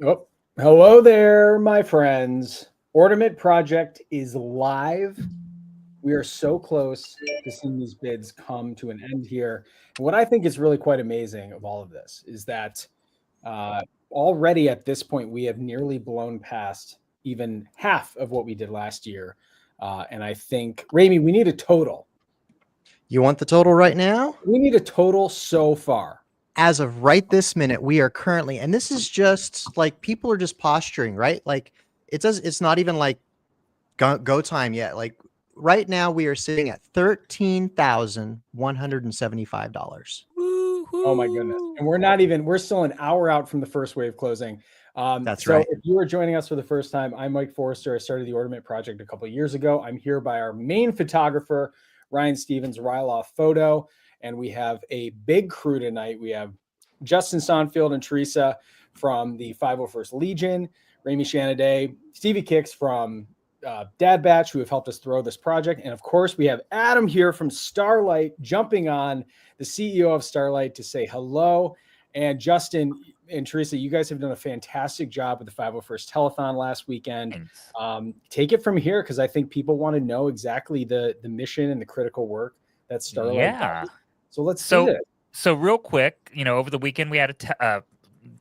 Oh, hello there, my friends. Ordament Project is live. We are so close to seeing these bids come to an end here. And what I think is really quite amazing of all of this is that uh, already at this point, we have nearly blown past even half of what we did last year. And I think, Rami, we need a total. You want the total right now? We need a total so far. As of right this minute, we are currently, and this is just like people are just posturing, right? Like it's not even like go time yet. Like right now, we are sitting at $13,175. Oh my goodness. Woo-hoo. And we're still an hour out from the first wave closing. That's So right. if you are joining us for the first time, I'm Mike Forrester. I started the Ordament Project a couple of years ago. I'm here by our main photographer, Ryan Stevens, Ryloff Photo. And we have a big crew tonight. We have Justin Sonfield and Teresa from the 501st Legion, Rami Shanaday, Stevie Kicks from Dad Batch, who have helped us throw this project. And of course, we have Adam here from Starlight jumping on, the CEO of Starlight, to say hello. And Justin and Teresa, you guys have done a fantastic job with the 501st Telethon last weekend. Take it from here, because I think people want to know exactly the mission and the critical work that Starlight does. So let's see it. So real quick, over the weekend we had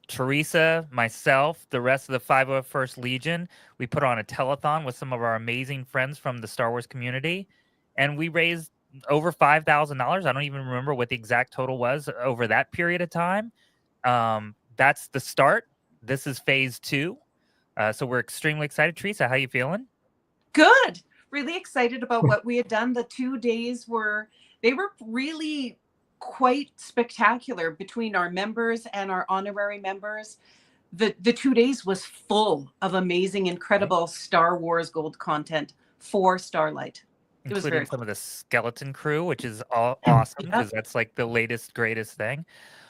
Teresa, myself, the rest of the 501st Legion. We put on a telethon with some of our amazing friends from the Star Wars community, and we raised over $5,000. I don't even remember what the exact total was over that period of time. That's the start. This is phase 2. So we're extremely excited. Teresa, how you feeling? Good. Really excited about what we had done. The 2 days were really quite spectacular between our members and our honorary members. The 2 days was full of amazing, incredible Star Wars gold content for Starlight. It was Including some of the skeleton crew, which is awesome because that's like the latest, greatest thing.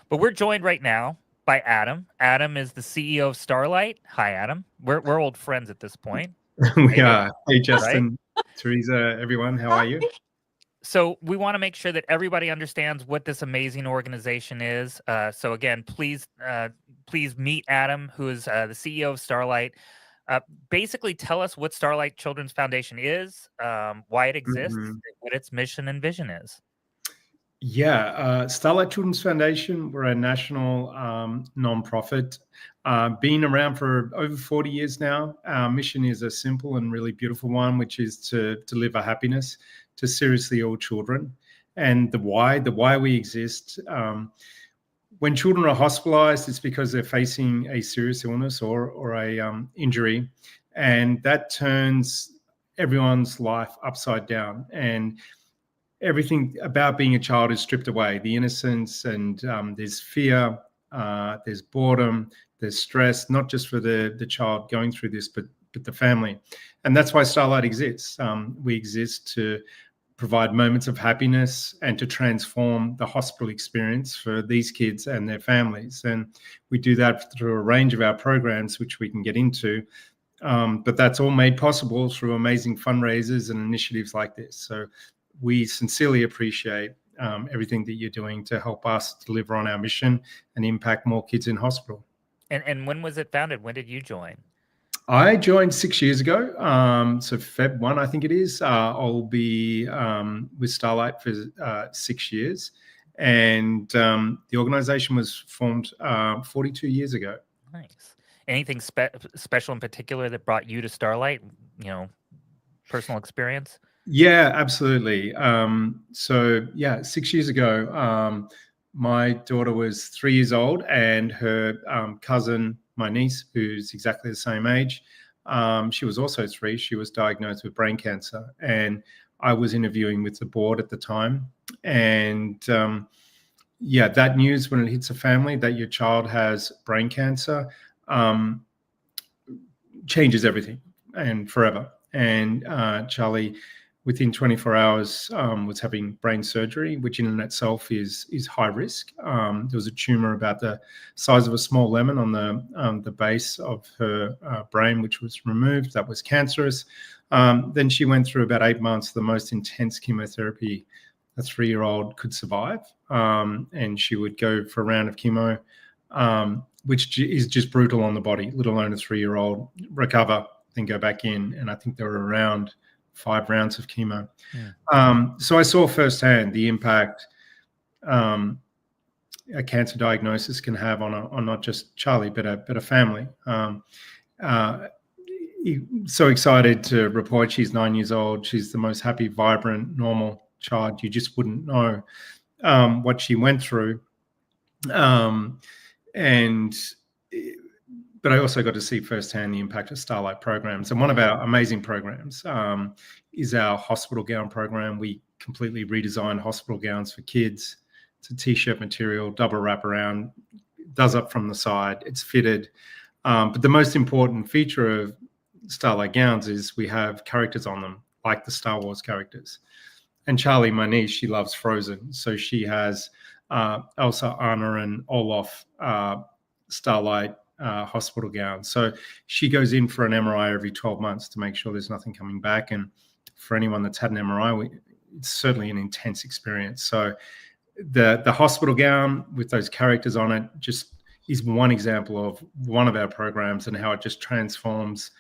But we're joined right now by Adam. Adam is the CEO of Starlight. Hi, Adam. We're old friends at this point. We are. Hey, Justin, right? Teresa, everyone. How are you? So we want to make sure that everybody understands what this amazing organization is. So again, please meet Adam, who is the CEO of Starlight. Basically, tell us what Starlight Children's Foundation is, why it exists, and what its mission and vision is. Yeah, Starlight Children's Foundation, we're a national nonprofit, been around for over 40 years now. Our mission is a simple and really beautiful one, which is to deliver happiness to seriously ill children. And the why we exist. When children are hospitalized, it's because they're facing a serious illness or a injury, and that turns everyone's life upside down. And everything about being a child is stripped away. The innocence, and there's fear, there's boredom, there's stress, not just for the child going through this, but the family. And that's why Starlight exists. We exist to provide moments of happiness and to transform the hospital experience for these kids and their families. And we do that through a range of our programs, which we can get into. But that's all made possible through amazing fundraisers and initiatives like this. So we sincerely appreciate everything that you're doing to help us deliver on our mission and impact more kids in hospital. And when was it founded? When did you join? I joined 6 years ago. So Feb 1, I think it is. I'll be with Starlight for 6 years. And the organization was formed 42 years ago. Nice. Anything special in particular that brought you to Starlight? Personal experience? Yeah, absolutely. 6 years ago, my daughter was 3 years old, and her cousin, my niece, who's exactly the same age, she was also 3. She was diagnosed with brain cancer, and I was interviewing with the board at the time. And that news, when it hits a family that your child has brain cancer, changes everything and forever. And Charlie, within 24 hours, was having brain surgery, which in itself is high risk. There was a tumor about the size of a small lemon on the base of her brain, which was removed. That was cancerous. Then she went through about 8 months, the most intense chemotherapy a 3-year-old could survive. And she would go for a round of chemo which is just brutal on the body, let alone a 3-year-old, recover, then go back in. And I think there were around 5 rounds of chemo. So I saw firsthand the impact a cancer diagnosis can have on not just Charlie, but a family. So excited to report she's 9 years old. She's the most happy, vibrant, normal child. You just wouldn't know what she went through. But I also got to see firsthand the impact of Starlight programs. And one of our amazing programs is our hospital gown program. We completely redesigned hospital gowns for kids. It's a t-shirt material, double wraparound, does up from the side. It's fitted. But the most important feature of Starlight gowns is we have characters on them, like the Star Wars characters. And Charlie, my niece, she loves Frozen. So she has Elsa, Anna, and Olaf Starlight hospital gowns. So she goes in for an MRI every 12 months to make sure there's nothing coming back. And for anyone that's had an MRI, it's certainly an intense experience. So the hospital gown with those characters on it just is one example of one of our programs and how it just transforms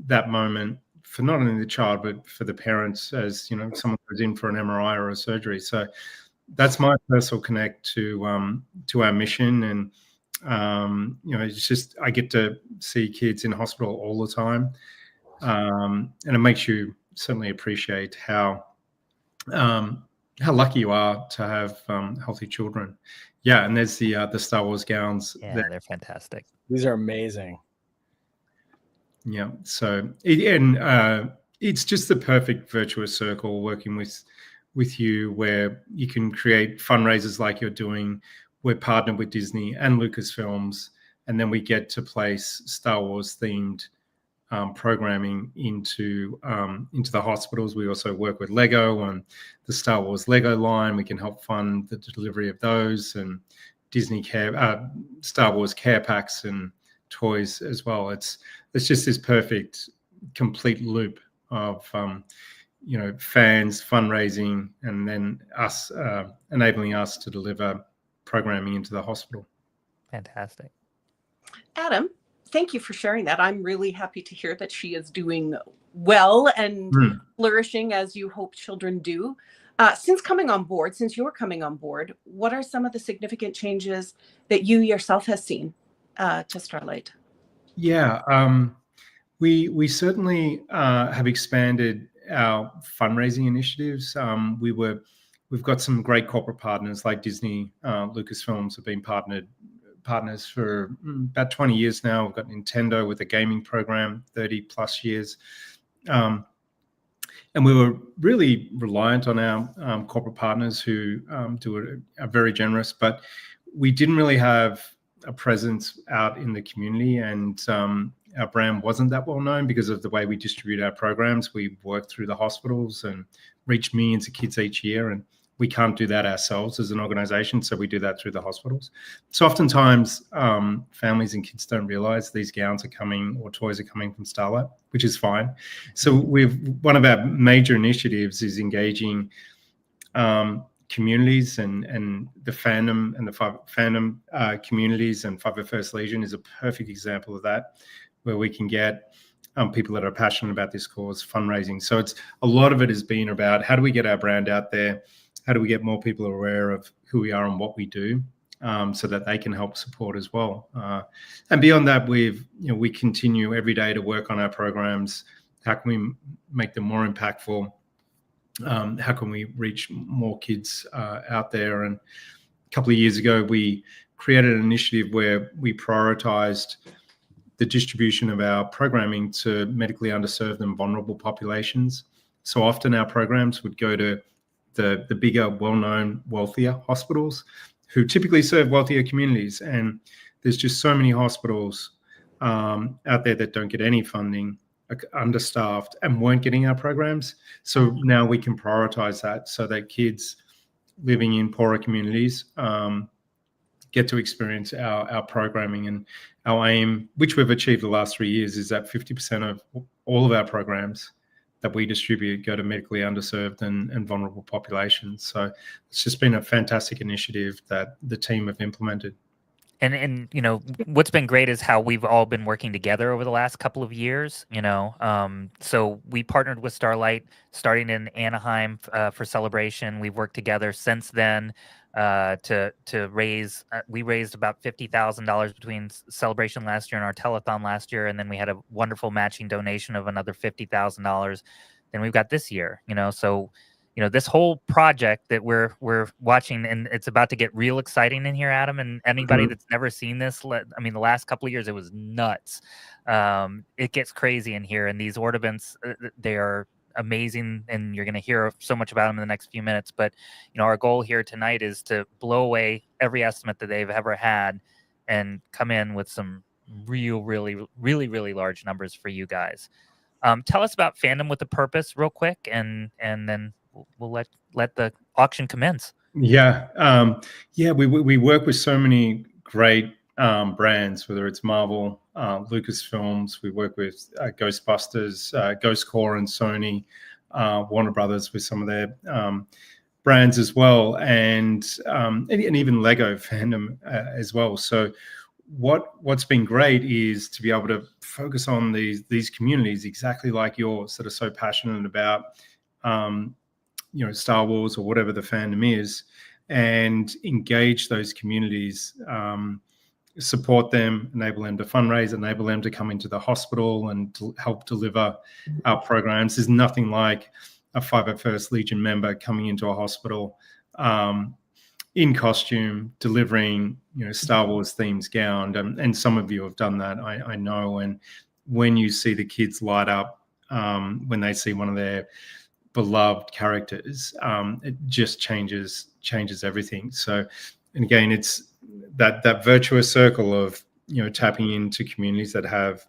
that moment for not only the child, but for the parents as, you know, someone goes in for an MRI or a surgery. So that's my personal connect to our mission. And, you know, it's just, I get to see kids in hospital all the time. And it makes you certainly appreciate how lucky you are to have healthy children. Yeah, and there's the Star Wars gowns. Yeah, they're fantastic. These are amazing. Yeah, so it's just the perfect virtuous circle working with you, where you can create fundraisers like you're doing. We're partnered with Disney and Lucasfilms, and then we get to place Star Wars themed programming into the hospitals. We also work with Lego on the Star Wars Lego line. We can help fund the delivery of those, and Disney Star Wars care packs and toys as well. It's just this perfect, complete loop of you know, fans, fundraising, and then us enabling us to deliver programming into the hospital. Fantastic. Adam, thank you for sharing that. I'm really happy to hear that she is doing well and flourishing as you hope children do. Since you're coming on board, what are some of the significant changes that you yourself has seen to Starlight? Yeah, we certainly have expanded our fundraising initiatives. We've got some great corporate partners like Disney, Lucasfilms have been partners for about 20 years now. We've got Nintendo with a gaming program, 30 plus years. And we were really reliant on our corporate partners who are very generous, but we didn't really have a presence out in the community, and our brand wasn't that well known because of the way we distribute our programs. We work through the hospitals and reach millions of kids each year, and we can't do that ourselves as an organization, so we do that through the hospitals. So oftentimes families and kids don't realize these gowns are coming or toys are coming from Starlight, which is fine. So one of our major initiatives is engaging communities, and the fandom and the fandom communities, and 501st Legion is a perfect example of that, where we can get people that are passionate about this cause fundraising. So it's a lot of it has been about how do we get our brand out there, how do we get more people aware of who we are and what we do, so that they can help support as well. And beyond that, we continue every day to work on our programs. How can we make them more impactful? How can we reach more kids out there? And a couple of years ago, we created an initiative where we prioritized the distribution of our programming to medically underserved and vulnerable populations. So often our programs would go to the bigger, well-known, wealthier hospitals who typically serve wealthier communities. And there's just so many hospitals out there that don't get any funding, understaffed, and weren't getting our programs. So now we can prioritize that so that kids living in poorer communities get to experience our programming. And our aim, which we've achieved the last 3 years, is that 50% of all of our programs that we distribute go to medically underserved and vulnerable populations. So it's just been a fantastic initiative that the team have implemented. And you know what's been great is how we've all been working together over the last couple of years. You know, so we partnered with Starlight starting in Anaheim for Celebration. We've worked together since then to raise. We raised about $50,000 between Celebration last year and our telethon last year, and then we had a wonderful matching donation of another $50,000. Then we've got this year. You know, so you know this whole project that we're watching, and it's about to get real exciting in here, Adam, and anybody that's never seen this, I mean the last couple of years it was nuts. It gets crazy in here, and these ordaments, they are amazing, and you're going to hear so much about them in the next few minutes. But you know our goal here tonight is to blow away every estimate that they've ever had and come in with some really large numbers for you guys. Tell us about Fandom with a Purpose real quick, and then we'll let the auction commence. Yeah, we work with so many great brands, whether it's Marvel, Lucasfilms. We work with Ghostbusters, Ghost Corps, and Sony, Warner Brothers with some of their brands as well, and even Lego Fandom as well. So what's been great is to be able to focus on these communities exactly like you're sort of so passionate about. You know, Star Wars or whatever the fandom is, and engage those communities, support them, enable them to fundraise, enable them to come into the hospital and help deliver our programs. There's nothing like a 501st Legion member coming into a hospital in costume, delivering, you know, Star Wars themed gown. And some of you have done that, I know. And when you see the kids light up when they see one of their beloved characters, it just changes everything. So, and again, it's that virtuous circle of, you know, tapping into communities that have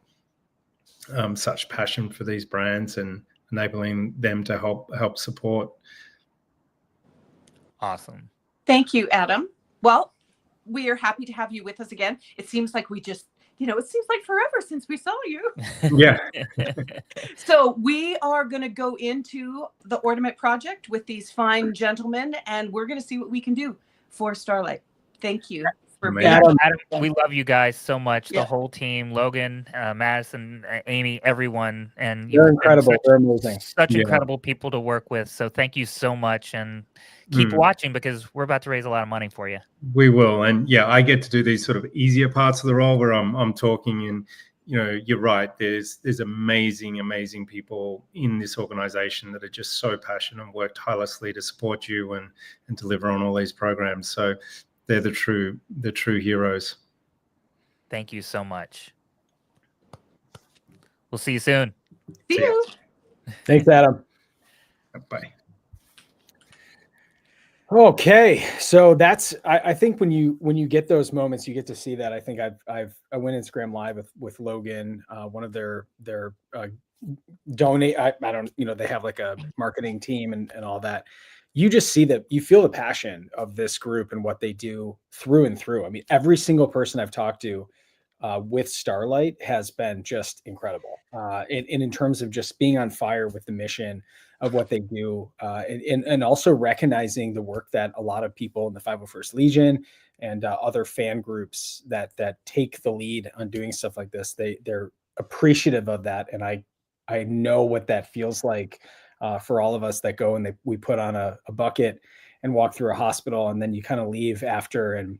such passion for these brands and enabling them to help support. Awesome. Thank you, Adam. Well, we are happy to have you with us again. It seems like it seems like forever since we saw you. Yeah. So we are going to go into the Ordament Project with these fine gentlemen, and we're going to see what we can do for Starlight. Thank you for being Adam, we love you guys so much. Yeah. The whole team, Logan, Madison, Amy, everyone. And They're incredible. They're amazing. Such incredible people to work with. So thank you so much. And keep watching, because we're about to raise a lot of money for you. We will. And yeah, I get to do these sort of easier parts of the role where I'm talking, and, you know, you're right. There's amazing people in this organization that are just so passionate and work tirelessly to support you and deliver on all these programs. So they're the true heroes. Thank you so much. We'll see you soon. See you. Thanks, Adam. Bye. Okay, so that's I think when you get those moments, you get to see that. I think I went Instagram live with Logan, one of their donate. I don't, you know, they have like a marketing team and all that. You just see that, you feel the passion of this group and what they do through and through. I mean, every single person I've talked to with Starlight has been just incredible. And in terms of just being on fire with the mission of what they do, and also recognizing the work that a lot of people in the 501st Legion and other fan groups that take the lead on doing stuff like this, they're appreciative of that. And I know what that feels like for all of us that go and we put on a bucket and walk through a hospital, and then you kind of leave after and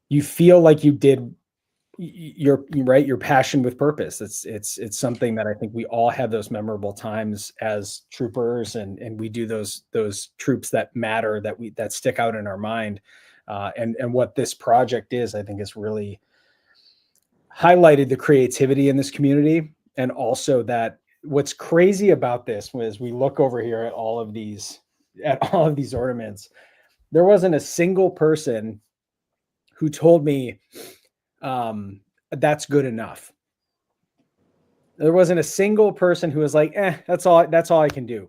you feel like you did your passion with purpose. It's something that I think we all have those memorable times as troopers, and we do those troops that matter, that stick out in our mind. And what this project is, I think, is really highlighted the creativity in this community. And also that what's crazy about this was, we look over here at all of these ornaments, there wasn't a single person who told me that's good enough. There wasn't a single person who was like, that's all I can do.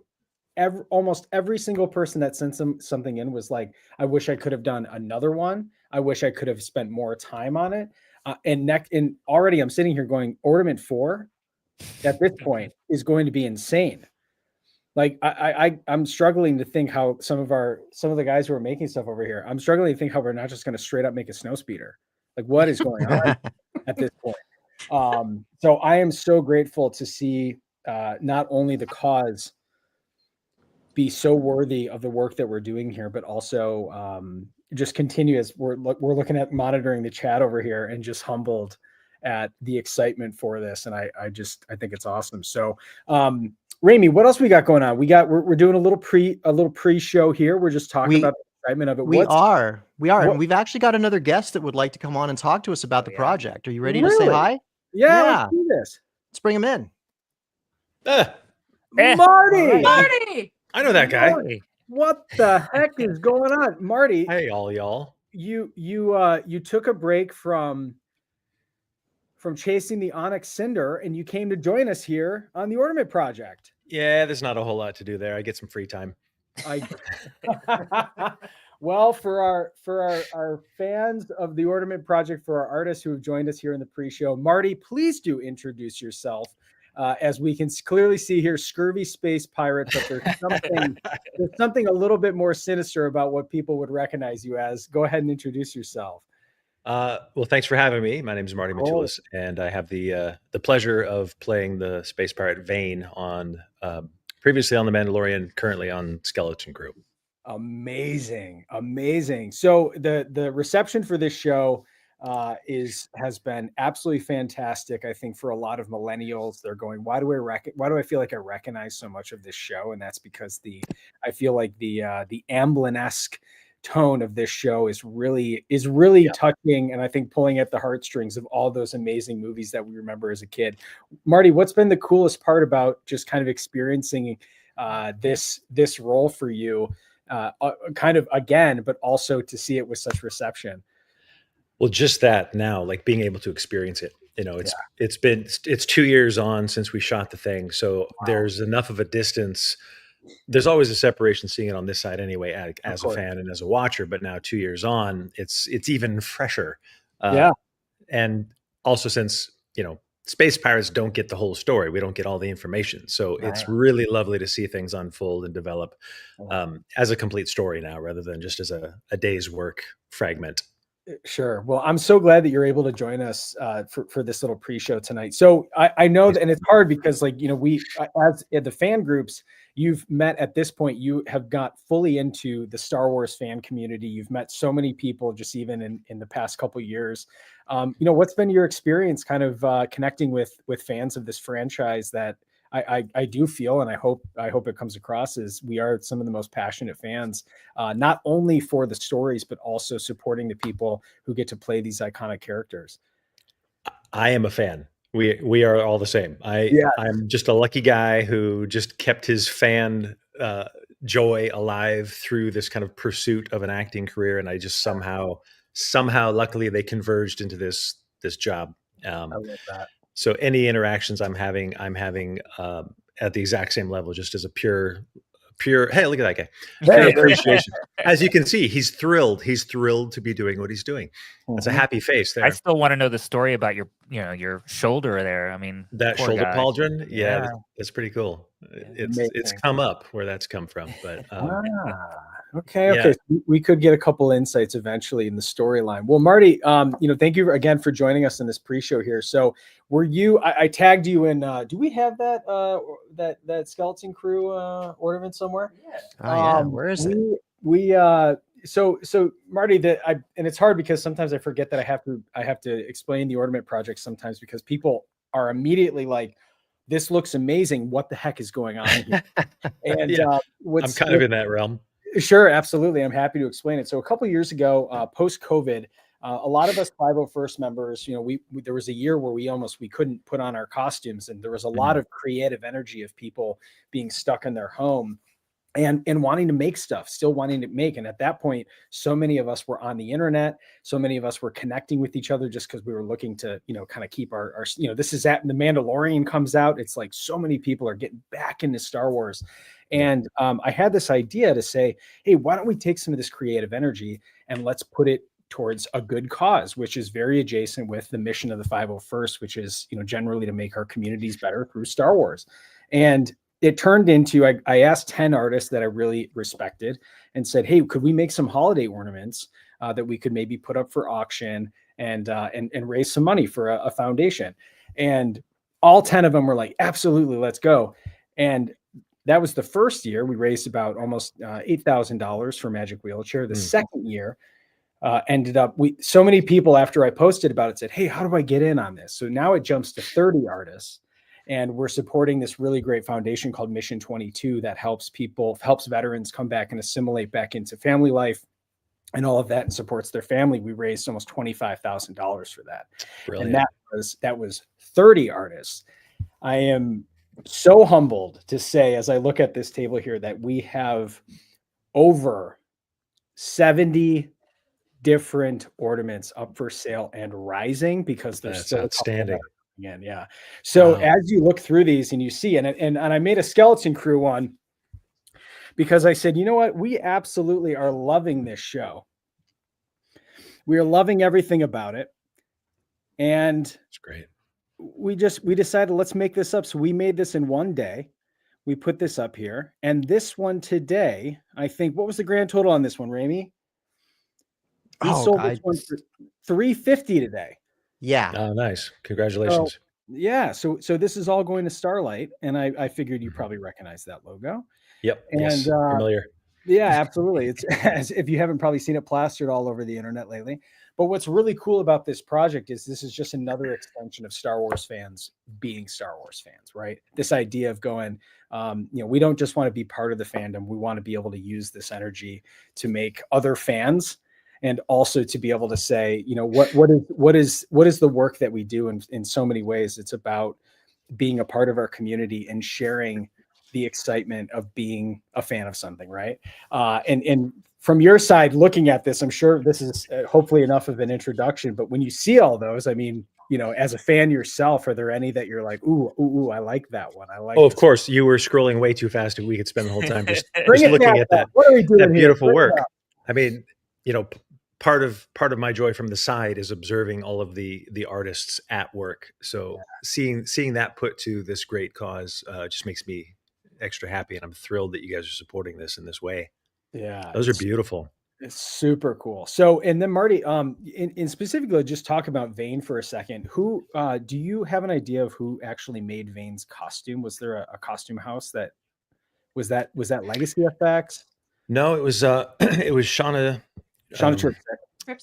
Almost every single person that sent something in was like, I wish I could have done another one. I wish I could have spent more time on it. And already I'm sitting here going, Ordament 4 at this point is going to be insane. Like I'm struggling to think how some of the guys who are making stuff over here, I'm struggling to think how we're not just going to straight up make a snow speeder. Like, what is going on at this point? So I am so grateful to see not only the cause be so worthy of the work that we're doing here, but also just continue as we're looking at monitoring the chat over here and just humbled at the excitement for this. And I think it's awesome. So Rami, what else we got going on? We're doing a little pre-show here. We're just talking about the excitement of it. We are. And we've actually got another guest that would like to come on and talk to us about the project. Are you ready to say hi? Yeah. Let's do this. Let's bring him in. Marty! Marty! I know that guy. Marty. What the heck is going on? Marty. Hey, all y'all. You took a break from chasing the Onyx Cinder and you came to join us here on the Ordament Project. Yeah, there's not a whole lot to do there. I get some free time. Well, for our fans of the Ordament Project, for our artists who have joined us here in the pre-show, Marty, please do introduce yourself. As we can clearly see here, scurvy space pirate, but there's something a little bit more sinister about what people would recognize you as. Go ahead and introduce yourself. Well, thanks for having me. My name is Marty Matulis, and I have the pleasure of playing the space pirate Vane on previously on The Mandalorian, currently on Skeleton Crew. Amazing. So the reception for this show has been absolutely fantastic. I think for a lot of millennials, they're going, why do I feel like I recognize so much of this show? And that's because I feel like the Amblin-esque tone of this show is really touching, and I think pulling at the heartstrings of all those amazing movies that we remember as a kid. Marty, what's been the coolest part about just kind of experiencing this role for you, kind of again, but also to see it with such reception? Well, just that now, like being able to experience it, it's 2 years on since we shot the thing. So there's enough of a distance. There's always a separation seeing it on this side anyway, as a fan and as a watcher, but now 2 years on, it's even fresher. And also since, space pirates don't get the whole story, we don't get all the information. So it's really lovely to see things unfold and develop as a complete story now, rather than just as a day's work fragment. Sure. Well, I'm so glad that you're able to join us for this little pre-show tonight. So I know that, and it's hard because we, as the fan groups, you've met at this point, you have got fully into the Star Wars fan community. You've met so many people just even in the past couple of years. What's been your experience kind of connecting with fans of this franchise that I do feel, and I hope it comes across, as we are some of the most passionate fans, not only for the stories, but also supporting the people who get to play these iconic characters. I am a fan. We are all the same. I'm just a lucky guy who just kept his fan joy alive through this kind of pursuit of an acting career. And I just somehow, luckily they converged into this job. I love that. So any interactions I'm having at the exact same level, just as a pure, hey, look at that guy. Pure appreciation. As you can see, he's thrilled. He's thrilled to be doing what he's doing. That's a happy face there. I still want to know the story about your shoulder there. I mean, that shoulder pauldron. Yeah, that's pretty cool. It's come up where that's come from, but okay. Yeah. So we could get a couple insights eventually in the storyline. Well, Marty, thank you again for joining us in this pre-show here. So were you, I tagged you in, do we have that Skeleton Crew ornament somewhere? Yeah. Where is it? So Marty, and it's hard because sometimes I forget that I have to explain the Ordament Project sometimes, because people are immediately like, this looks amazing. What the heck is going on here? And I'm kind of in that realm. Sure, absolutely. I'm happy to explain it. So a couple of years ago, post-COVID, a lot of us 501st members, there was a year where we couldn't put on our costumes, and there was a lot of creative energy of people being stuck in their home and wanting to make stuff, still wanting to make. And at that point, so many of us were on the internet. So many of us were connecting with each other just because we were looking to, kind of keep our this is at The Mandalorian comes out. It's like so many people are getting back into Star Wars. And I had this idea to say, hey, why don't we take some of this creative energy and let's put it towards a good cause, which is very adjacent with the mission of the 501st, which is, generally to make our communities better through Star Wars. And it turned into, I asked 10 artists that I really respected and said, hey, could we make some holiday ornaments that we could maybe put up for auction and raise some money for a foundation. And all 10 of them were like, absolutely, let's go. And that was the first year. We raised about almost $8,000 for Magic Wheelchair. The second year ended up, so many people after I posted about it said, hey, how do I get in on this? So now it jumps to 30 artists. And we're supporting this really great foundation called Mission 22 that helps veterans come back and assimilate back into family life and all of that, and supports their family. We raised almost $25,000 for that. Brilliant. And that was 30 artists. I am so humbled to say, as I look at this table here, that we have over 70 different ornaments up for sale and rising, because there's That's still outstanding. Again, yeah. So Wow. as you look through these and you see, and I made a skeleton crew one because I said, you know what, we absolutely are loving this show. We are loving everything about it, and It's great. we decided, let's make this up. So we made this in one day. We put this up here, and this one today, I think, what was the grand total on this one, Ramey? We sold this one for $350 today. Yeah. Oh, nice. Congratulations. Yeah. So this is all going to Starlight, and I figured you probably recognize that logo. Yep. And yes. Familiar. yeah, absolutely. It's as if you haven't probably seen it plastered all over the internet lately. But what's really cool about this project is this is just another extension of Star Wars fans being Star Wars fans, right? This idea of going, we don't just want to be part of the fandom. We want to be able to use this energy to make other fans, and also to be able to say, what is the work that we do in so many ways. It's about being a part of our community and sharing the excitement of being a fan of something, right? And from your side, looking at this, I'm sure this is hopefully enough of an introduction, but when you see all those, I mean, as a fan yourself, are there any that you're like, ooh, I like that one. I like. Oh, of course, you were scrolling way too fast. We could spend the whole time just Bring it looking back at that. up. What are we doing that here? beautiful Bring it work. up. I mean, part of my joy from the side is observing all of the artists at work. So seeing that put to this great cause just makes me extra happy, and I'm thrilled that you guys are supporting this in this way. Yeah, Those are beautiful. It's super cool. So, and then Marty, in specifically, just talk about Vane for a second. Who do you have an idea of who actually made Vane's costume? Was there a costume house that was that Legacy FX? No, it was Shauna. Shauna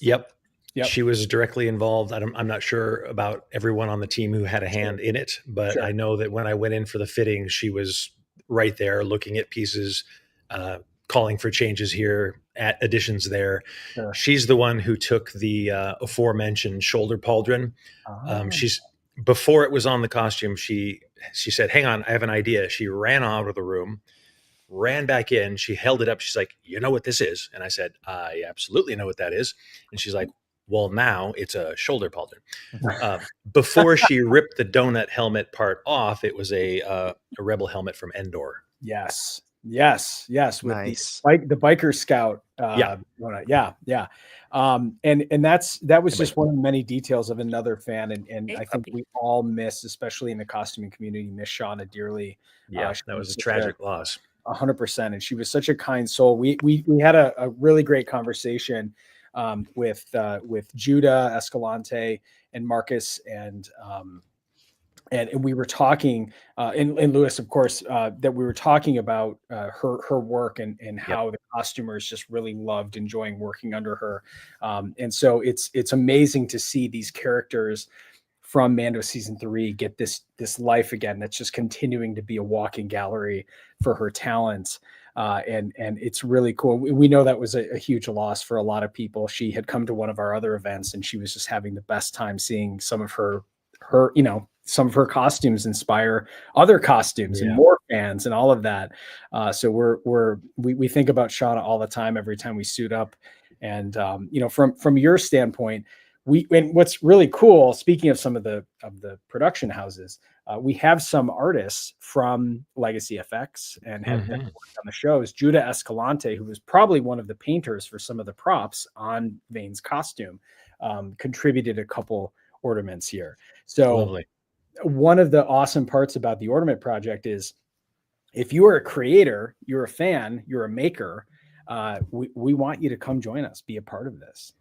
Yep. Yep. She was directly involved. I'm not sure about everyone on the team who had a hand in it, but I know that when I went in for the fitting, she was right there looking at pieces, calling for changes here, at additions there. Sure. She's the one who took the aforementioned shoulder pauldron. Before it was on the costume, she said, hang on, I have an idea. She ran out of the room, ran back in. She held it up. She's like, you know what this is? And I said, I absolutely know what that is. And she's like, well, now it's a shoulder pauldron. Before she ripped the donut helmet part off, it was a Rebel helmet from Endor. Yes. With nice. the biker scout. And that was just one of the many details of another fan. And I think we all miss, especially in the costuming community, miss Shauna dearly. Yeah, that was a tragic loss. 100%. And she was such a kind soul. We had a really great conversation with Judah Escalante and Marcus and we were talking and Lewis, of course, that we were talking about her work and how the costumers just really loved enjoying working under her. And so it's amazing to see these characters from Mando season 3 get this life again. That's just continuing to be a walking gallery for her talents. And it's really cool. We know that was a huge loss for a lot of people. She had come to one of our other events and she was just having the best time seeing some of her costumes inspire other costumes and more fans and all of that. So we think about Shauna all the time, every time we suit up. And from your standpoint, and what's really cool, speaking of some of the production houses, we have some artists from Legacy FX and have been working on the shows. Judah Escalante, who was probably one of the painters for some of the props on Vane's costume, contributed a couple ornaments here. So lovely. One of the awesome parts about the Ordament Project is if you are a creator, you're a fan, you're a maker, we want you to come join us, be a part of this.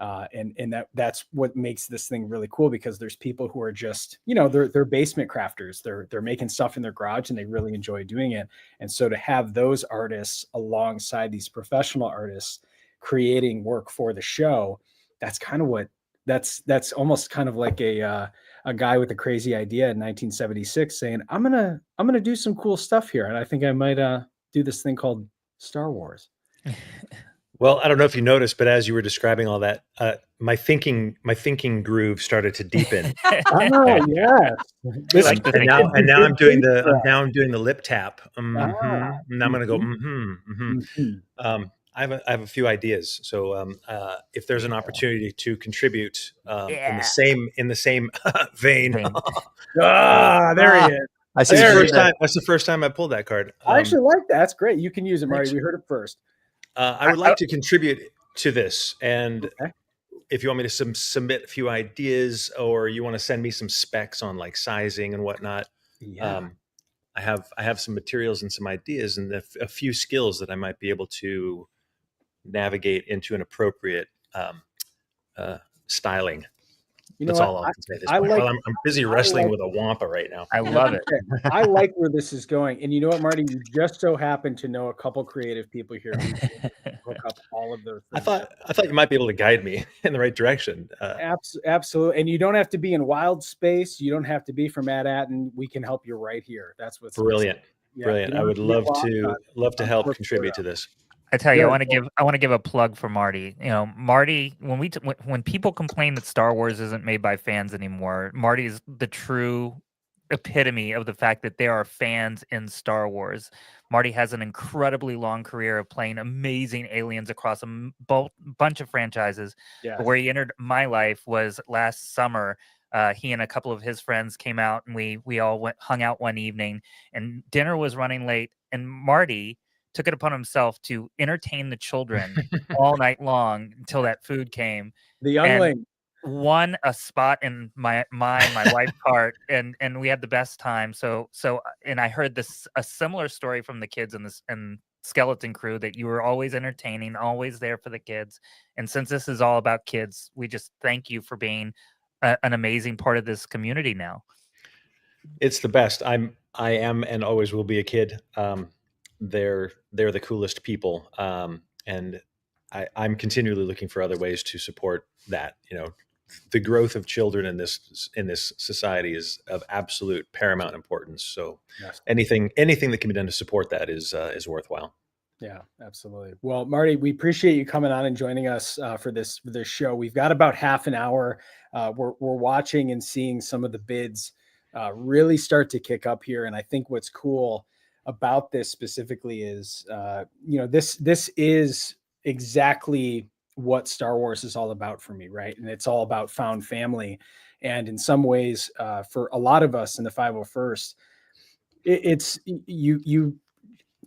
And that's what makes this thing really cool, because there's people who are just, you know, they're basement crafters. They're making stuff in their garage and they really enjoy doing it. And so to have those artists alongside these professional artists creating work for the show, that's kind of what that's almost kind of like a guy with a crazy idea in 1976 saying, I'm gonna do some cool stuff here, and I think I might do this thing called Star Wars. Well, I don't know if you noticed, but as you were describing all that, my thinking groove started to deepen. Oh yes, We like to And think. now I'm doing the lip tap. And now I'm going to go. I have a few ideas. So if there's an opportunity to contribute in the same vein, Vein. There he is. I see. that's the first time I pulled that card. I actually like that. That's great. You can use it, Marty. Thanks. We heard it first. I would like to contribute to this, and Okay. if you want me to submit a few ideas, or you want to send me some specs on like sizing and whatnot, Yeah. I have some materials and some ideas and a few skills that I might be able to navigate into an appropriate styling. You know That's what? all I can say at this I point. like- Well, I'm busy wrestling with a wampa right now. I love it. I like where this is going. And you know what, Marty? You just so happen to know a couple creative people here who can hook up all of those I things. thought you might be able to guide me in the right direction. Absolutely. And you don't have to be in wild space. You don't have to be from Manhattan. We can help you right here. That's what's Brilliant. Yeah, Brilliant. you I don't would have to love be to locked on help corporate contribute to photo. this. I tell you, Good. I want to give a plug for Marty. You know, Marty, when people complain that Star Wars isn't made by fans anymore, Marty is the true epitome of the fact that there are fans in Star Wars. Marty has an incredibly long career of playing amazing aliens across a bunch of franchises. Yeah. But where he entered my life was last summer. He and a couple of his friends came out, and we all hung out one evening, and dinner was running late, and Marty took it upon himself to entertain the children all night long until that food came. The youngling. Won a spot in my wife's heart, and we had the best time. So and I heard a similar story from the kids and Skeleton Crew, that you were always entertaining, always there for the kids. And since this is all about kids, we just thank you for being an amazing part of this community now. It's the best. I am and always will be a kid. They're the coolest people, and I'm continually looking for other ways to support that. You know, the growth of children in this society is of absolute paramount importance. So, Yes. anything that can be done to support that is worthwhile. Yeah, absolutely. Well, Marty, we appreciate you coming on and joining us for this show. We've got about half an hour. We're watching and seeing some of the bids really start to kick up here, and I think what's cool about this specifically is, this is exactly what Star Wars is all about for me, right? And it's all about found family, and in some ways, for a lot of us in the 501st, it's you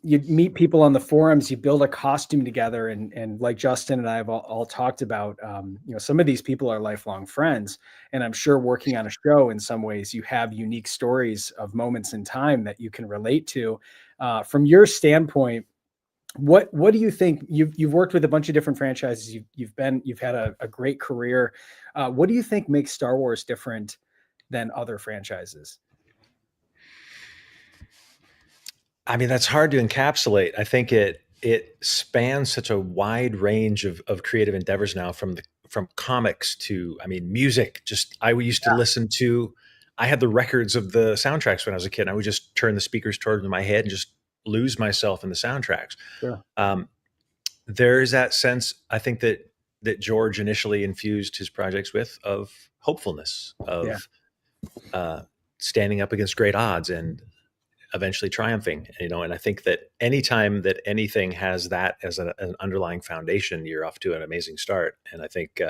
meet people on the forums, you build a costume together, and like Justin and I have all talked about, some of these people are lifelong friends, and I'm sure working on a show, in some ways, you have unique stories of moments in time that you can relate to. From your standpoint, what do you think? You've worked with a bunch of different franchises. You've had a great career. What do you think makes Star Wars different than other franchises? I mean, that's hard to encapsulate. I think it spans such a wide range of creative endeavors now, from comics to, I mean, music. Just, I used to listen to, I had the records of the soundtracks when I was a kid. I would just turn the speakers toward my head and just lose myself in the soundtracks. Sure. There is that sense, I think, that George initially infused his projects with, of hopefulness, of standing up against great odds and eventually triumphing, and I think that anytime that anything has that as an underlying foundation, you're off to an amazing start. And I think,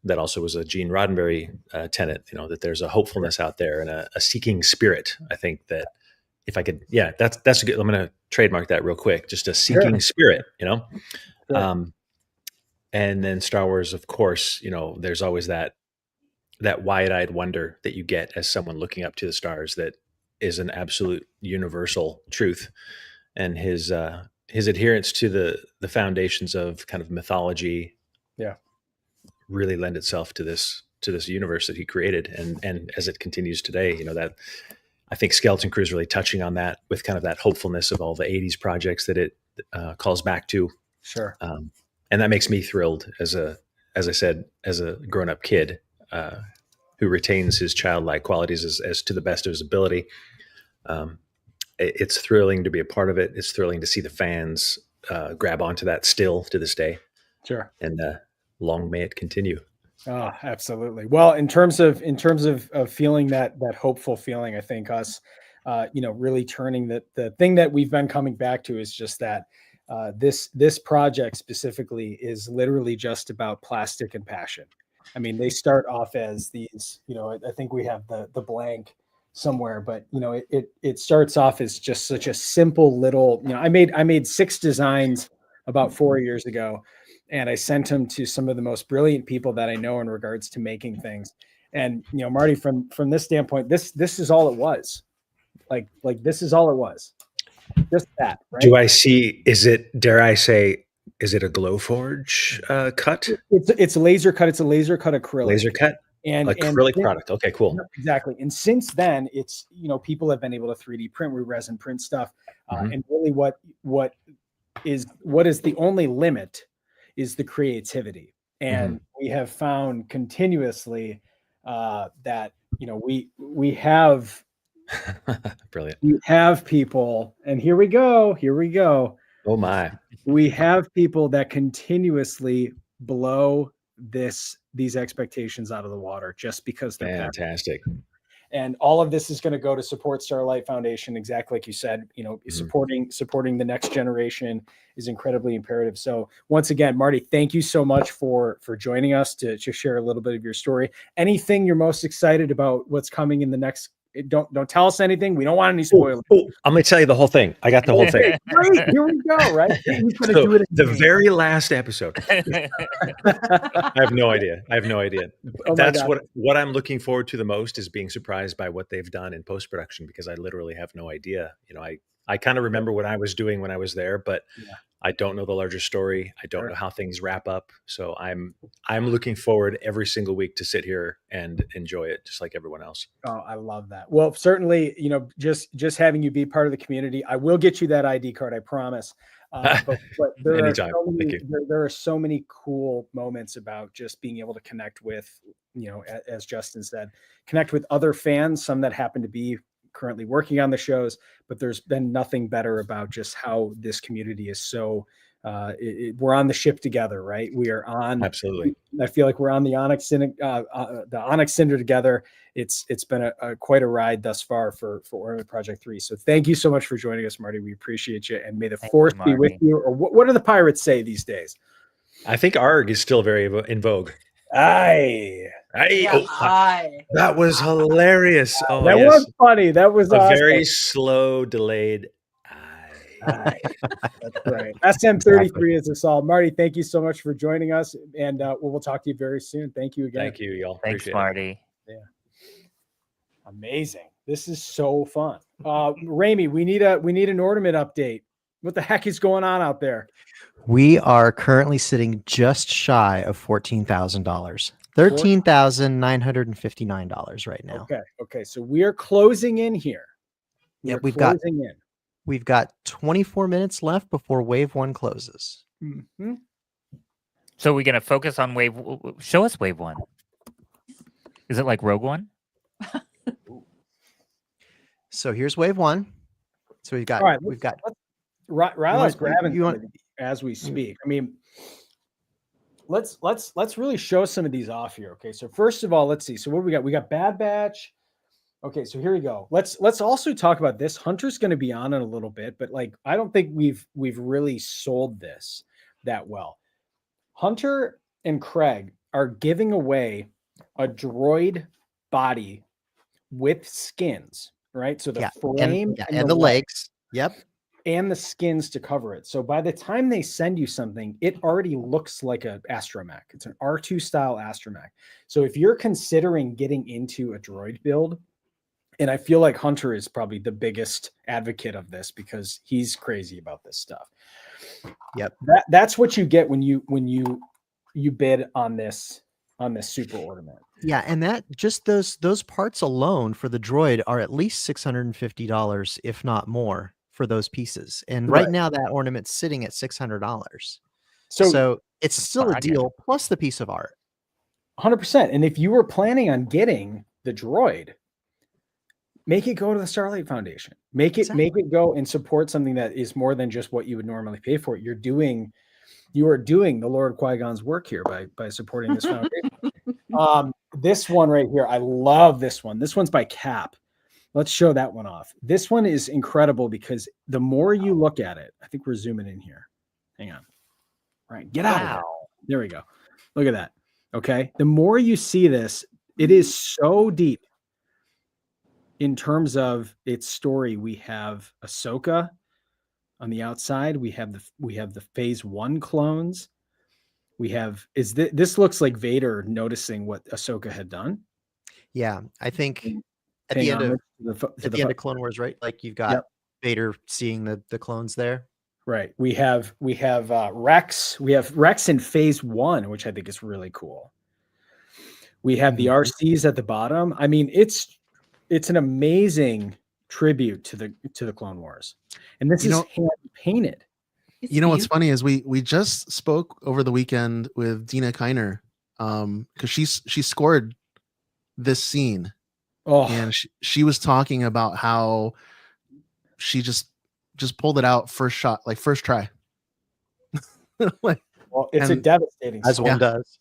that also was a Gene Roddenberry tenet, that there's a hopefulness out there and a seeking spirit. I think that if I could, that's a good, I'm going to trademark that real quick, just a seeking spirit, Sure. And then Star Wars, of course, there's always that wide-eyed wonder that you get as someone looking up to the stars, that is an absolute universal truth. And his adherence to the foundations of kind of mythology, really lend itself to this universe that he created, and as it continues today, that I think Skeleton Crew is really touching on that with kind of that hopefulness of all the 80s projects that it calls back to. Sure. And that makes me thrilled as I said, as a grown up kid who retains his childlike qualities as to the best of his ability. It's thrilling to be a part of it. It's thrilling to see the fans grab onto that still to this day. Sure. And long may it continue. Oh, absolutely. Well, in terms of feeling that hopeful feeling, I think us, really turning the thing that we've been coming back to is just that this project specifically is literally just about plastic and passion. I mean, they start off as these, I think we have the blank somewhere, but it starts off as just such a simple little, I made 6 designs about 4 years ago. And I sent them to some of the most brilliant people that I know in regards to making things. And, Marty, from this standpoint, this is all it was. Like this is all it was. Just that, right? Do I see, dare I say, is it a Glowforge cut? It's a laser cut. It's a laser cut acrylic. Laser cut? And acrylic product. Okay, cool. Exactly. And since then, it's, people have been able to 3D print, resin print stuff. And really what is the only limit is the creativity. And we have found continuously that, we have brilliant. We have people, and here we go. Oh my. We have people that continuously blow these expectations out of the water just because they're fantastic. And all of this is going to go to support Starlight Foundation, exactly like you said. Supporting the next generation is incredibly imperative. So once again, Marty, thank you so much for joining us to share a little bit of your story. Anything you're most excited about what's coming in the next? Don't tell us anything. We don't want any spoilers. I'm going to tell you the whole thing. I got the whole thing. Great, here we go. Right, so the very last episode. I have no idea. Oh That's what I'm looking forward to the most, is being surprised by what they've done in post production, because I literally have no idea. I kind of remember what I was doing when I was there, but I don't know the larger story. I don't know how things wrap up. So I'm looking forward every single week to sit here and enjoy it, just like everyone else. Oh, I love that. Well, certainly, just having you be part of the community, I will get you that ID card, I promise. But there are so many cool moments about just being able to connect with, as Justin said, connect with other fans, some that happen to be currently working on the shows, but there's been nothing better about just how this community is so we're on the ship together, right? We are on. Absolutely. I feel like we're on the Onyx Cinder together. It's been quite a ride thus far for Ordament Project 3. So thank you so much for joining us, Marty. We appreciate you, and may the force be with you. Or what do the pirates say these days? I think ARG is still very in vogue. Aye. That was hilarious. Oh, that was funny. That was a awesome. very slow, delayed. Aye. That's right. SM33 is us all. Marty, thank you so much for joining us, and we'll talk to you very soon. Thank you again. Thank you, y'all. Thanks, Appreciate Marty. Yeah. Amazing. This is so fun. Ramey, we need an ornament update. What the heck is going on out there? We are currently sitting just shy of $14,000. $13,959 right now. Okay. So we are closing in here. We've got 24 minutes left before wave 1 closes. Mm-hmm. So we're gonna focus on wave. Show us wave 1. Is it like Rogue One? So here's wave 1. So we've got. Ryla's grabbing as we speak. I mean, let's really show some of these off here. Okay, so first of all, let's see. So what we got? We got Bad Batch. Okay, so here we go. Let's also talk about this. Hunter's going to be on in a little bit, but I don't think we've really sold this that well. Hunter and Craig are giving away a droid body with skins, right? So the frame and the legs. Yep. And the skins to cover it. So by the time they send you something, it already looks like an astromech. It's an R2 style astromech. So if you're considering getting into a droid build, and I feel like Hunter is probably the biggest advocate of this because he's crazy about this stuff. Yep. That's what you get when you bid on this on this super ornament. Yeah, and that just those parts alone for the droid are at least $650, if not more, for those pieces. And right Right. now that ornament's sitting at $600. So So it's still a bargain. deal plus the piece of art. 100%. And if you were planning on getting the droid, make it go to the Starlight Foundation. Make it go and support something that is more than just what you would normally pay for. You are doing the Lord Qui-Gon's work here by supporting this foundation. This one right here, I love this one. This one's by Cap. Let's show that one off. This one is incredible because the more you look at it, I think we're zooming in here. Hang on. Right, get out of there. There we go. Look at that. Okay. The more you see this, it is so deep in terms of its story. We have Ahsoka on the outside. We have the Phase 1 clones. We have this looks like Vader noticing what Ahsoka had done. Yeah, I think at the end of Clone Wars, right? Like you've got Vader seeing the clones there. Right. We have Rex. We have Rex in Phase 1, which I think is really cool. We have the RCs at the bottom. I mean, it's an amazing tribute to the Clone Wars. And this is hand painted. You know what's funny is we just spoke over the weekend with Dina Kiner because she scored this scene. And she was talking about how she just pulled it out first shot, like first try. Well, it's a devastating as one does.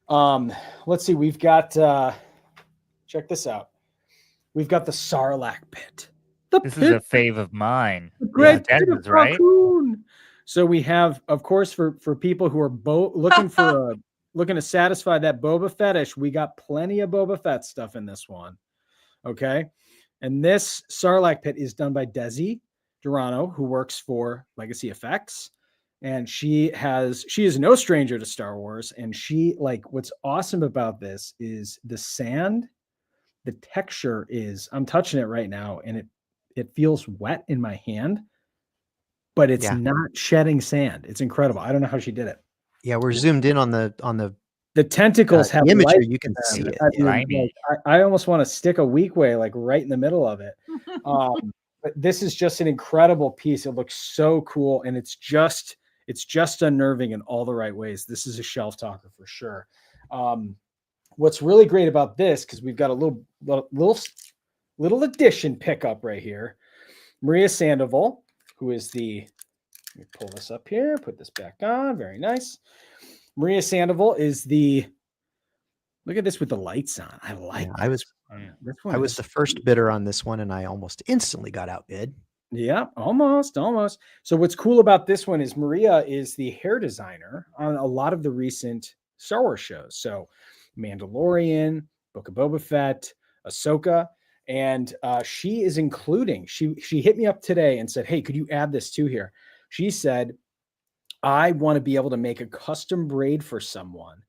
Let's see. We've got check this out. We've got the Sarlacc pit. This is a fave of mine. The great pit of right? Raccoon. So we have, of course, for people who are looking to satisfy that Boba fetish, we got plenty of Boba Fett stuff in this one. Okay. And this Sarlacc pit is done by Desi Durano, who works for Legacy Effects. And she is no stranger to Star Wars. And what's awesome about this is the sand, the texture I'm touching it right now, and it feels wet in my hand, but it's not shedding sand. It's incredible. I don't know how she did it. Yeah, we're zoomed in on the tentacles have imagery. You can see it. I almost want to stick a weak way, like right in the middle of it. But this is just an incredible piece. It looks so cool, and it's just unnerving in all the right ways. This is a shelf talker for sure. What's really great about this, because we've got a little addition pickup right here. Maria Sandoval, who is let me pull this up here, put this back on. Very nice. Maria Sandoval is look at this with the lights on. I like this. I was the first bidder on this one, and I almost instantly got outbid. Yeah, almost. So what's cool about this one is Maria is the hair designer on a lot of the recent Star Wars shows. So Mandalorian, Book of Boba Fett, Ahsoka, and she is including. She hit me up today and said, "Hey, could you add this to here?" She said, "I want to be able to make a custom braid for someone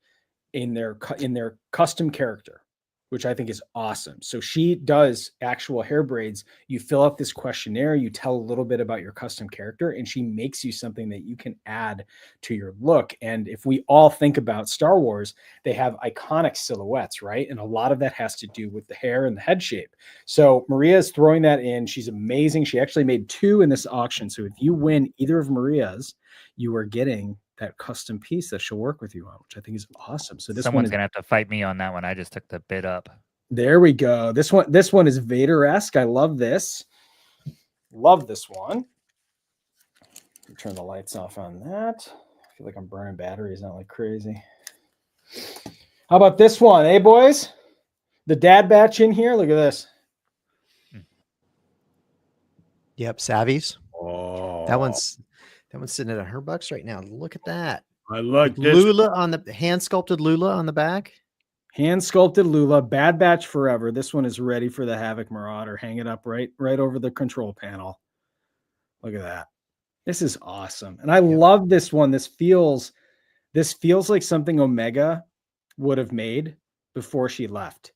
in their custom character," which I think is awesome. So she does actual hair braids. You fill out this questionnaire, you tell a little bit about your custom character, and she makes you something that you can add to your look. And if we all think about Star Wars, they have iconic silhouettes, right? And a lot of that has to do with the hair and the head shape. So Maria is throwing that in. She's amazing. She actually made 2 in this auction. So if you win either of Maria's, you are getting that custom piece that she'll work with you on, which I think is awesome. So someone's gonna have to fight me on that one. I just took the bid up. There we go. This one is Vader-esque. I love this. Love this one. Turn the lights off on that. I feel like I'm burning batteries, not like crazy. How about this one, eh, boys? The dad batch in here. Look at this. Yep, Savvy's. Oh, That one's sitting at $100 right now. Look at that. I like this. Lula on the hand sculpted Lula on the back. Hand sculpted Lula, Bad Batch Forever. This one is ready for the Havoc Marauder. Hang it up right over the control panel. Look at that. This is awesome. And I love this one. This feels like something Omega would have made before she left.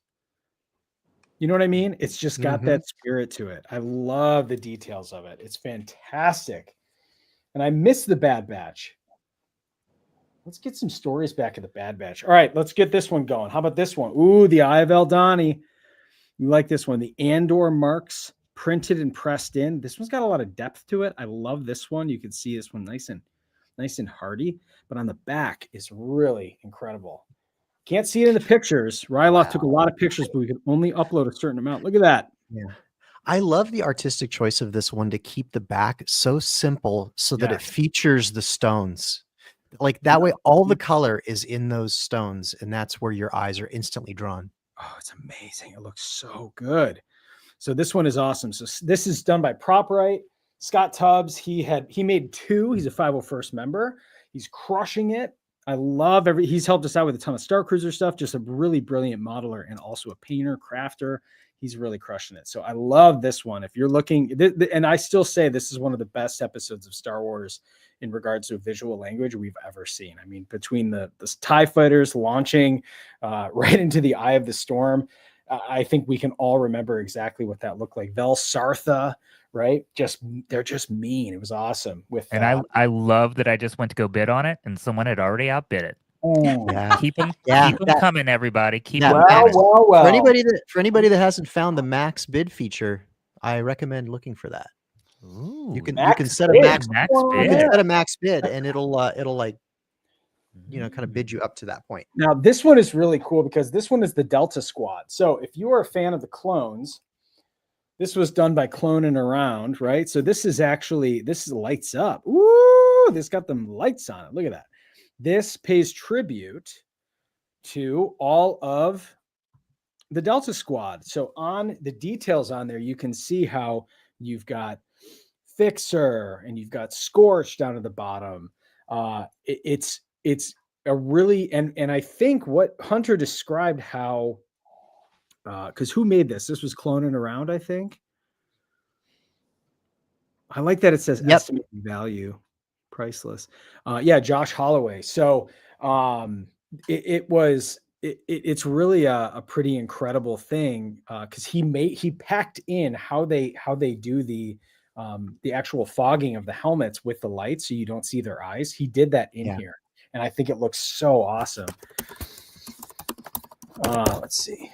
You know what I mean? It's just got that spirit to it. I love the details of it. It's fantastic. And I miss the Bad Batch. Let's get some stories back at the Bad Batch. All right, let's get this one going. How about this one? Ooh, the Eye of Eldani. You like this one? The Andor marks printed and pressed in. This one's got a lot of depth to it. I love this one. You can see this one nice and hardy, but on the back is really incredible. Can't see it in the pictures. Ryloth took a lot of pictures, but we could only upload a certain amount. Look at that. Yeah. I love the artistic choice of this one to keep the back so simple so that it features the stones. Like that way, all the color is in those stones, and that's where your eyes are instantly drawn. Oh, it's amazing. It looks so good. So this one is awesome. So this is done by PropRite. Scott Tubbs, he made 2. He's a 501st member. He's crushing it. I love he's helped us out with a ton of Star Cruiser stuff, just a really brilliant modeler and also a painter, crafter. He's really crushing it. So I love this one. If you're looking, and I still say this is one of the best episodes of Star Wars in regards to visual language we've ever seen. I mean, between the TIE fighters launching right into the eye of the storm, I think we can all remember exactly what that looked like. Vel Sartha, right? They're just mean. It was awesome. I love that I just went to go bid on it, and someone had already outbid it. Oh, yeah. Keep them coming, everybody. Keep them coming. For anybody that hasn't found the max bid feature, I recommend looking for that. Ooh, You can set bid. a max bid. You can set a max bid, and it'll like kind of bid you up to that point. Now this one is really cool because this one is the Delta Squad. So if you are a fan of the clones, this was done by Cloning Around, right? So this is lights up. Ooh, this got them lights on it. Look at that. This pays tribute to all of the Delta Squad. So on the details on there, you can see how you've got Fixer and you've got Scorch down at the bottom. It's a really, and I think what Hunter described how, because who made this? This was Cloning Around, I think. I like that it says estimated value, priceless. Josh Holloway. So it's really a pretty incredible thing because he packed in how they do the actual fogging of the helmets with the lights so you don't see their eyes. He did that in here, and I think it looks so awesome. Let's see.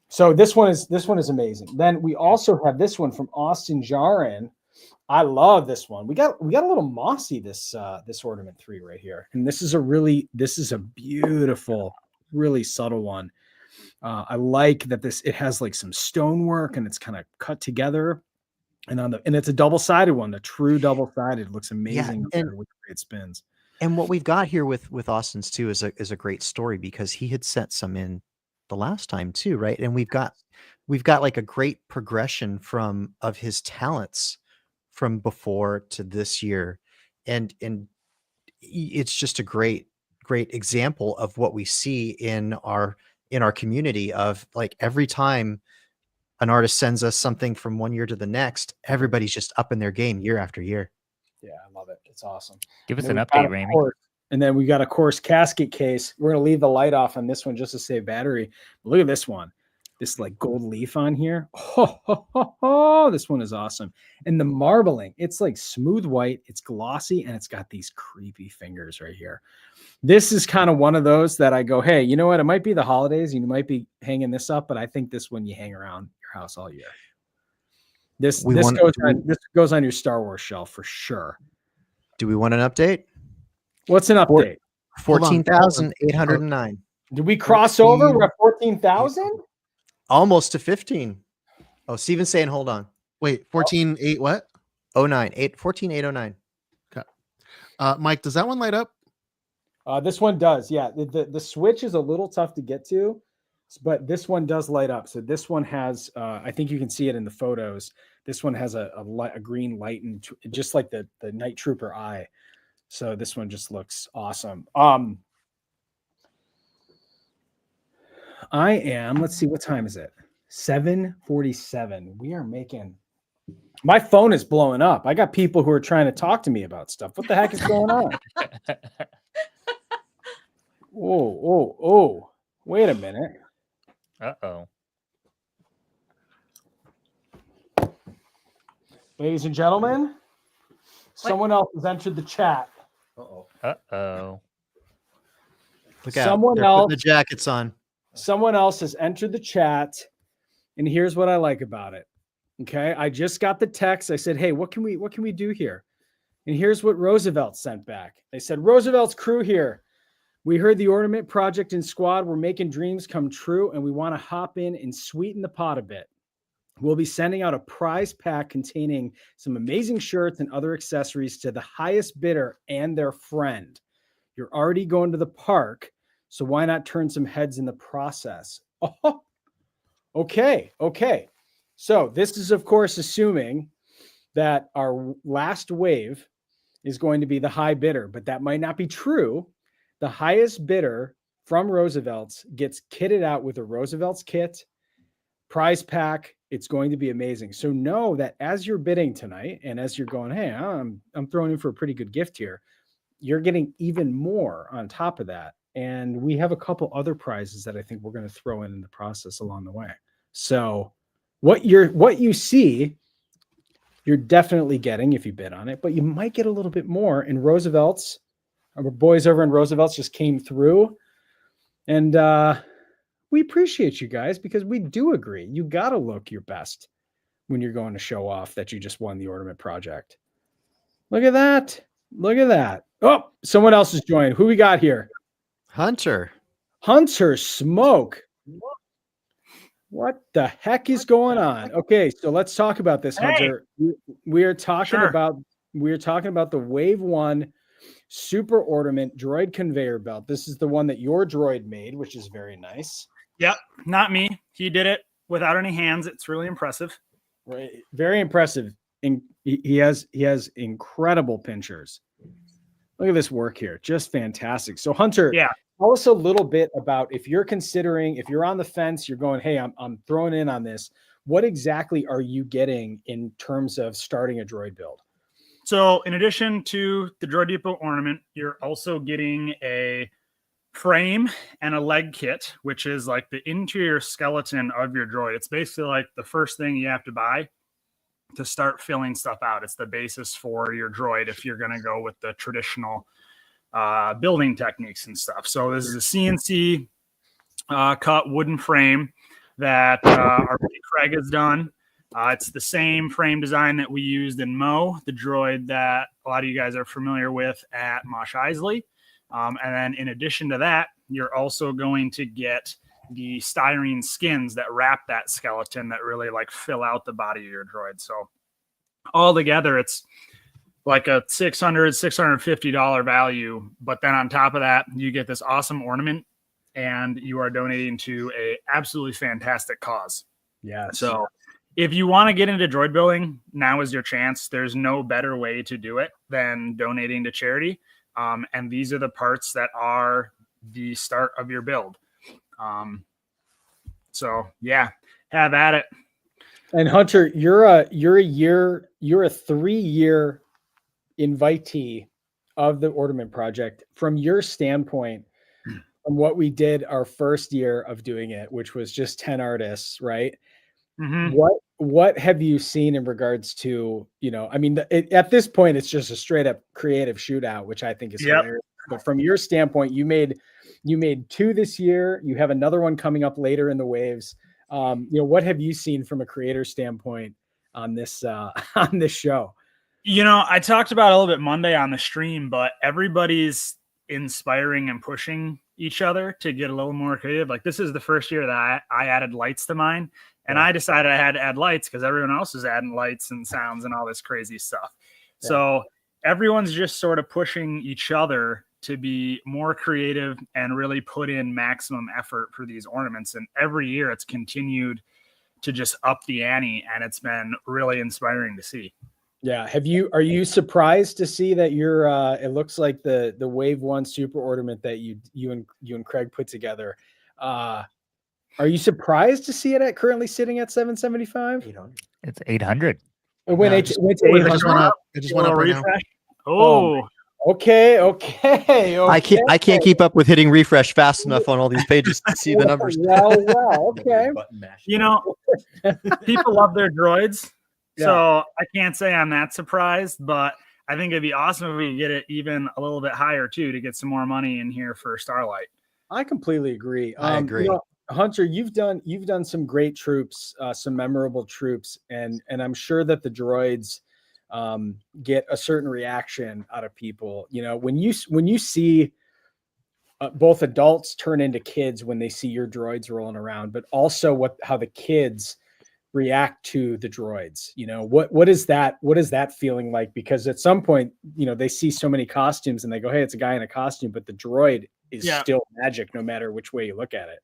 So this one is amazing. Then we also have this one from Austin Jarin. I love this one. We got a little mossy this Ordament 3 right here, and this is a beautiful, really subtle one. I like that it has like some stonework and it's kind of cut together, and it's a double-sided one, the true double-sided. Looks amazing with great spins. And what we've got here with Austin's too is a great story because he had sent some in the last time too, right? And we've got like a great progression of his talents from before to this year, and it's just a great example of what we see in our community of like every time an artist sends us something from one year to the next, everybody's just up in their game year after year. Yeah, I love it. It's awesome. Give us an update, Ramey. And then we got a course casket case. We're going to leave the light off on this one just to save battery. But look at this one. This like gold leaf on here. This one is awesome. And the marbling, it's like smooth white. It's glossy and it's got these creepy fingers right here. This is kind of one of those that I go, hey, you know what? It might be the holidays. You might be hanging this up, but I think this one you hang around your house all year. This goes on your Star Wars shelf for sure. Do we want an update? What's an update? 14,809. Did we cross over? We're at 14,000? Almost to 15. Oh, Steven's saying, hold on. Wait, 14,800 what? 14,809. Okay. Mike, does that one light up? This one does. Yeah. The switch is a little tough to get to, but this one does light up. So this one has, I think you can see it in the photos. This one has a green light and just like the Night Trooper eye. So this one just looks awesome. Let's see, what time is it? 7:47. We are making, my phone is blowing up. I got people who are trying to talk to me about stuff. What the heck is going on? Oh, wait a minute. Uh-oh. Ladies and gentlemen, someone else has entered the chat. Uh-oh. Look out. Someone They're else, putting the jackets on. someone else has entered the chat, and here's what I like about it. Okay, I just got the text. I said, "Hey, what can we do here?" And here's what Roosevelt sent back. They said, "Roosevelt's crew here. We heard the Ordament Project and squad were making dreams come true, and we want to hop in and sweeten the pot a bit. We'll be sending out a prize pack containing some amazing shirts and other accessories to the highest bidder and their friend. You're already going to the park, so why not turn some heads in the process?" Oh, okay. So this is, of course, assuming that our last wave is going to be the high bidder, but that might not be true. The highest bidder from Roosevelt's gets kitted out with a Roosevelt's kit, prize pack. It's going to be amazing. So know that as you're bidding tonight, and as you're going, "Hey, I'm throwing in for a pretty good gift here," you're getting even more on top of that. And we have a couple other prizes that I think we're going to throw in the process along the way. So what you see, you're definitely getting if you bid on it, but you might get a little bit more. And Roosevelt's, our boys over in Roosevelt's just came through, and we appreciate you guys because we do agree. You got to look your best when you're going to show off that you just won the Ordament Project. Look at that. Look at that. Oh, someone else has joined. Who we got here? Hunter. Hunter Smoke. What the heck is going on? Okay, so let's talk about this, Hunter. We are talking about the Wave 1 Super Ordament droid conveyor belt. This is the one that your droid made, which is very nice. Yep, not me. He did it without any hands. It's really impressive. Right, very impressive. And he has incredible pinchers. Look at this work here, just fantastic. So Hunter, tell us a little bit about if you're on the fence, you're going, "Hey, I'm throwing in on this." What exactly are you getting in terms of starting a droid build? So in addition to the Droid Depot ornament, you're also getting a frame and a leg kit, which is like the interior skeleton of your droid. It's basically like the first thing you have to buy to start filling stuff out. It's the basis for your droid if you're going to go with the traditional building techniques and stuff. So this is a CNC cut wooden frame that our buddy Craig has done. It's the same frame design that we used in Mo, the droid that a lot of you guys are familiar with at Mosh Isley. And then in addition to that, you're also going to get the styrene skins that wrap that skeleton that really like fill out the body of your droid. So all together, it's like a $650 value. But then on top of that, you get this awesome ornament and you are donating to a absolutely fantastic cause. Yeah. So if you want to get into droid building, now is your chance. There's no better way to do it than donating to charity. And these are the parts that are the start of your build. So yeah, have at it. And Hunter, you're a 3-year invitee of the Ordament Project. From your standpoint, from what we did our first year of doing it, which was just 10 artists, right? Mm-hmm. What have you seen in regards to, I mean, at this point, it's just a straight up creative shootout, which I think is hilarious. But from your standpoint, you made 2 this year. You have another one coming up later in the waves. What have you seen from a creator standpoint on this on this show? I talked about it a little bit Monday on the stream, but everybody's inspiring and pushing each other to get a little more creative. Like this is the first year that I added lights to mine. And I decided I had to add lights because everyone else is adding lights and sounds and all this crazy stuff. Yeah. So everyone's just sort of pushing each other to be more creative and really put in maximum effort for these ornaments. And every year it's continued to just up the ante, and it's been really inspiring to see. Yeah. Are you surprised to see that you're it looks like the Wave 1 Super Ordament that you and Craig put together, are you surprised to see it currently sitting at 775? 800. It's 800. It went to 800. I just want to refresh. Oh, okay. I can't keep up with hitting refresh fast enough on all these pages to see the numbers. Well, okay. People love their droids, so I can't say I'm that surprised, but I think it'd be awesome if we could get it even a little bit higher too to get some more money in here for Starlight. I completely agree. I agree. Hunter, you've done some great troops, some memorable troops, and I'm sure that the droids get a certain reaction out of people. When you see both adults turn into kids when they see your droids rolling around, but also how the kids react to the droids. What is that feeling like? Because at some point, they see so many costumes and they go, hey, it's a guy in a costume, but the droid is still magic no matter which way you look at it.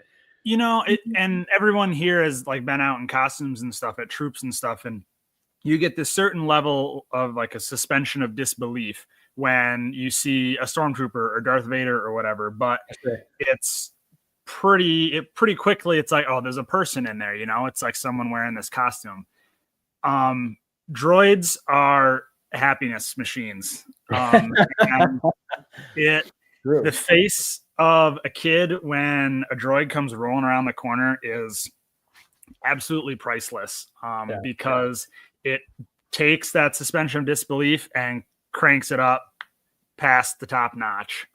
And everyone here has like been out in costumes and stuff at troops and stuff, and you get this certain level of like a suspension of disbelief when you see a stormtrooper or Darth Vader or whatever, but it's pretty quickly it's like, oh, there's a person in there, it's like someone wearing this costume. Droids are happiness machines. The face of a kid when a droid comes rolling around the corner is absolutely priceless, because it takes that suspension of disbelief and cranks it up past the top notch.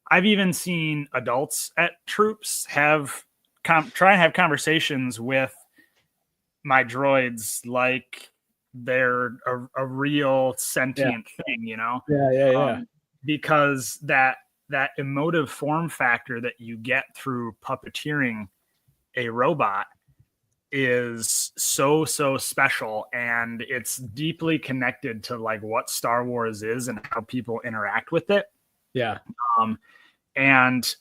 I've even seen adults at troops try and have conversations with my droids like they're a real sentient thing, because that emotive form factor that you get through puppeteering a robot is so special, and it's deeply connected to like what Star Wars is and how people interact with it. And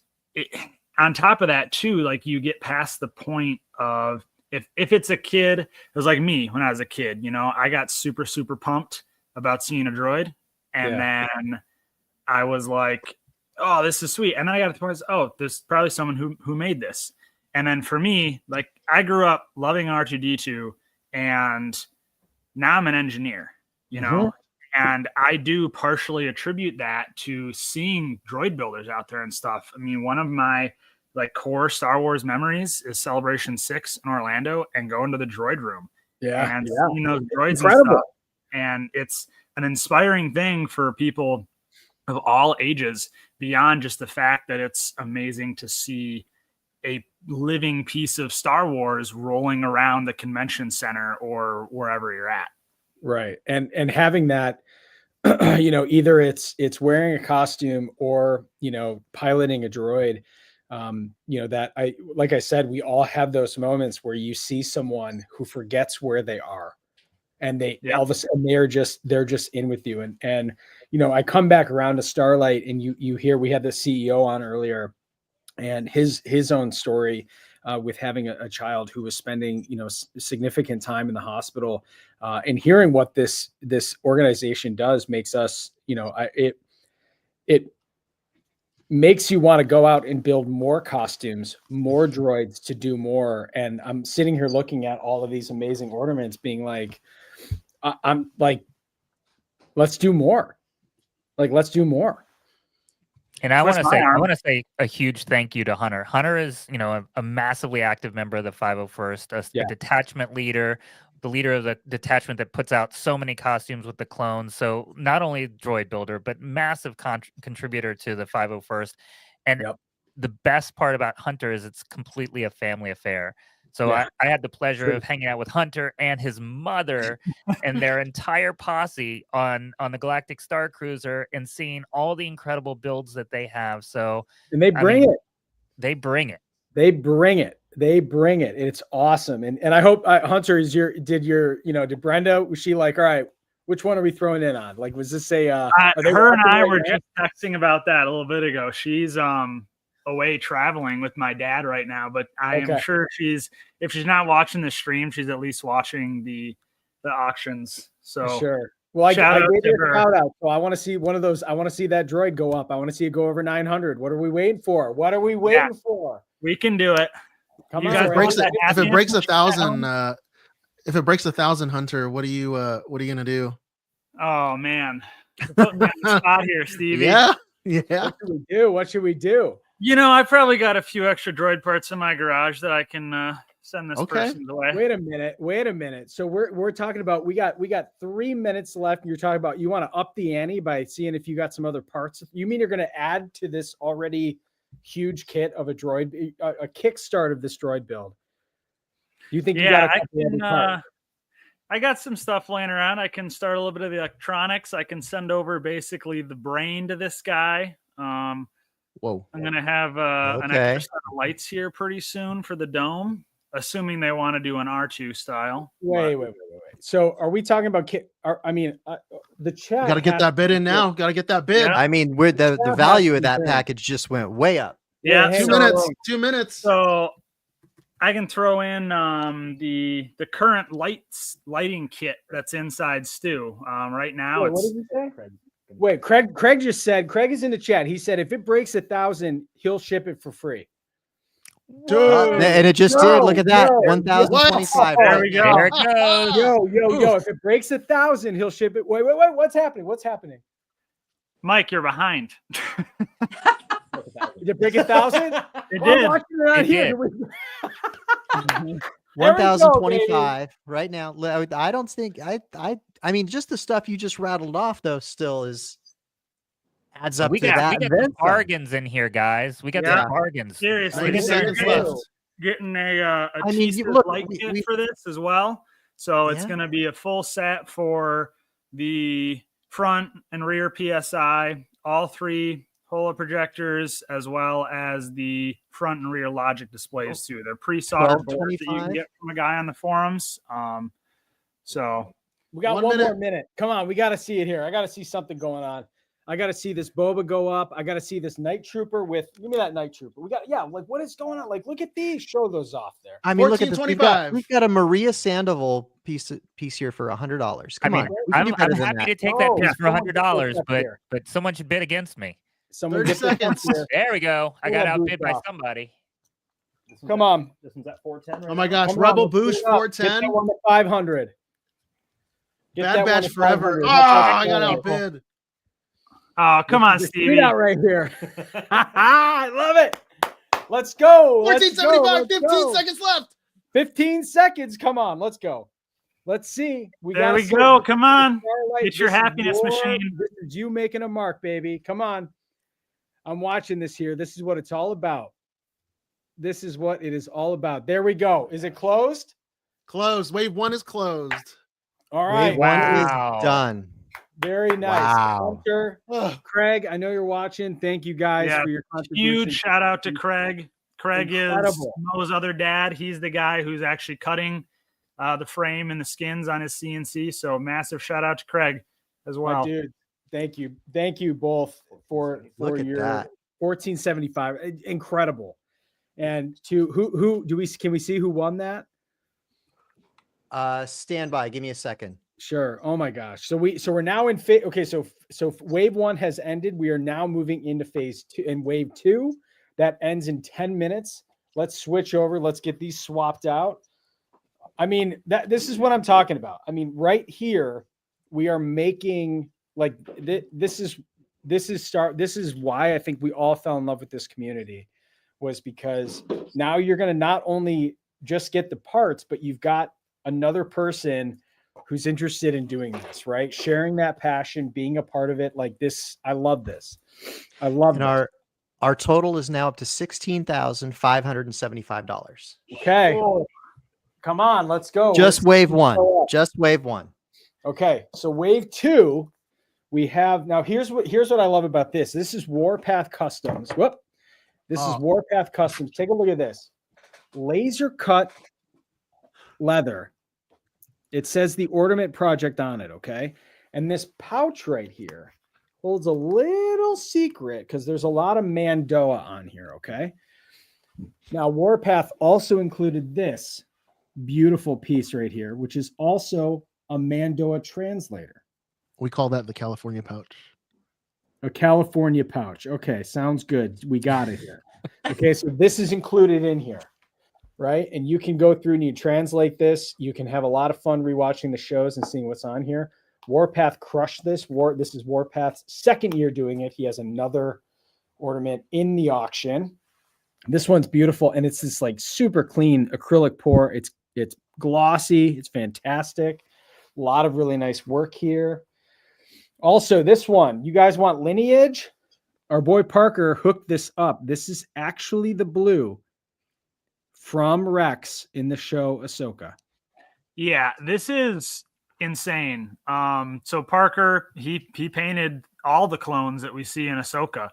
on top of that too, like you get past the point of if it's a kid, it was like me when I was a kid, I got super pumped about seeing a droid, and then I was like, oh, this is sweet. And then I got to the point, oh, there's probably someone who made this. And then for me, like I grew up loving R2-D2, and now I'm an engineer, and I do partially attribute that to seeing droid builders out there and stuff. I mean, one of my like core Star Wars memories is Celebration 6 in Orlando and going to the droid room. And seeing those droids and stuff. And it's an inspiring thing for people of all ages, beyond just the fact that it's amazing to see a living piece of Star Wars rolling around the convention center or wherever you're at. Right. And having that, either it's wearing a costume or, piloting a droid, like I said, we all have those moments where you see someone who forgets where they are, and all of a sudden they're just in with you. And I come back around to Starlight, and you hear, we had the CEO on earlier, and his own story with having a child who was spending significant time in the hospital, and hearing what this organization does makes us, it makes you want to go out and build more costumes, more droids, to do more. And I'm sitting here looking at all of these amazing ornaments being like, I'm like, let's do more. Let's do more. And I want to say a huge thank you to Hunter. Hunter is, a massively active member of the 501st, a detachment leader, the leader of the detachment that puts out so many costumes with the clones. So not only droid builder, but massive contributor to the 501st. And the best part about Hunter is it's completely a family affair. So I had the pleasure of hanging out with Hunter and his mother and their entire posse on the Galactic Star Cruiser, and seeing all the incredible builds that they have. So, and they bring it. They bring it. They bring it. They bring it. It's awesome. And I hope Hunter did Brenda, was she like, all right, which one are we throwing in on? Like, was this her and I were just texting about that a little bit ago. She's away traveling with my dad right now, but I am sure if she's not watching the stream, she's at least watching the auctions. So sure. Well, I gave her a shout out. So I want to see one of those. I want to see that droid go up. I want to see it go over 900. What are we waiting for? For? We can do it. Come on. If it breaks 1,000, if it breaks 1,000, Hunter, what are you gonna do? Oh man, put me on the spot here, Stevie. Yeah. What should we do? I probably got a few extra droid parts in my garage that I can send this person's away. Wait a minute. So we're talking about, we got 3 minutes left. And you're talking about, you want to up the ante by seeing if you got some other parts. You mean you're going to add to this already huge kit of a droid, a kickstart of this droid build. Do you think you Yeah, got a couple of the parts? I got some stuff laying around. I can start a little bit of the electronics. I can send over basically the brain to this guy. Whoa. I'm gonna have an extra set of lights here pretty soon for the dome, assuming they want to do an R2 style. Wait. So are we talking about the chat? Got to get that bid in now. Got to get that bid. Yeah. I mean, we're the value of that package just went way up. Yeah, hang 2 on. minutes. 2 minutes. So I can throw in the current lighting kit that's inside Stu. Right now, Wait, what did you say? Wait, Craig just said. Craig is in the chat. He said if it breaks 1,000, he'll ship it for free. Dude. And it just did. Look at that. no. 1,025. There we go. There it goes. Yo! If it breaks 1,000, he'll ship it. Wait! What's happening? What's happening? Mike, you're behind. Did it break 1,000? It I'm did. watching it on It here. did. 1,025 right now. I don't think I mean, just the stuff you just rattled off though still adds up We to got that. we got and then the some. bargains in here, guys. We got Yeah. the bargains. Seriously, 90 you're seconds getting- left. getting a I mean, T-Sys look, light we- kit we- for this as well. So it's Yeah. going to be a full set for the front and rear PSI, all 3 Holo projectors, as well as the front and rear logic displays too. They're pre-soldered boards that you can 12.25? get from a guy on the forums. So We got 1 one minute. more minute. Come on, we got to see it here. I got to see something going on. I got to see this boba go up. I got to see this night trooper with. Give me that night trooper. Like what is going on? Like look at these. Show those off there. I mean, look at this. We've 14.25. got a Maria Sandoval piece here for $100. Come on. We can I'm do better than happy that. to take that Oh, piece for someone $100, put that but here. someone should bid against me. Someone 30 get this up seconds. here. There we go. I Ooh, got I'll boost outbid by off. somebody. Come on. This one's at 410. Oh my gosh. Come on, Rebel let's get Boost it up. Get 410. that one to 500. Get that Bad one Batch to forever. 500. Oh, I got outbid. oh, come on, Just Stevie. read out right here. I love it. Let's go. Let's go. 14.75. Let's 15 go. seconds left. 15 seconds. Come on. Let's go. Let's see. There gotta we see go. it. Come on. Starlight, Get your this is happiness machine. This is you making a mark, baby. Come on. I'm watching this here. This is what it's all about. This is what it is all about. There we go. Is it closed? Closed. Wave 1 is closed. All right. Wave 1 Wow. is done. Very nice. Wow. Hunter, Ugh. Craig, I know you're watching. Thank you guys Yeah, for your contribution. Huge shout out to Craig. Craig is Incredible. Mo's other dad. He's the guy who's actually cutting the frame and the skins on his CNC. So massive shout out to Craig as My well. dude, thank you. Thank you both for Look at your that. 1475. Incredible. And to who can we see who won that? Stand by. Give me a second. Sure. Oh my gosh. So we're now in okay, so wave 1 has ended. We are now moving into phase 2 and wave 2 that ends in 10 minutes. Let's switch over. Let's get these swapped out. I mean, this is what I'm talking about. I mean, right here we are making like this is why I think we all fell in love with this community, was because now you're going to not only just get the parts, but you've got another person who's interested in doing this, right? Sharing that passion, being a part of it like this. I love this. I love And it. our total is now up to $16,575. Okay. Come on, let's go. Just Let's wave go 1. up. Just wave 1. Okay, so wave 2, we have now. Here's what I love about this. This is Warpath Customs. Whoop. This is Warpath Customs. Take a look at this. Laser cut leather. It says the Ordament Project on it, okay? And this pouch right here holds a little secret because there's a lot of Mandoa on here, okay? Now, Warpath also included this beautiful piece right here, which is also a Mandoa translator. We call that the California pouch. A California pouch. Okay, sounds good. We got it here. Okay, so this is included in here, right? And you can go through and you translate this. You can have a lot of fun rewatching the shows and seeing what's on here. Warpath crushed this. This is Warpath's second year doing it. He has another ornament in the auction. This one's beautiful, and it's this like super clean acrylic pour. It's glossy. It's fantastic. A lot of really nice work here. Also, this one, you guys want lineage? our boy Parker hooked this up. This is actually the blue from Rex in the show Ahsoka. Yeah, this is insane. So Parker, he painted all the clones that we see in Ahsoka.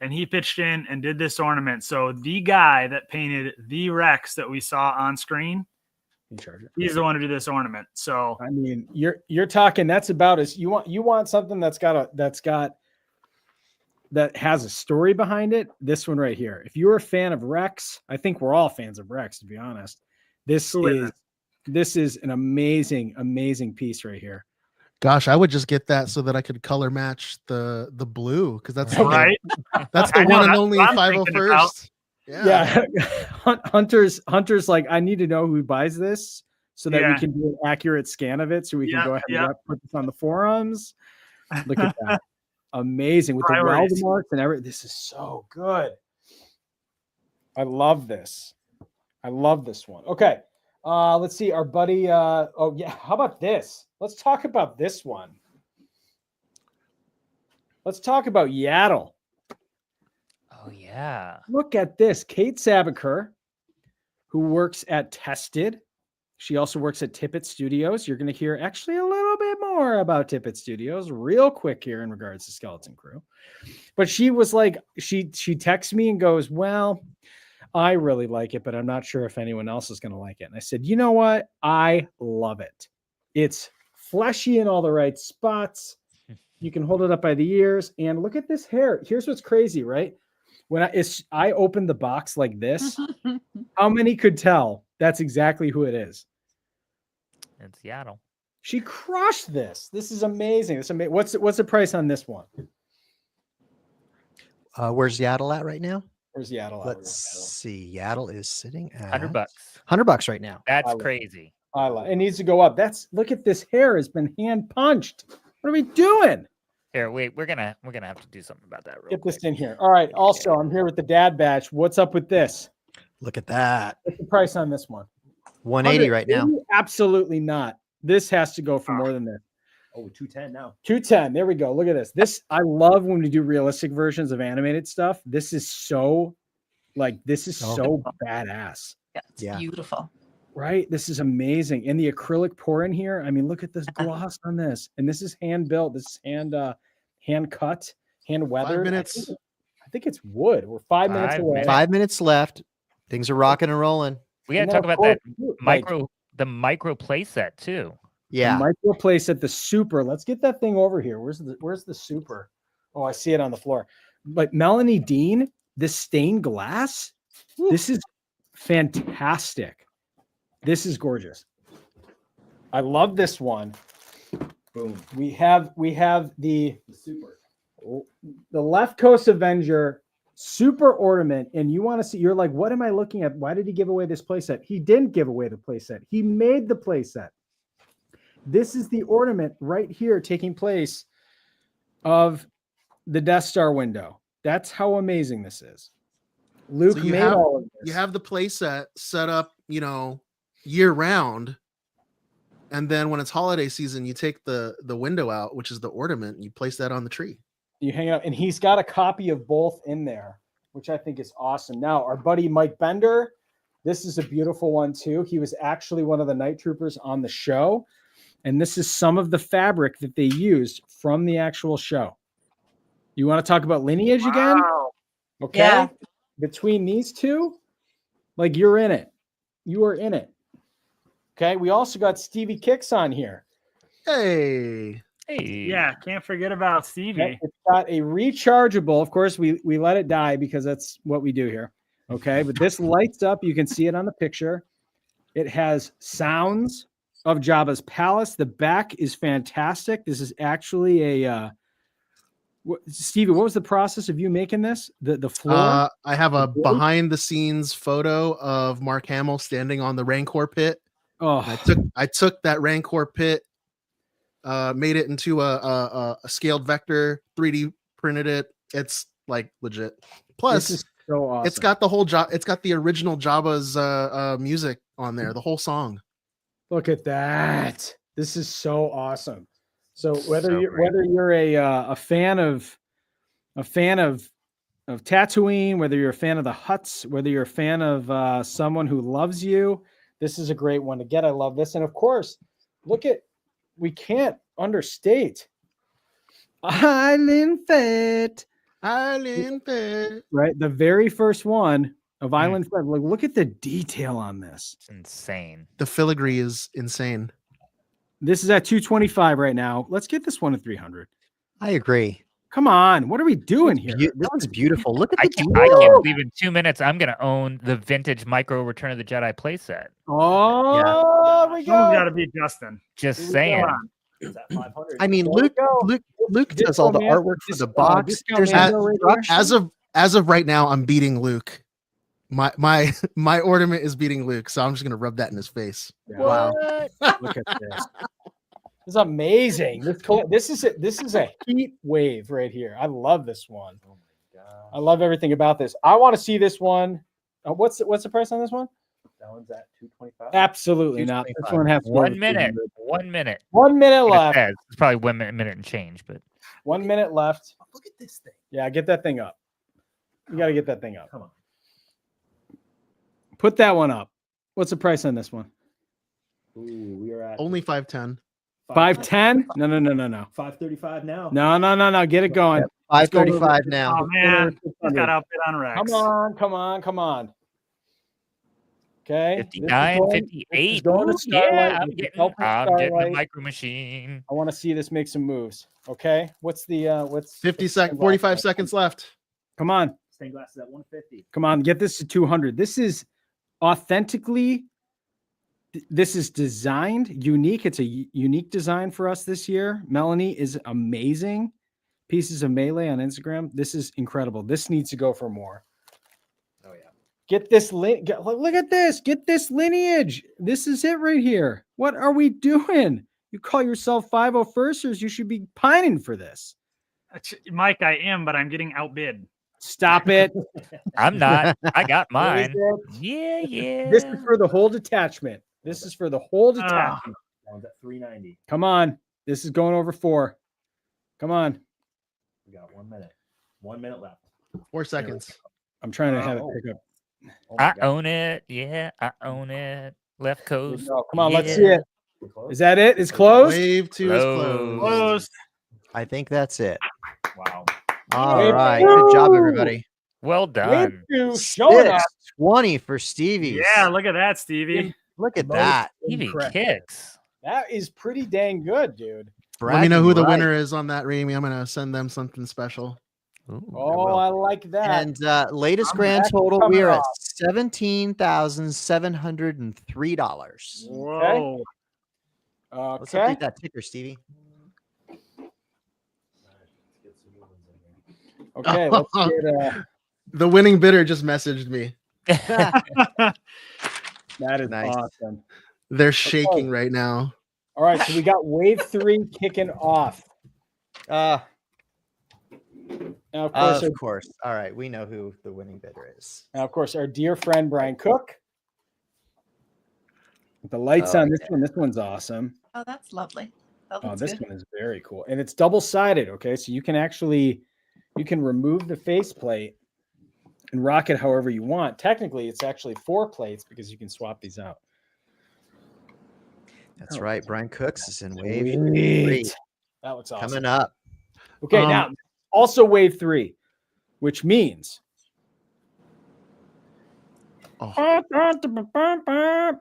And he pitched in and did this ornament. So the guy that painted the Rex that we saw on screen, he's the one to do this ornament. So I mean, you're talking, that's about as you want something that has a story behind it. This one right here. If you're a fan of Rex, I think we're all fans of Rex, to be honest. This is an amazing piece right here. Gosh, I would just get that so that I could color match the blue, because that's right. That's the one and only 501st. Yeah. Hunter's like, I need to know who buys this so that we can do an accurate scan of it, so we can go ahead and put this on the forums. Look at that. Amazing with the weld marks and everything. This is so good. I love this. I love this one. Okay. Let's see. Our buddy. How about this? Let's talk about this one. Let's talk about Yaddle. Oh, yeah. Look at this. Kate Sabaker, who works at Tested. She also works at Tippett Studios. You're going to hear actually a little bit more about Tippett Studios real quick here in regards to Skeleton Crew. But she was like, she texts me and goes, well, I really like it, but I'm not sure if anyone else is going to like it. And I said, you know what? I love it. It's fleshy in all the right spots. You can hold it up by the ears. And look at this hair. Here's what's crazy, right? When I opened the box like this, how many could tell that's exactly who it is? It's Yaddle. She crushed this. This is amazing. It's amazing. What's the price on this one? Where's Yaddle at right now? Where's Yaddle? Let's see. Yaddle is sitting at $100. $100 right now. That's crazy. It needs to go up. Look at this hair has been hand punched. What are we doing? Here, wait, we're gonna have to do something about that. Get this in here. All right. Also, I'm here with the dad batch. What's up with this? Look at that. What's the price on this one? 180 right now. Absolutely not. This has to go for more than this. Oh, 210 now. 210. There we go. Look at this. This I love when we do realistic versions of animated stuff. This is so badass. Yeah, it's beautiful. Right? This is amazing. And the acrylic pour in here. I mean, look at this gloss on this. And this is hand built. This is hand cut, hand weathered. 5 minutes. I think it's wood. We're 5 minutes away. 5 minutes left. Things are rocking and rolling. We got to talk about that the micro playset too. Yeah. The micro playset, the super. Let's get that thing over here. Where's the super? Oh, I see it on the floor. But Melanie Dean, this stained glass, this is fantastic. This is gorgeous. I love this one. Boom. We have the super, the Left Coast Avenger super ornament, and you want to see, you're like, what am I looking at? Why did he give away this playset? He didn't give away the playset. He made the playset. This is the ornament right here taking place of the Death Star window. That's how amazing this is. Luke made all of this. You have the playset set up, year round. And then when it's holiday season, you take the window out, which is the ornament, and you place that on the tree. You hang it up, and he's got a copy of both in there, which I think is awesome. Now, our buddy Mike Bender, this is a beautiful one too. He was actually one of the night troopers on the show, and this is some of the fabric that they used from the actual show. You want to talk about lineage again? Okay. Yeah. Between these two, like you're in it. You are in it. Okay. We also got Stevie Kicks on here. Hey. Yeah, can't forget about Stevie. Okay. It's got a rechargeable. Of course, we let it die because that's what we do here. Okay. But this lights up. You can see it on the picture. It has sounds of Jabba's palace. The back is fantastic. This is actually a Stevie, what was the process of you making this? The floor? I have a behind the scenes photo of Mark Hamill standing on the Rancor pit. Oh, I took that Rancor pit, made it into a scaled vector, 3D printed it. It's like legit. Plus, this is so awesome. It's got the whole it's got the original Jabba's music on there, the whole song. Look at that. This is so awesome. So whether you're a fan of a fan of Tatooine, whether you're a fan of the Hutts, whether you're a fan of someone who loves you, this is a great one to get. I love this. And of course, we can't understate Island Fit. Island Fit. Right? The very first one of Island Fit. Look at the detail on this. It's insane. The filigree is insane. This is at 225 right now. Let's get this one at 300. I agree. Come on. What are we doing here? That one's beautiful. Look at I the can't detail. believe in 2 minutes I'm going to own the vintage Micro Return of the Jedi playset. Oh, we Someone's got go. to beat Justin. Just Here we saying. go. Is that 500? I mean, There we Luke go. does all the Disco Man- artwork for the Disco- box. Disco There's Man- no Disco- As of right now, I'm beating Luke. My ornament is beating Luke, so I'm just gonna rub that in his face. Wow. Look at this. This is amazing. This is a heat wave right here. I love this one. Oh my god. I love everything about this. I want to see this one. What's the price on this one? That one's at 225. Absolutely not. This one has to go 1 over minute. 300. 1 minute. 1 minute It left. says. It's probably 1 minute and change, but 1 minute left. Look at this thing. Yeah, get that thing up. You got to get that thing up. Come on. Put that one up. What's the price on this one? Ooh, we are at Only 510. 510? No. 535 now. No. Get it going. 535 now. Oh man, he's got outfit on Rex. Come on. Okay. 59, This is 58. going to Ooh, Starlight yeah, I'm with the getting help of the Starlight. Micro Machine. I want to see this make some moves. Okay. What's 45 seconds left. Come on. Stained glass is at 150. Come on. Get this to 200. This is authentically, this is designed unique. It's a unique design for us this year. Melanie is amazing. Pieces of Melee on Instagram. This is incredible. This needs to go for more. Oh yeah. Get this look at this. Get this lineage. This is it right here. What are we doing? You call yourself 501sters. You should be pining for this. Mike, I am, but I'm getting outbid. Stop it. I'm not. I got Where is mine. it? Yeah. This is for the whole detachment. This is for the whole Ah. detachment. That one's at 390. Come on. This is going over 4. Come on. We got 1 minute. 1 minute left. 4 seconds. I'm trying to have it Oh. pick up. Oh my I God. own it. Yeah, I own it. Left Here we coast. go. Come on, let's yeah. see it. We're close. Is that it? It's closed? Wave 2 is Closed. closed. Closed. I think that's it. Wow. All Wave right. two. Good job, everybody. Well Wave done. 2 showing up. 20 for Stevie. Yeah, look at that, Stevie. Look at Most that. Stevie incorrect. kicks. That is pretty dang good, dude. Let me know who the Bragging winner is on that, Remy. I'm gonna send them something special. right. Ooh, I Oh, will. I like that. And latest I'm grand actually total, coming we are at off. $17,703. Whoa. Let's Okay. update that ticker, Stevie. Okay. Let's get The winning bidder just messaged me. that is Nice. awesome. They're shaking right now. All right, so we got wave 3 kicking off. Now, Of course. All right. We know who the winning bidder is. of course, our dear friend Brian Cook. With the lights Oh, on this one. This one's awesome. Oh, that's lovely. That Oh, looks this good. one is very cool. And it's double-sided, okay? So you can remove the faceplate and rock it however you want. Technically, it's actually 4 plates because you can swap these out. That's Oh, right. Brian Cooks is in wave Sweet. 3 That looks awesome. coming up. Okay, now also wave 3, which means Oh. Oh, yeah.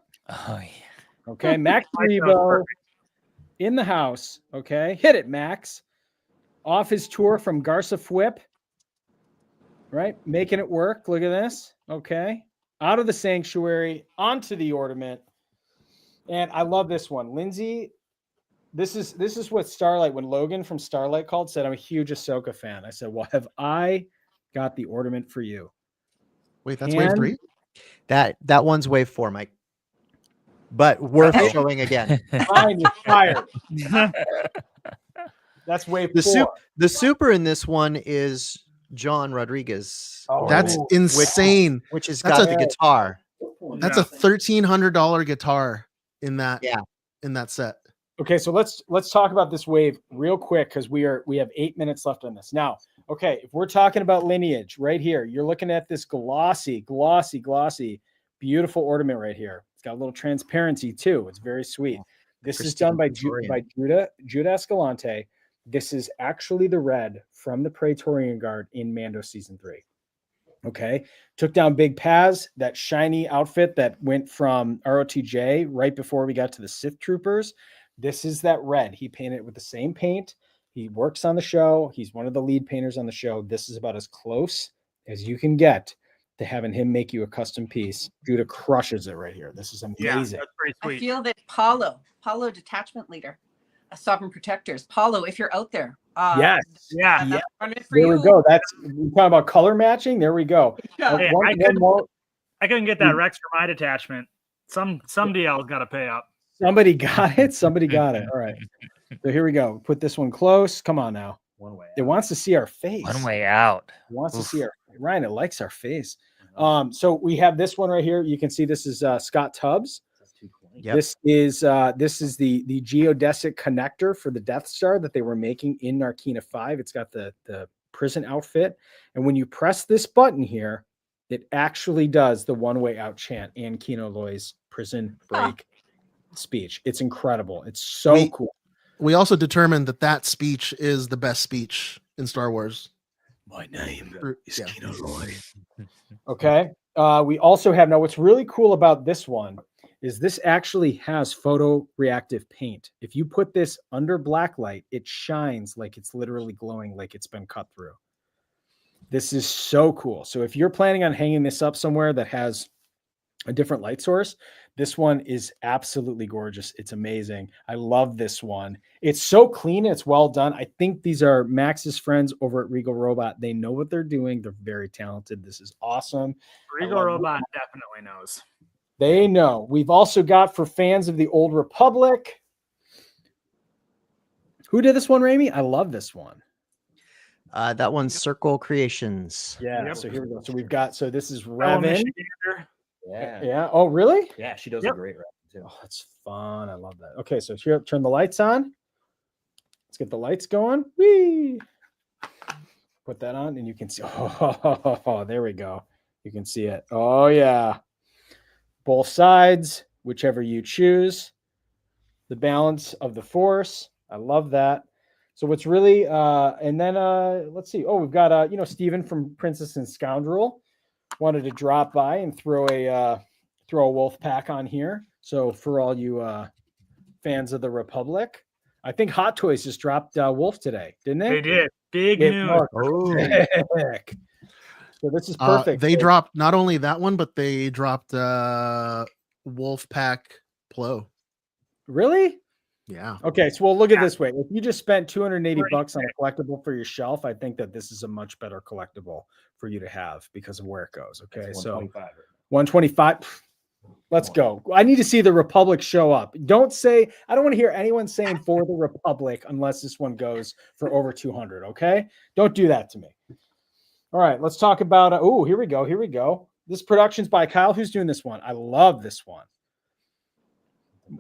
okay, Max Mike, that was Rebo perfect. in the house. Okay, hit it, Max. Off his tour from Garza Fwip. Right, making it work. Look at this. Okay, out of the sanctuary onto the ornament, and I love this one, Lindsay. This is what Starlight, when Logan from Starlight called, said, I'm a huge Ahsoka fan. I said, well, have I got the ornament for you? Wait, that's wave And- 3? That one's wave 4, Mike. But worth showing again. Fine, you're fired. That's wave The 4. The super in this one is John Rodriguez. Oh. That's Ooh. insane. Which has That's got a- the guitar. That's Yeah. a $1,300 guitar in that Yeah. in that set. Okay, so let's talk about this wave real quick because we have 8 minutes left on this. Now, Okay, if we're talking about lineage right here, you're looking at this glossy, beautiful ornament right here. It's got a little transparency too. It's very sweet. This is done by Judah Escalante. This is actually the red from the Praetorian Guard in Mando Season 3. Okay, took down Big Paz, that shiny outfit that went from ROTJ right before we got to the Sith Troopers. This is that red. He painted it with the same paint. He works on the show. He's one of the lead painters on the show. This is about as close as you can get to having him make you a custom piece. Judah crushes it right here. This is amazing. Yeah, that's pretty sweet. I feel that Paulo, Detachment Leader, Sovereign Protectors, Paulo, if you're out there. Yes. Yeah. There we go. That's we're talking about color matching. There we go. Yeah. I couldn't get that Rex for my detachment. Some DL's got to pay up. Somebody got it. Somebody got it. All right. So here we go. Put this one close. Come on now. One way. It wants to see our face. One way out. It wants to see our Ryan. It likes our face. So we have this one right here. You can see this is Scott Tubbs. Yep. This is the geodesic connector for the Death Star that they were making in Narkina 5. It's got the prison outfit, and when you press this button here, it actually does the one-way out chant and Kino Loy's prison break speech. It's incredible. It's so cool. We also determined that speech is the best speech in Star Wars. My name is Kino Loy. Okay. We also have now. What's really cool about this one is this actually has photoreactive paint. If you put this under black light, it shines like it's literally glowing, like it's been cut through. This is so cool. So if you're planning on hanging this up somewhere that has a different light source, this one is absolutely gorgeous. It's amazing. I love this one. It's so clean. It's well done. I think these are Max's friends over at Regal Robot. They know what they're doing. They're very talented. This is awesome. Regal Robot definitely knows. They know. We've also got for fans of the Old Republic. Who did this one, Ramey? I love this one. That one's Circle Creations. Yeah. Yep. So here we go. So we've got, so this is Fellow Revan. Michigander. Yeah. Yeah. Oh, really? Yeah, she does Yep. a great rap too. Oh, that's fun. I love that. Okay. So here, turn the lights on. Let's get the lights going. Whee! Put that on and you can see. Oh, there we go. You can see it. Oh, yeah. Both sides, whichever you choose. The balance of the force. I love that. So what's really, and then let's see. Oh, we've got, Steven from Princess and Scoundrel wanted to drop by and throw a wolf pack on here. So for all you fans of the Republic, I think Hot Toys just dropped Wolf today, didn't they? They did. Big news. Sick. So this is perfect. They dropped not only that one, but they dropped Wolfpack Plo. Really? Yeah. Okay, so we'll look at it this way. If you just spent $280 on a collectible for your shelf, I think that this is a much better collectible for you to have because of where it goes. Okay, It's so 125. $125. Let's go. I need to see the Republic show up. Don't say, I don't want to hear anyone saying for the Republic unless this one goes for over 200. Okay, don't do that to me. All right, let's talk about. Oh, here we go. Here we go. This production's by Kyle. Who's doing this one? I love this one.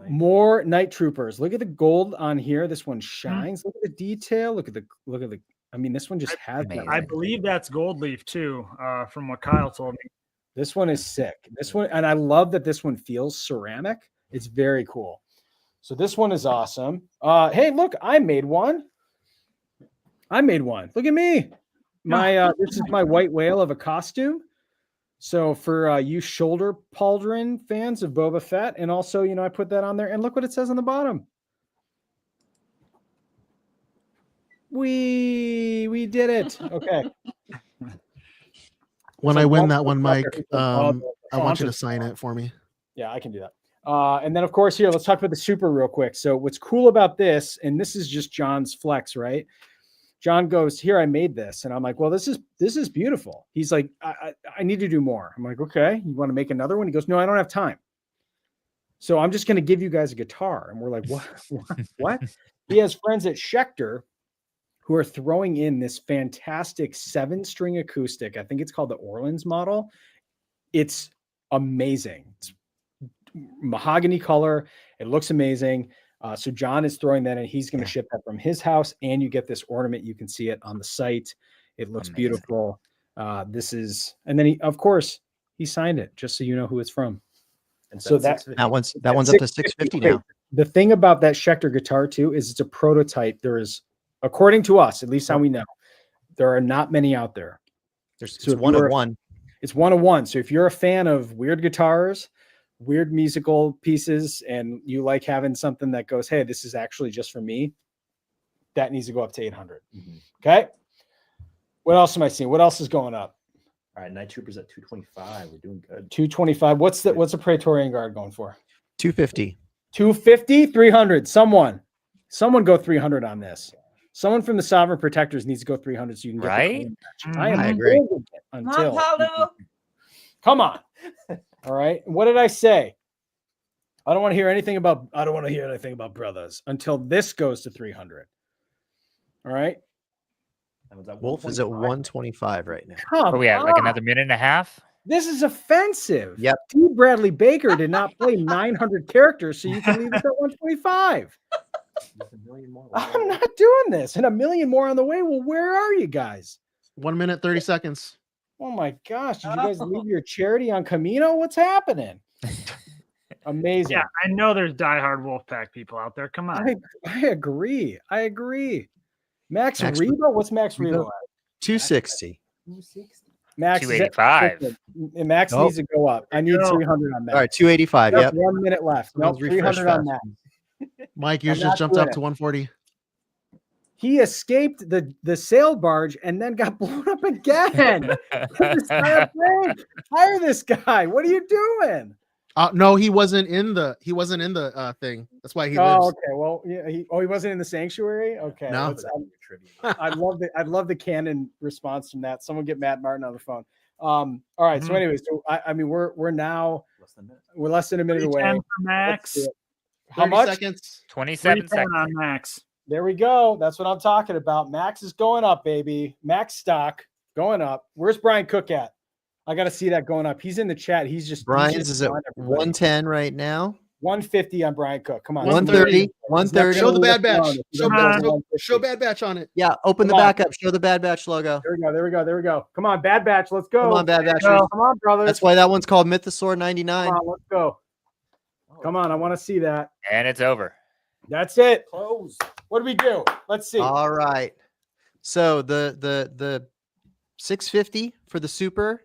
More Night Troopers. Look at the gold on here. This one shines. Look at the detail. Look at the. I mean, this one just has that. I believe that's gold leaf too, from what Kyle told me. This one is sick. This one, and I love that this one feels ceramic. It's very cool. So this one is awesome. Hey, look, I made one. Look at me. This is my white whale of a costume. So for you shoulder pauldron fans of Boba Fett, and also, I put that on there, and look what it says on the bottom. We did it. Okay. When So I win one- that one, Mike, I want you to sponsors. sign it for me. Yeah, I can do that. And then, of course, here, let's talk about the Super real quick. So what's cool about this, and this is just John's flex, right? John goes, here, I made this. And I'm like, well, this is beautiful. He's like, I need to do more. I'm like, okay, you want to make another one? He goes, no, I don't have time. So I'm just going to give you guys a guitar. And we're like, what? He has friends at Schecter who are throwing in this fantastic 7-string acoustic. I think it's called the Orleans model. It's amazing. It's mahogany color. It looks amazing. So John is throwing that in. He's going to ship that from his house, and you get this ornament. You can see it on the site. It looks Amazing. beautiful. This is, and then he signed it, just so you know who it's from. And So that's That one's up to 650 now. The thing about that Schecter guitar too is it's a prototype. There is, according to us, at least how we know, there are not many out there. It's So if one you of were- one. It's one of one. So if you're a fan of weird guitars, weird musical pieces, and you like having something that goes, hey, this is actually just for me, that needs to go up to 800. Okay. What else am I seeing? What else is going up? All right, Night Troopers at 225. We're doing good. 225. What's the Praetorian Guard going for? 250. 250, 300. Someone go 300 on this. Someone from the Sovereign Protectors needs to go 300 so you can get Right? the coin match. I am I agree. holding it Come until on, Paulo. come on. All right. What did I say? I don't want to hear anything about brothers until this goes to 300. All right. That was at Wolf is at 125. 125 right now. Come Are we at like on. another minute and a half? This is offensive. Yep. T. Bradley Baker did not play 900 characters, so you can leave us at 125. There's a million more. I'm not doing this. And a million more on the way. Well, where are you guys? 1 minute, 30 seconds. Oh my gosh. Did you guys leave your charity on Camino? What's happening? Amazing. Yeah, I know there's diehard Wolfpack people out there. Come on. I agree. Max Max Rebo? What's Max Rebo at? 260. 260. Max is at- 285. listen, Max Nope. needs to go up. I need Go. 300 on Max. All right, 285. Yep, Yep. 1 minute left. No, Someone's refresh 300 on fast. Max. Mike, yours I'm just not jumped doing up to 140. He escaped the sail barge and then got blown up again. Hire this guy. What are you doing? No, he wasn't in the thing. That's why he Oh, lives. okay. Well, yeah. He wasn't in the sanctuary. Okay. No. I'd love the canon response from that. Someone get Matt Martin on the phone. All right. So, anyways, I mean, we're now Less than that. we're less than a minute 310 away. for Max. Let's do it. How 30 much? seconds. 27 310 seconds. on Max. There we go. That's what I'm talking about. Max is going up, baby. Max stock going up. Where's Brian Cook at? I got to see that going up. He's in the chat. He's just Brian's is at on everybody. 110 right now. 150 on Brian Cook. Come on. 130. 130. Show the Bad Batch. Show Show Bad Batch on it. Yeah, open the Come on. back up. Show the Bad Batch logo. There we go. Come on, Bad Batch. Let's go. Come on, Bad Batch. go. Come on, brothers. That's why that one's called Mythosaur 99. Come on, let's go. Come on, I want to see that. And it's over. That's it. Close. What do we do? Let's see. All right. So the 650 for the super.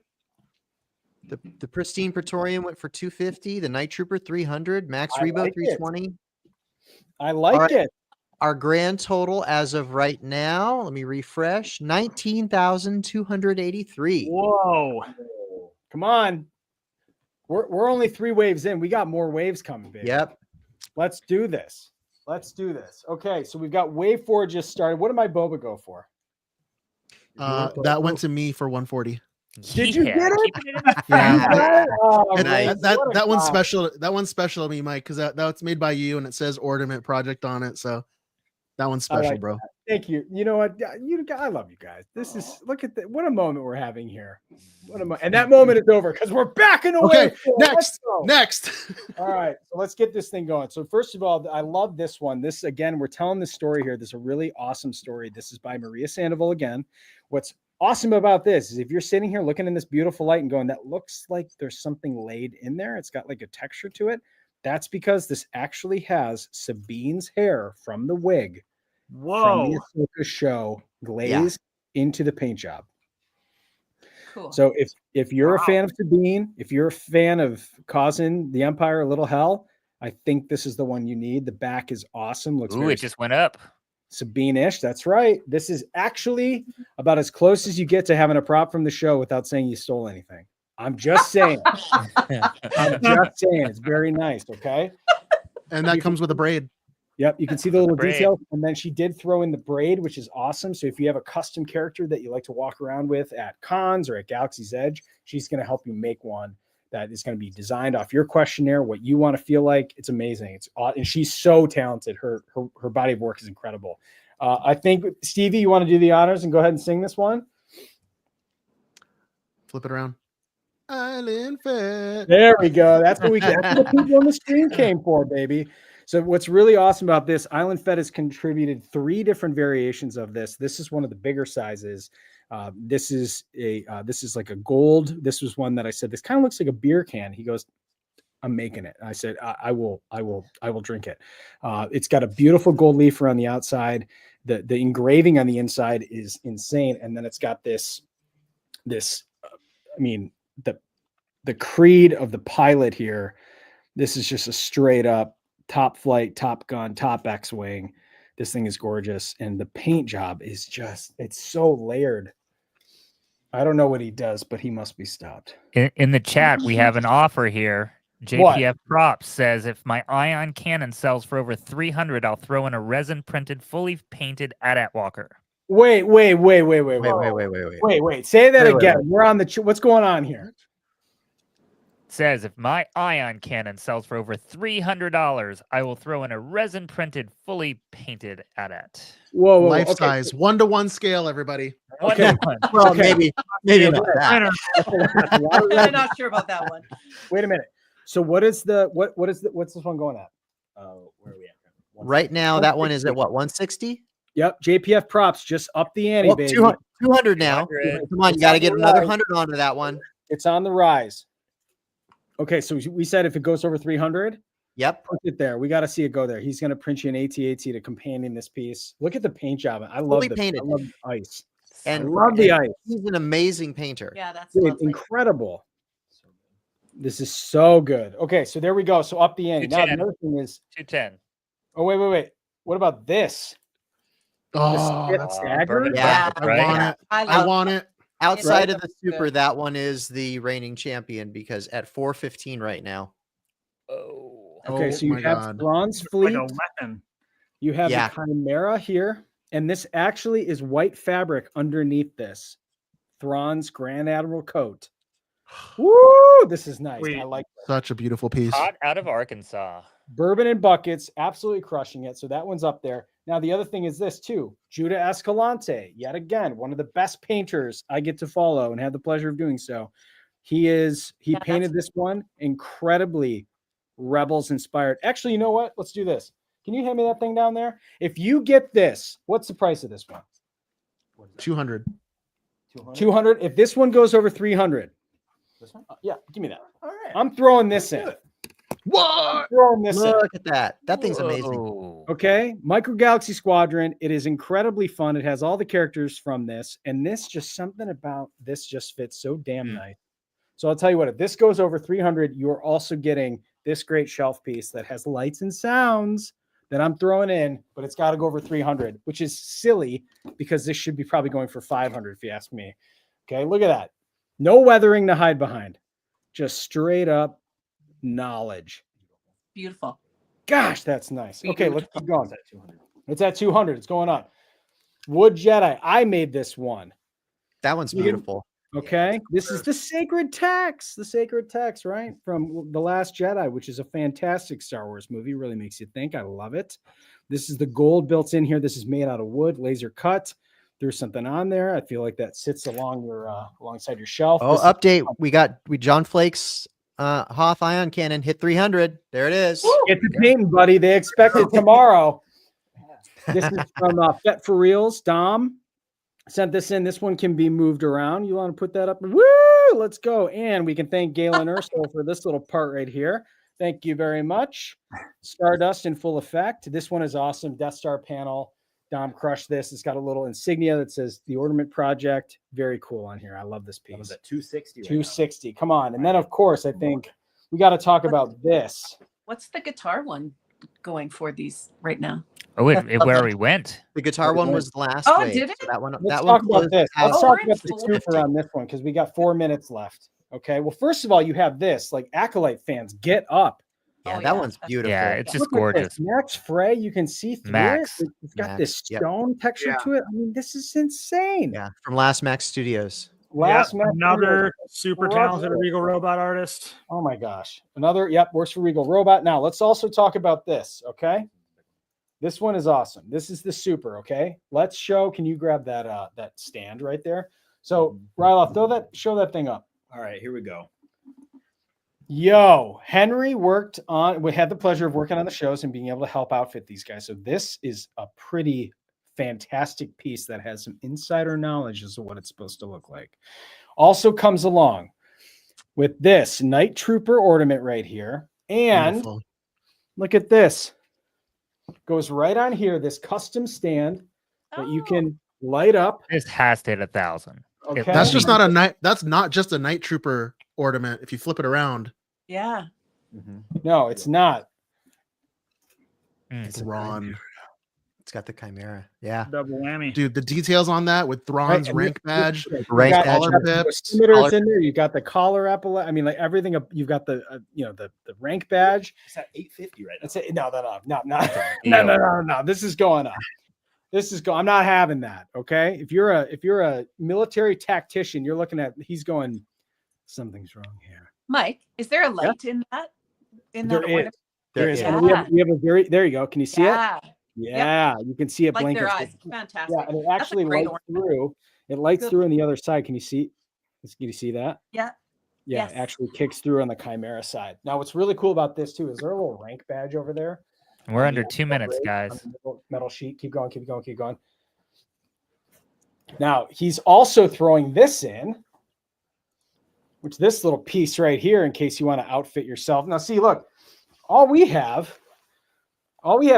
The pristine Praetorian went for 250. The Night Trooper 300. Max I Rebo like it. 320. I like right. it. Our grand total as of right now, let me refresh, 19,283. Whoa. Come on. We're only 3 waves in. We got more waves coming, baby. Yep. Let's do this. Okay, so we've got wave 4 just started. What did my boba go for? That went to me for 140. Did you Yeah, get it? keeping it in the Yeah. family. Oh, And man, that what a that one's guy. special. That one's special to me, Mike, because that's made by you and it says Ordament Project on it. So that one's I special, like bro. Thank you. You know what? I love you guys. This is look at what a moment we're having here. And that moment is over because we're back in the Okay, wave four. Let's go. Next. All right, so let's get this thing going. So first of all, I love this one. This again, we're telling this story here. This is a really awesome story. This is by Maria Sandoval again. What's awesome about this is if you're sitting here looking in this beautiful light and going, that looks like there's something laid in there. It's got like a texture to it. That's because this actually has Sabine's hair from the wig from Whoa. the Ahsoka show glazed into the paint job. Cool. So if you're Wow. a fan of Sabine, if you're a fan of causing the Empire a little hell, I think this is the one you need. The back is awesome. Looks Ooh, very it just went up. Sabine-ish. That's right. This is actually about as close as you get to having a prop from the show without saying you stole anything. I'm just saying. I'm just saying. It's very nice. Okay. And that comes with a braid. Yep, you can see the little Braid. details, and then she did throw in the braid, which is awesome. So if you have a custom character that you like to walk around with at cons or at Galaxy's Edge, she's going to help you make one that is going to be designed off your questionnaire, what you want to feel like. It's amazing. And she's so talented. Her body of work is incredible. I think Stevie, you want to do the honors and go ahead and sing this one? Flip it around. Island Fed. There we go. That's what that's what the people on the stream came for, baby. So what's really awesome about this, Island Fed has contributed 3 different variations of this. This is one of the bigger sizes. This is like a gold. This was one that I said, this kind of looks like a beer can. He goes, I'm making it. I said, I will drink it. It's got a beautiful gold leaf around the outside. The engraving on the inside is insane. And then it's got this, I mean, the creed of the pilot here. This is just a straight up top flight, Top Gun, top X-Wing. This thing is gorgeous. And the paint job is just, it's so layered. I don't know what he does, but he must be stopped. In the chat, we have an offer here. JPF Props says, if my ion cannon sells for over 300, I'll throw in a resin printed, fully painted AT-AT Walker. Wait. Wait. Say that again. We're on the, what's going on here? Says, if my ion cannon sells for over $300, I will throw in a resin printed, fully painted AT-AT. Whoa, life size, 1-to-1 scale, everybody. Okay. Well, Okay. maybe not that. I'm not sure about that one. Wait a minute. So what's this one going at? Where are we at? Right now, that one is at what, 160? Yep. JPF Props just up the ante, Well, baby. 200 now. 200. Come on, you got to get another 100 onto that one. It's on the rise. Okay, so we said if it goes over 300, Yep. put it there. We got to see it go there. He's going to print you an AT-AT to companion this piece. Look at the paint job. I love Fully the painted. I love the ice. And I love the ice. He's an amazing painter. Yeah, that's Dude, lovely. incredible. This is so good. Okay, so there we go. So up the ante. Now the 210. other thing is, 210. oh wait. What about this? Oh, This that's stagger? Yeah, I want it. I want it. Outside Right. of the super, that one is the reigning champion because at 415 right now. Oh. Okay, Oh so you my have God. Bronze Like Fleet. a weapon. You have Yeah. the Chimera here, and this actually is white fabric underneath this. Thrawn's Grand Admiral coat. Woo! This is nice. Sweet. I like Such a beautiful piece. Hot out of Arkansas. Bourbon and Buckets, absolutely crushing it. So that one's up there. Now, the other thing is this too. Judah Escalante, yet again, one of the best painters I get to follow and have the pleasure of doing so. He Yeah, painted this one incredibly Rebels inspired. Actually, you know what? Let's do this. Can you hand me that thing down there? If you get this, what's the price of this one? 200. 200. If this one goes over 300, This one? yeah, give me that. All right. I'm throwing this in. What? Throwing this in. Look at that. That thing's amazing. Whoa. Okay, Micro Galaxy Squadron. It is incredibly fun. It has all the characters from this, and this just something about this just fits so damn nice. So I'll tell you what, if this goes over 300, you are also getting this great shelf piece that has lights and sounds that I'm throwing in, but it's got to go over 300, which is silly because this should be probably going for 500 if you ask me. Okay, look at that. No weathering to hide behind. Just straight up knowledge. Beautiful. Gosh, that's nice. Okay, let's keep going. It's at 200. It's at 200. It's going up. Wood Jedi. I made this one. That one's You can- beautiful. Okay. This is the sacred text, right? From The Last Jedi, which is a fantastic Star Wars movie. Really makes you think. I love it. This is the gold built in here. This is made out of wood, laser cut. There's something on there. I feel like that sits along your alongside your shelf. Oh, This is- update. We John Flake's Hoth ion cannon hit 300. There it is. Get the painting, buddy. They expect it tomorrow. This is from Fet for Reals. Dom sent this in. This one can be moved around. You want to put that up? Woo! Let's go. And we can thank Galen Erskine for this little part right here. Thank you very much. Stardust in full effect. This one is awesome. Death Star panel. Dom crushed this. It's got a little insignia that says the Ordament Project. Very cool on here. I love this That was piece. at 260. right now. 260. Come on. And then, of course, I think we got to talk about this. What's the guitar one going for these right now? Oh, it where we went. The guitar one was the last Oh, wave. did it? So that one. Let's that talk one about closed this. out. Let's Oh, talk we're about in the full twofer on this one because we got 4 minutes left. Okay. Well, first of all, you have this. Like Acolyte fans, get up. Yeah, Oh, that yeah, one's that's- beautiful. Yeah, it's just Look at this. gorgeous. Max Frey, you can see through Max. it. It's got Max, this yep. stone texture Yeah. to it. I mean, this is insane. Yeah, from Last Max Studios. Last Yep, Max another super Love talented it. Regal robot artist. Oh my gosh. Another, works for Regal Robot. Now let's also talk about this. Okay. This one is awesome. This is the super. Okay. Let's show. Can you grab that that stand right there? So Ryloff, show that thing up. All right, here we go. Yo, Henry we had the pleasure of working on the shows and being able to help outfit these guys. So this is a pretty fantastic piece that has some insider knowledge as to what it's supposed to look like. Also comes along with this Night Trooper ornament right here. And Beautiful. look at this. Goes right on here, this custom stand that you can light up. This has to hit 1,000. Okay. That's just not a night. That's not just a Night Trooper ornament. If you flip it around, Yeah. No, it's not. It's a Thrawn. It's got the Chimera. Yeah. Double whammy. Dude, the details on that with Thrawn's and rank badge, Rank got badge, all collar the pips, skimmers in there. You got the collar epaulette. I mean, like everything. You've got the the rank badge. It's at 850 right now. That's it. No. This is going up. I'm not having that. Okay. If you're a military tactician, you're looking at. He's going. Something's wrong here. Mike, is there a light in that? There is. ornament? There is. Yeah. And we have a very. There you go. Can you see it? Yeah. Yeah, you can see it Like blinking. their eyes. Fantastic. Yeah, and it That's a actually great lights through. It lights Good. through on the other side. Can you see? Can you see that? Yeah. Yeah, Yes. it actually kicks through on the Chimera side. Now, what's really cool about this too is there a little rank badge over there. We're under 2 minutes, guys. Metal sheet. Keep going. Keep going. Keep going. Now he's also throwing this in, which this little piece right here, in case you want to outfit yourself. Now, see, look, all we have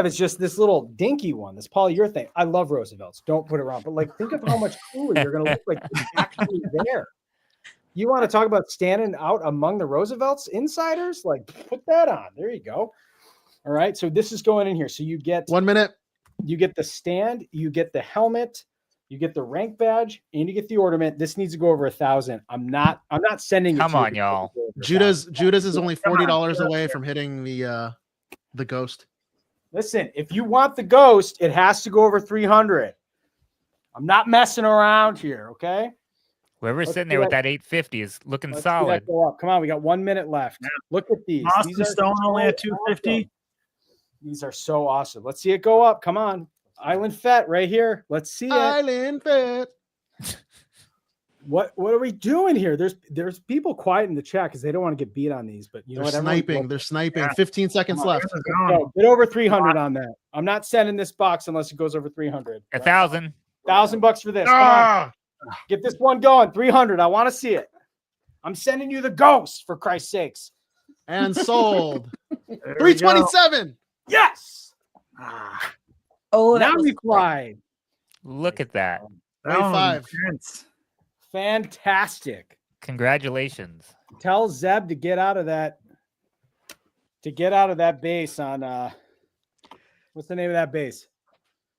is just this little dinky one, this polyurethane. I love Roosevelts. Don't put it around. But like, think of how much cooler you're going to look like it's actually there. You want to talk about standing out among the Roosevelts insiders? Like, put that on. There you go. All right. So this is going in here. So you get 1 minute. you get the stand, you get the helmet, you get the rank badge, and you get the ornament. This needs to go over 1,000. I'm not sending it. Come to on, you. y'all. Judas is only $40 away from hitting the ghost. Listen, if you want the ghost, it has to go over 300. I'm not messing around here, okay? Whoever's Let's sitting see there with that- that 850 is looking Let's see that solid. go up. Come on, we got 1 minute left. Yeah. Look at these. Moss These and are Stone only so at 250. awesome. These are so awesome. Let's see it go up. Come on. Island Fet right here. Let's see it. Island Fit. What are we doing here? There's people quiet in the chat because they don't want to get beat on these, but you know They're what? Everyone's sniping. looking. They're sniping. Yeah. 15 seconds Come on. left. Go. Get over 300 on that. I'm not sending this box unless it goes over 300. 1,000. $1,000 for this. Come on. Get this one going. 300. I want to see it. I'm sending you the ghost for Christ's sakes. And sold. There we go. 327. Yes. Oh, Now that was we cried. Look at that. That was 25. intense. Fantastic. Congratulations. Tell Zeb to get out of that. To get out of that base on what's the name of that base?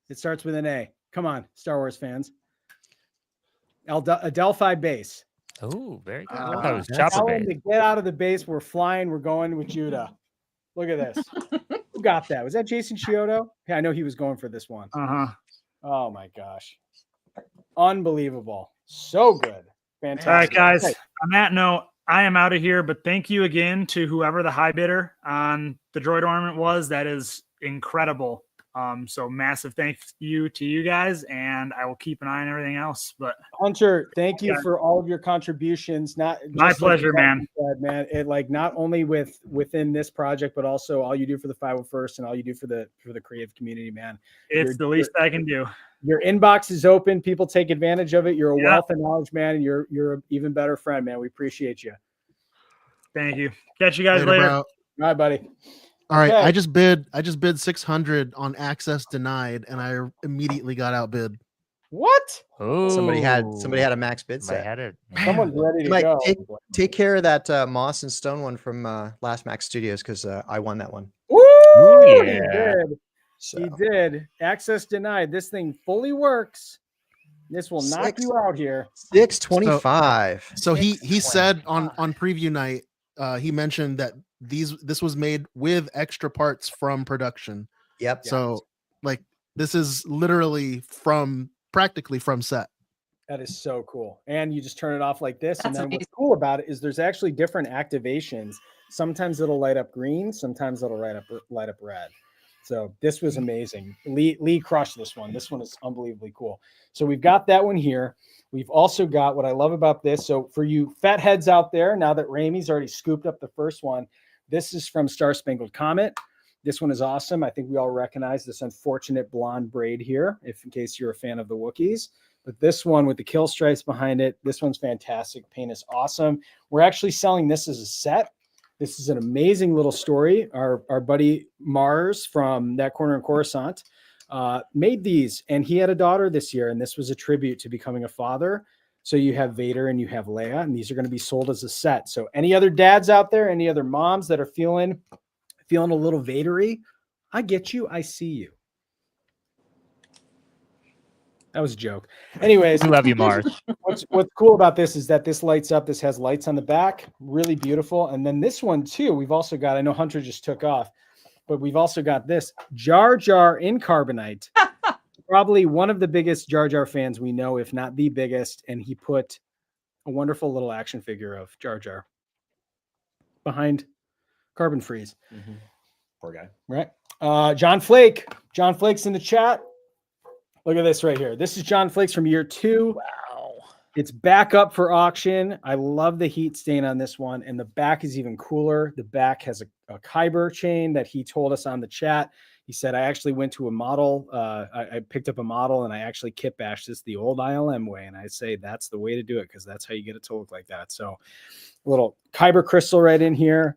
It starts with an A. Come on, Star Wars fans. Adelphi base. Oh, very good. I Ah, thought it was that's- chopper Tell base. him to get out of the base. We're flying. We're going with Judah. Look at this. Who got that? Was that Jason Chiodo? Yeah, I know he was going for this one. Uh-huh. Oh my gosh. Unbelievable. So good. Fantastic. All right, guys. Okay. On that note, I am out of here, but thank you again to whoever the high bidder on the droid ornament was. That is incredible. So massive thank you to you guys, and I will keep an eye on everything else. But Hunter, thank you for all of your contributions. Not My just like pleasure, man. you said, man. It like not only within this project, but also all you do for the 501st and all you do for the creative community, man. it's the least I can do. Your inbox is open. People take advantage of it. You're a Yeah. wealth of knowledge, man, and you're an even better friend, man. We appreciate you. Thank you. Catch you guys Later, later. bro. All right, buddy. All right. Okay. I just bid 600 on access denied, and I immediately got outbid. What? Oh, Somebody had a max bid Somebody set. had it. Someone's ready to Mike, go. Take care of that Moss and Stone one from Last Max Studios because I won that one. Woo! Ooh, He yeah. did. So He did. Access denied. This thing fully works. This will knock Six. you out here. 625. So he said on preview night, he mentioned that this was made with extra parts from production. Yep. So like this is literally practically from set. That is so cool. And you just turn it off like this. That's and then amazing. what's cool about it is there's actually different activations. Sometimes it'll light up green, sometimes it'll light up red. So this was amazing. Lee crushed this one. This one is unbelievably cool. So we've got that one here. We've also got what I love about this. So for you fat heads out there, now that Ramey's already scooped up the first one, this is from Star Spangled Comet. This one is awesome. I think we all recognize this unfortunate blonde braid here, if in case you're a fan of the Wookiees. But this one with the kill stripes behind it, this one's fantastic. Paint is awesome. We're actually selling this as a set. This is an amazing little story. Our buddy Mars from That Corner in Coruscant made these, and he had a daughter this year, and this was a tribute to becoming a father. So you have Vader and you have Leia, and these are going to be sold as a set. So any other dads out there, any other moms that are feeling a little Vadery, I get you. I see you. That was a joke. Anyways, We love you, Mars. What's cool about this is that this lights up. This has lights on the back, really beautiful. And then this one too, we've also got, I know Hunter just took off, but we've also got this Jar Jar in carbonite. Probably one of the biggest Jar Jar fans we know, if not the biggest. And he put a wonderful little action figure of Jar Jar behind Carbon Freeze. Mm-hmm. Poor guy. Right. John Flake's in the chat. Look at this right here. This is John Flakes from year 2. Wow. It's back up for auction. I love the heat stain on this one. And the back is even cooler. The back has a Kyber chain that he told us on the chat. He said, I actually went to a model. I picked up a model and I actually kit bashed this the old ILM way. And I say that's the way to do it because that's how you get it to look like that. So a little Kyber crystal right in here.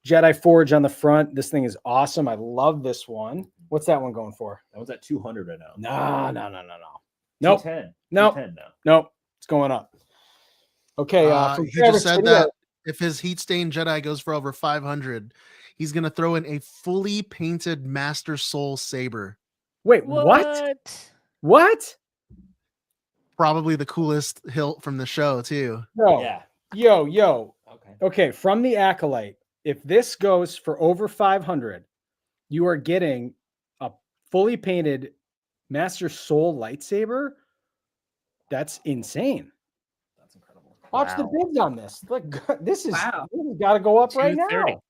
Jedi Forge on the front. This thing is awesome. I love this one. What's that one going for? That one's at 200 right now. No. Nope. 210. Nope. 210 now. Nope. It's going up. Okay. He just said that if his heat stained Jedi goes for over 500, he's going to throw in a fully painted Master Soul saber. Wait, what? Probably the coolest hilt from the show too. No. Yeah. Yo. Okay. Okay. From the Acolyte, if this goes for over 500, you are getting a fully painted Master Soul lightsaber. That's insane. That's incredible. Watch the Wow. bids on this. Look, this has Wow. got to go up right 230. now.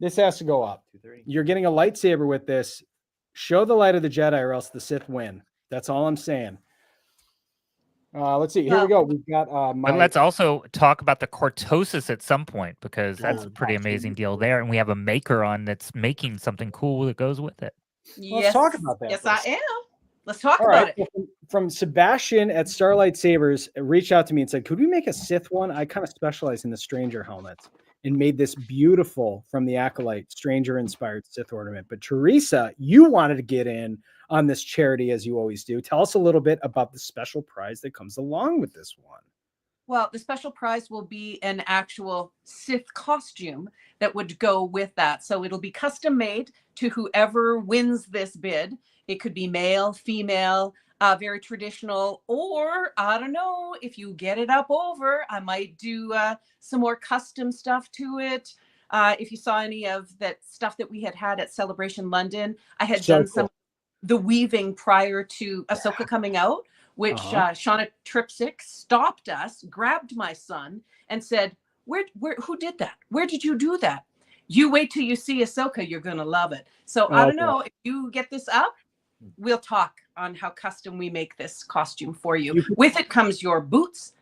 This has to go up. 230. You're getting a lightsaber with this. Show the light of the Jedi or else the Sith win. That's all I'm saying. Let's see. Here we go. We've got But let's also talk about the cortosis at some point because that's a pretty amazing deal there. And we have a maker on that's making something cool that goes with it. Let's talk about that Yes, first. I am. Let's talk All about right. it. So from Sebastian at Starlight Sabers reached out to me and said, could we make a Sith one? I kind of specialize in the Stranger helmets and made this beautiful from the Acolyte Stranger inspired Sith ornament. But Teresa, you wanted to get in on this charity as you always do. Tell us a little bit about the special prize that comes along with this one. Well, the special prize will be an actual Sith costume that would go with that. So it'll be custom made to whoever wins this bid. It could be male, female, very traditional, or I don't know, if you get it up over, I might do some more custom stuff to it. If you saw any of that stuff that we had at Celebration London, I had done some the weaving prior to Ahsoka coming out, which Shauna Tripsick stopped us, grabbed my son, and said, "Where? Who did that? Where did you do that? You wait till you see Ahsoka, you're gonna love it." So I don't know if you get this up. We'll talk on how custom we make this costume for you. With it comes your boots,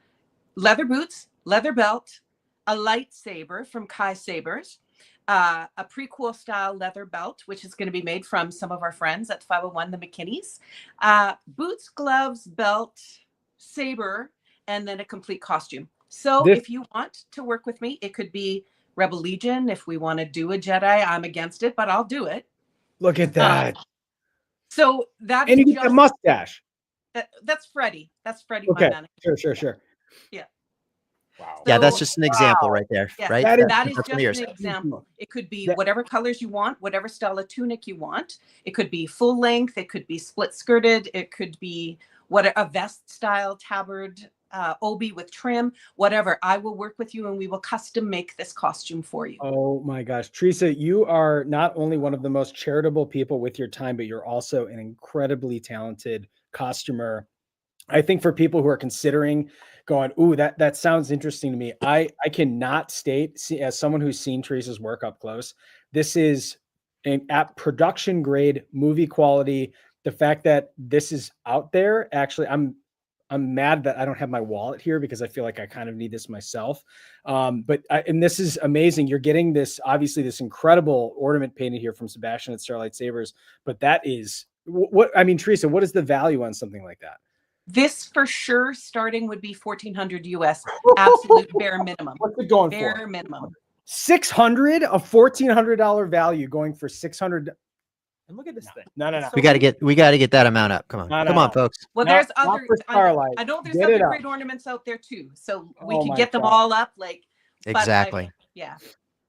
leather belt, a lightsaber from Kai Sabers, a prequel style leather belt, which is going to be made from some of our friends at 501, the McKinneys, boots, gloves, belt, saber, and then a complete costume. So if you want to work with me, it could be Rebel Legion. If we want to do a Jedi, I'm against it, but I'll do it. Look at that. So that and is you get a mustache. That's Freddie. That's Freddie. Okay. My manager. Sure. Yeah. Wow. Yeah, that's just an example right there. Yeah, right? that is That's just yours. an example. It could be whatever colors you want, whatever style of tunic you want. It could be full length. It could be split skirted. It could be a vest style tabard, obi with trim, whatever. I will work with you and we will custom make this costume for you. Oh my gosh. Teresa, you are not only one of the most charitable people with your time, but you're also an incredibly talented costumer. I think for people who are considering going, ooh, that sounds interesting to me. I cannot state, as someone who's seen Teresa's work up close, this is at production grade movie quality. The fact that this is out there, actually, I'm mad that I don't have my wallet here because I feel like I kind of need this myself. And this is amazing. You're getting this, obviously, this incredible ornament painted here from Sebastian at Starlight Sabers. But that is what I mean, Teresa, what is the value on something like that? This for sure starting would be $1,400 US, absolute bare minimum. What's it going bare for? minimum. 600, a $1,400 value going for 600. And look at this thing. No. We got to get that amount up. Come on. Come on, folks. Well, Not- there's not other, for Starlight. I know there's Get it other up. great ornaments out there too. So we Oh can my get them God. all up. Like, but Exactly. yeah.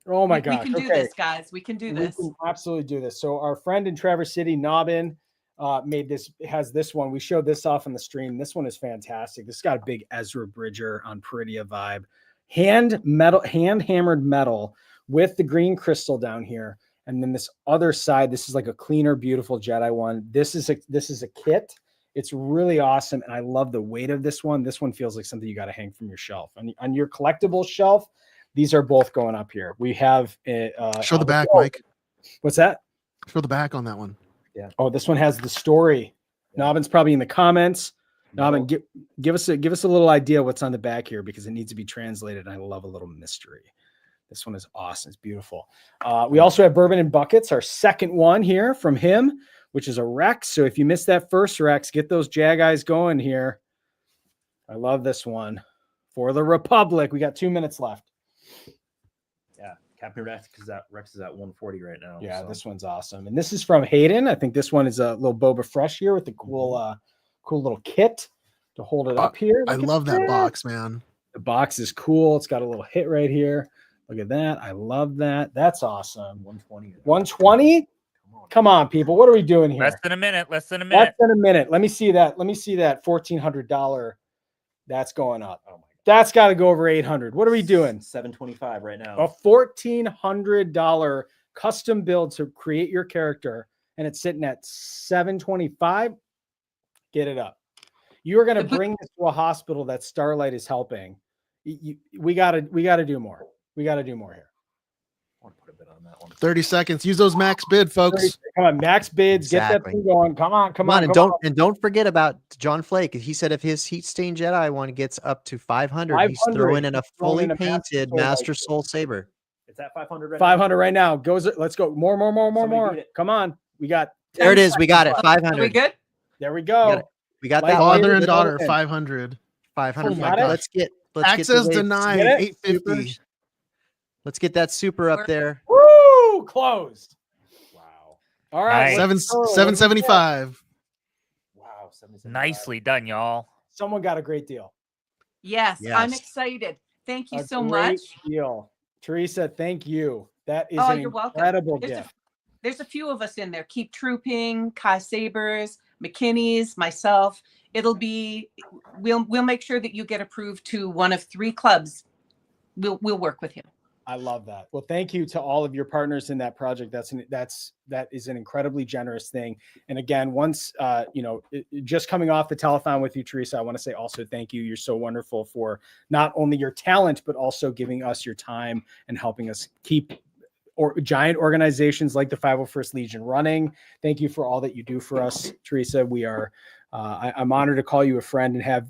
Oh my We gosh. can do Okay. this, guys. We can do We this. can absolutely do this. So our friend in Traverse City, Nobbin, has this one. We showed this off on the stream. This one is fantastic. This got a big Ezra Bridger on Peridia vibe. Hand hammered metal with the green crystal down here. And then this other side, this is like a cleaner, beautiful Jedi one. This is a kit. It's really awesome. And I love the weight of this one. This one feels like something you got to hang from your shelf. On your collectible shelf, these are both going up here. We have Show the back, Mike. What's that? Show the back on that one. Yeah. Oh, this one has the story. Yeah. Nobbin's probably in the comments. No. Nobbin, give us a little idea what's on the back here because it needs to be translated. And I love a little mystery. This one is awesome. It's beautiful. We also have Bourbon and Buckets, our second one here from him, which is a Rex. So if you missed that first Rex, get those Jag eyes going here. I love this one. For the Republic. We got 2 minutes left. Yeah, Captain Rex is at 140 right now. Yeah, so. this one's awesome. And this is from Hayden. I think this one is a little Boba Fresh here with the cool little kit to hold it up here. I Look at love that box, man. The box is cool. It's got a little hit right here. Look at that. I love that. That's awesome. 120. 120? Come on, people. What are we doing here? Less than a minute. Less than a minute. Let me see that. $1,400. That's going up. Oh my God. That's got to go over 800. What are we doing? 725 right now. A $1,400 custom build to create your character, and it's sitting at 725. Get it up. You are going to bring this to a hospital that Starlight is helping. We got to do more. We got to do more here. I want to put a bit on that one. 30 seconds. Use those max bid, folks. Come on, max bids. Get that thing going. Come on. And don't forget about John Flake. He said if his Heat Stained Jedi one gets up to 500, he's throwing in a fully painted Master Soul Saber. It's at 500 right 500 right now. Let's go. More. Somebody beat it. Come on. We got. There it is. We got it. Are 500. we good? There we go. We got Like that Father one. and daughter, Let's 500. 500. got it. Let's get Access the denied. Get it? 850. Let's get that super up there. Woo! Closed. Wow. All right. Nice. 775. Wow. 775. Nicely done, y'all. Someone got a great deal. Yes, I'm Yes. excited. Thank you A so great much. deal. Teresa, thank you. That is Oh, an you're welcome. incredible There's gift. There's a few of us in there. Keep Trooping, Kai Sabers, McKinney's, myself. We'll make sure that you get approved to one of 3 clubs. We'll work with you. I love that. Well, thank you to all of your partners in that project. That is an incredibly generous thing. And again, once just coming off the telethon with you, Teresa, I want to say also thank you. You're so wonderful for not only your talent, but also giving us your time and helping us keep giant organizations like the 501st Legion running. Thank you for all that you do for us, Teresa. We are I'm honored to call you a friend and have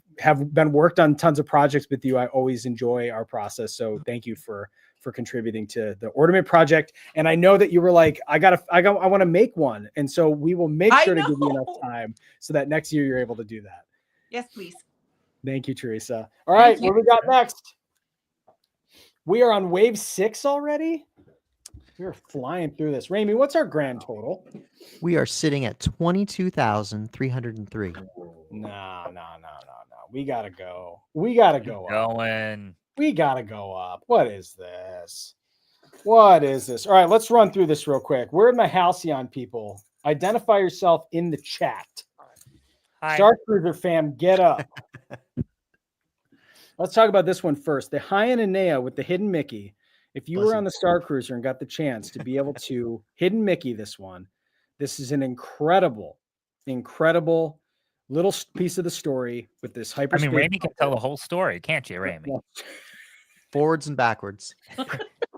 been worked on tons of projects with you. I always enjoy our process. So thank you for contributing to the Ordament Project. And I know that you were like, I want to make one. And so we will make sure to give you enough time so that next year you're able to do that. Yes, please. Thank you, Teresa. All right, Thank you. what we got next? We are on wave 6 already. We're flying through this. Ramey, what's our grand total? We are sitting at 22,303. No. We gotta go. We gotta go up. Going. We gotta go up. What is this? All right, let's run through this real quick. Where are my Halcyon people? Identify yourself in the chat. Hi. Star Cruiser fam, get up. Let's talk about this one first. The Hyan and Nea with the hidden Mickey. If you were on the Star Cruiser and got the chance to be able to hidden Mickey this one, this is an incredible little piece of the story with this hyperspace. I mean, Ramey can tell the whole story, can't you, Ramey? Forwards and backwards.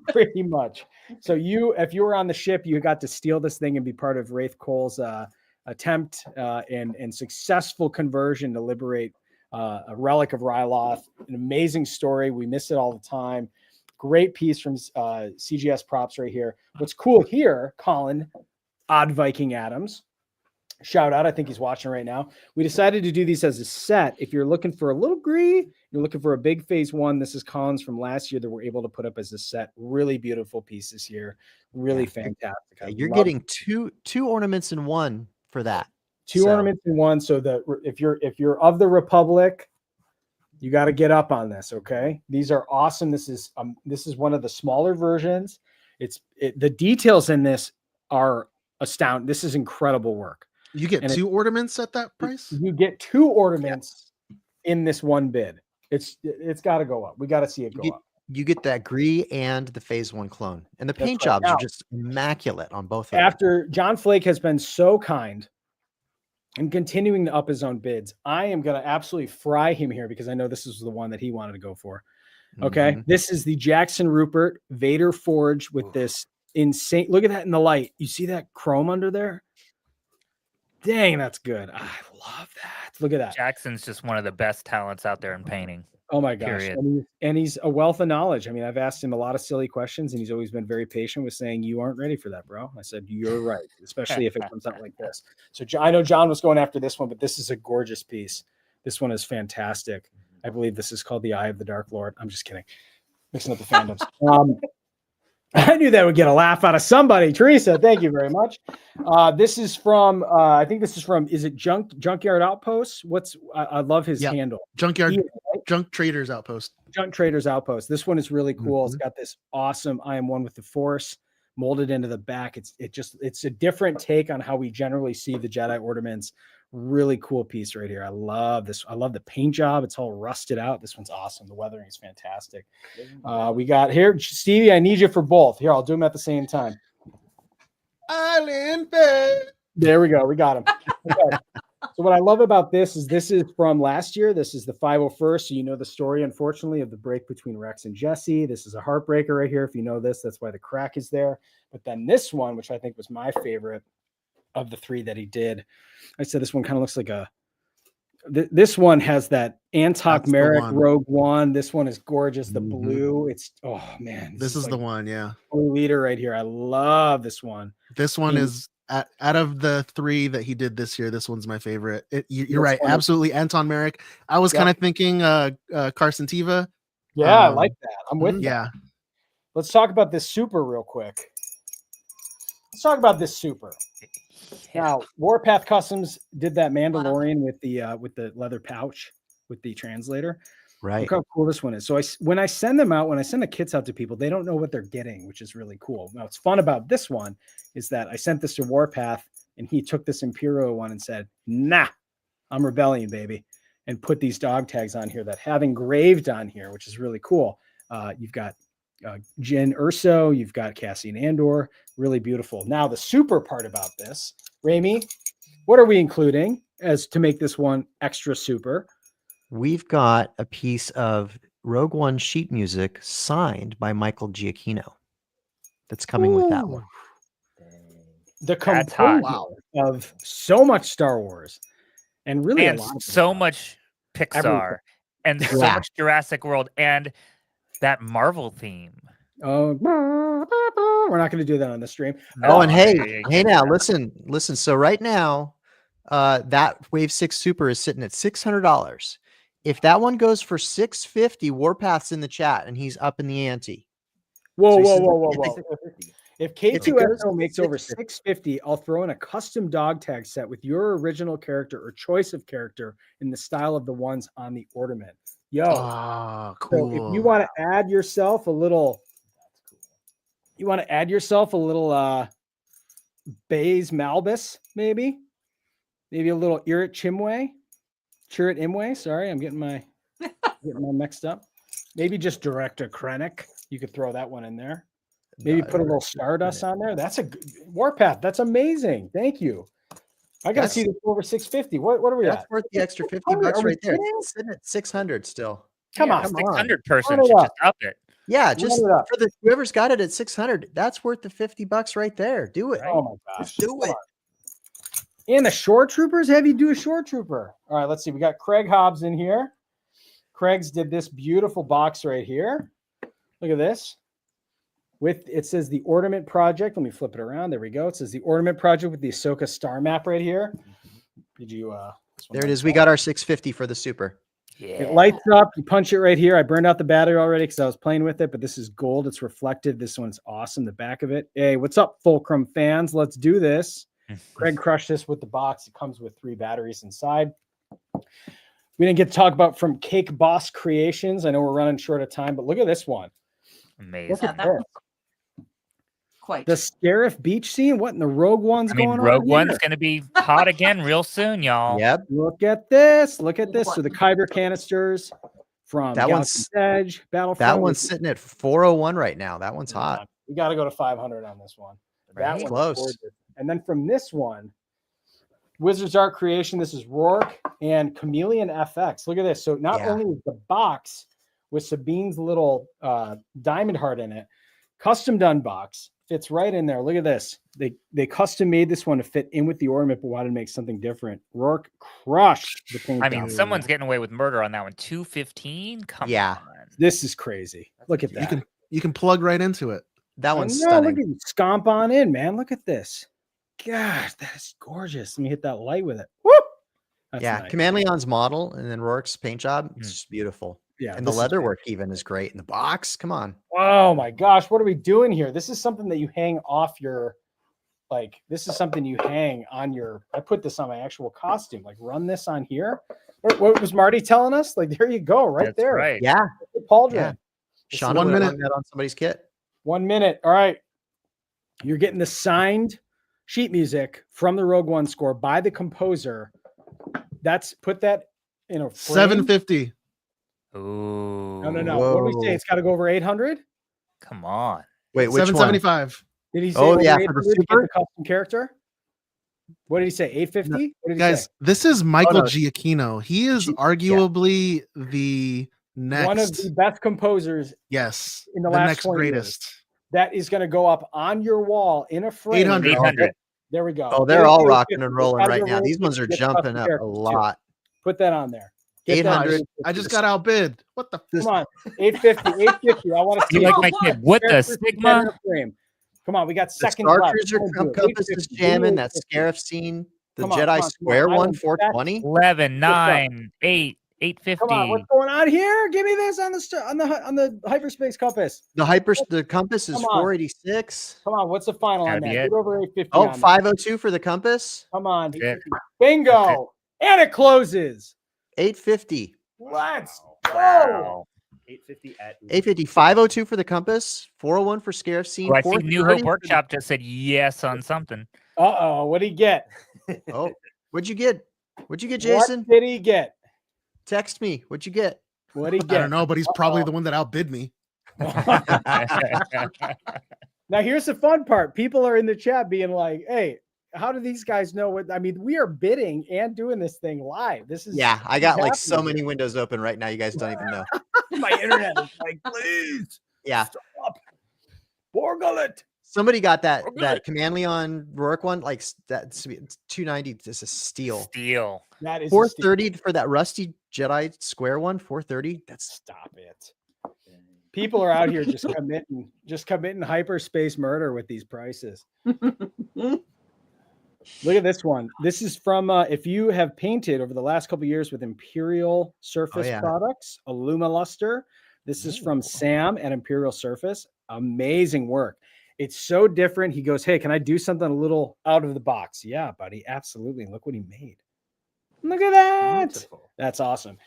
Pretty much. So if you were on the ship, you got to steal this thing and be part of Wraith Cole's attempt and successful conversion to liberate a relic of Ryloth, an amazing story. We miss it all the time. Great piece from CGS Props right here. What's cool here, Colin, Odd Viking Adams, shout out. I think he's watching right now. We decided to do these as a set. If you're looking for a little green, you're looking for a big phase one. This is Colin's from last year that we're able to put up as a set. Really beautiful pieces here. Really fantastic. You're getting two ornaments in one for that. Two ornaments in one. So that if you're of the Republic, you got to get up on this. Okay, these are awesome. This is one of the smaller versions. The details in this are astounding. This is incredible work. You get two ornaments at that price? You get two ornaments in this one bid. It's got to go up. We got to see it go up. You get that Gree and the phase one clone. And the paint jobs are just immaculate on both of them. After John Flake has been so kind and continuing to up his own bids, I am going to absolutely fry him here because I know this is the one that he wanted to go for. Okay. Mm-hmm. This is the Jackson Rupert Vader Forge with this insane. Look at that in the light. You see that chrome under there? Dang, that's good. I love that. Look at that. Jackson's just one of the best talents out there in painting. Oh my gosh. And he's a wealth of knowledge. I mean, I've asked him a lot of silly questions and he's always been very patient with saying, you aren't ready for that, bro. I said, you're right, especially if it comes out like this. So I know John was going after this one, but this is a gorgeous piece. This one is fantastic. I believe this is called the Eye of the Dark Lord. I'm just kidding. Mixing up the fandoms. I knew that would get a laugh out of somebody. Teresa, thank you very much. This is from, I think this is from, is it Junkyard Outpost? I love his handle. Junk Traders Outpost. Junk Traders Outpost. This one is really cool. It's got this awesome I am one with the Force molded into the back. It's a different take on how we generally see the Jedi ornaments. Really cool piece right here. I love this. I love the paint job. It's all rusted out. This one's awesome. The weathering is fantastic. We got here, Stevie, I need you for both. Here, I'll do them at the same time. Island Bed. There we go. We got him. Okay. So what I love about this is from last year. This is the 501st. So you know the story, unfortunately, of the break between Rex and Jesse. This is a heartbreaker right here. If you know this, that's why the crack is there. But then this one, which I think was my favorite of the three that he did, I said this one kind of looks like this one has that Antok Merrick Rogue One. This one is gorgeous. The blue. It's, oh man. This is like the one. Yeah. Blue leader right here. I love this one. This one is out of the three that he did this year. This one's my favorite. You're right. Absolutely. Anton Merrick. I was kind of thinking Carson Teva. Yeah. I like that. I'm with you. Yeah. Let's talk about this super real quick. Let's talk about this super. Now, Warpath Customs did that Mandalorian with the leather pouch with the translator. Right. Look how cool this one is. So when I send the kits out to people, they don't know what they're getting, which is really cool. Now, what's fun about this one is that I sent this to Warpath and he took this Imperial one and said, nah, I'm Rebellion, baby, and put these dog tags on here that have engraved on here, which is really cool. You've got Jyn Erso, you've got Cassian Andor, really beautiful. Now, the super part about this, Rami, what are we including as to make this one extra super? We've got a piece of Rogue One sheet music signed by Michael Giacchino that's coming with that one. The composer of so much Star Wars and really and so much Pixar and so much Jurassic World and that Marvel theme. Oh, we're not going to do that on the stream. Oh, and hey now, listen. So right now, that Wave 6 Super is sitting at $600. If that one goes for $650, Warpath's in the chat and he's up in the ante. Whoa. If K2SO makes over $650, I'll throw in a custom dog tag set with your original character or choice of character in the style of the ones on the ornament. Yo, cool. So if you want to add yourself a little, Baze Malbus, maybe a little Chirrut Imwe. Sorry, I'm getting my mixed up. Maybe just Director Krennic. You could throw that one in there. Maybe put a little Stardust on there. That's a good Warpath. That's amazing. Thank you. I got to see this over 650. What are we at? That's worth the extra $50 right there. It's sitting at 600 still. Come on. 600 person should just up it. Yeah, just for whoever's got it at 600, that's worth the $50 right there. Do it. Oh my gosh. Just do it. And the Shore Troopers have you do a Shore Trooper. All right, let's see. We got Craig Hobbs in here. Craig's did this beautiful box right here. Look at this. With it says the Ordament Project. Let me flip it around. There we go. It says the Ordament Project with the Ahsoka star map right here. Did you There it is. We got our 650 for the super. Yeah. It lights up. You punch it right here. I burned out the battery already because I was playing with it, but this is gold. It's reflective. This one's awesome. The back of it. Hey, what's up, Fulcrum fans? Let's do this. Craig crushed this with the box. It comes with 3 batteries inside. We didn't get to talk about from Cake Boss Creations. I know we're running short of time, but look at this one. Amazing. Look at that this. was quite. The Scarif beach scene. What in the Rogue One's I mean, going on? Rogue here? One's going to be hot again real soon, y'all. Yep. Look at this. Look at this. So the Kyber canisters from That Galaxy's Edge, Battlefront. That one's sitting at 401 right now. That one's hot. We got to go to 500 on this one. That Right. one's Close. gorgeous. And then from this one, Wizards Art Creation, this is Rourke and Chameleon FX. Look at this. So not only is the box with Sabine's little diamond heart in it, custom done box, fits right in there. Look at this. They custom made this one to fit in with the ornament, but wanted to make something different. Rourke crushed the paint. I mean, job. someone's getting away with murder on that one. 215? Come on. This is crazy. Look at that. You can plug right into it. That one's Look stunning. at you. Scomp on in, man. Look at this. Gosh, that is gorgeous. Let me hit that light with it. Woo! That's Yeah, nice. Command Leon's model and then Rourke's paint job. It's just beautiful. Yeah, And the this is leather great. work even is great. And the box, come on. Oh my gosh, what are we doing here? This is something that you hang off your, like, this is something you hang on your, I put this on my actual costume, like run this on here. What was Marty telling us? Like, there you go, right That's there. right. Yeah. Pauldron. Yeah. This Sean is 1 would minute. have hung that on somebody's kit. 1 minute. All right. You're getting the signed sheet music from the Rogue One score by the composer. Put that in a frame. 750. Ooh. No. What do we say? Whoa. It's got to go over 800. Come on. Wait, which one? 775. Did he say Oh, over yeah, for the 800 to get super? the custom character? What did he say? 850? What did he Guys, say? this is Michael no. Giacchino. He is arguably the next One of the best composers yes, in the the last next 20 years. greatest. That is going to go up on your wall in a frame. 800. 800. There we go. Oh, they're all 850. rocking and rolling Gotta right go now. over These ones are 850 to get the jumping custom up a character, too. lot. Put that on there. Get that 800. 850. I just got outbid. What the This- Come on. 850. 850. I want to see You like it. my kid? What the Characters to get in Sigma? a frame. Come on. We got The seconds Star left. Cruiser Come on, do it. compass is 850. Give me jamming. That 850. Scarif scene. The Come on, Jedi come on, Square come on. one, Island 420. 11, up. 9, 8, 850. Come on. What's going on here? Give me this on the hyperspace compass. The compass is Come on. 486. Come on. What's the final on Gotta be that? it. Get over 850. Oh, on that. 502 for the compass. Come on. That's it. Bingo. And it closes. 850. Let's go. Wow. 850 at 850. 502 for the compass. 401 for Scarif scene. Oh, I see New 430 Hope for Workshop just said yes on something. Uh-oh. What'd he get? Oh, what'd you get? What'd you get, Jason? What did he get? Text me. What'd you get? What'd he I get? don't know, but he's probably the one that outbid me. Now, here's the fun part. People are in the chat being like, hey, how do these guys know what? I mean, we are bidding and doing this thing live. This is Yeah, I got like so happening many windows open right now. You guys don't even know. here. My internet is like, please Yeah. stop. Borgle it. Somebody got that Command Leon Rourke one. Like that's 290. This is steal. Steal. That is a steal. 430 for that rusty Jedi Square one. 430. That's Stop it. People are out here just committing hyperspace murder with these prices. Look at this one. This is from if you have painted over the last couple of years with Imperial Surface yeah. products, Luster. This is from Sam at Imperial Surface. Amazing work. It's so different. He goes, hey, can I do something a little out of the box? Yeah, buddy. Absolutely. Look what he made. Look at that. Beautiful. That's awesome.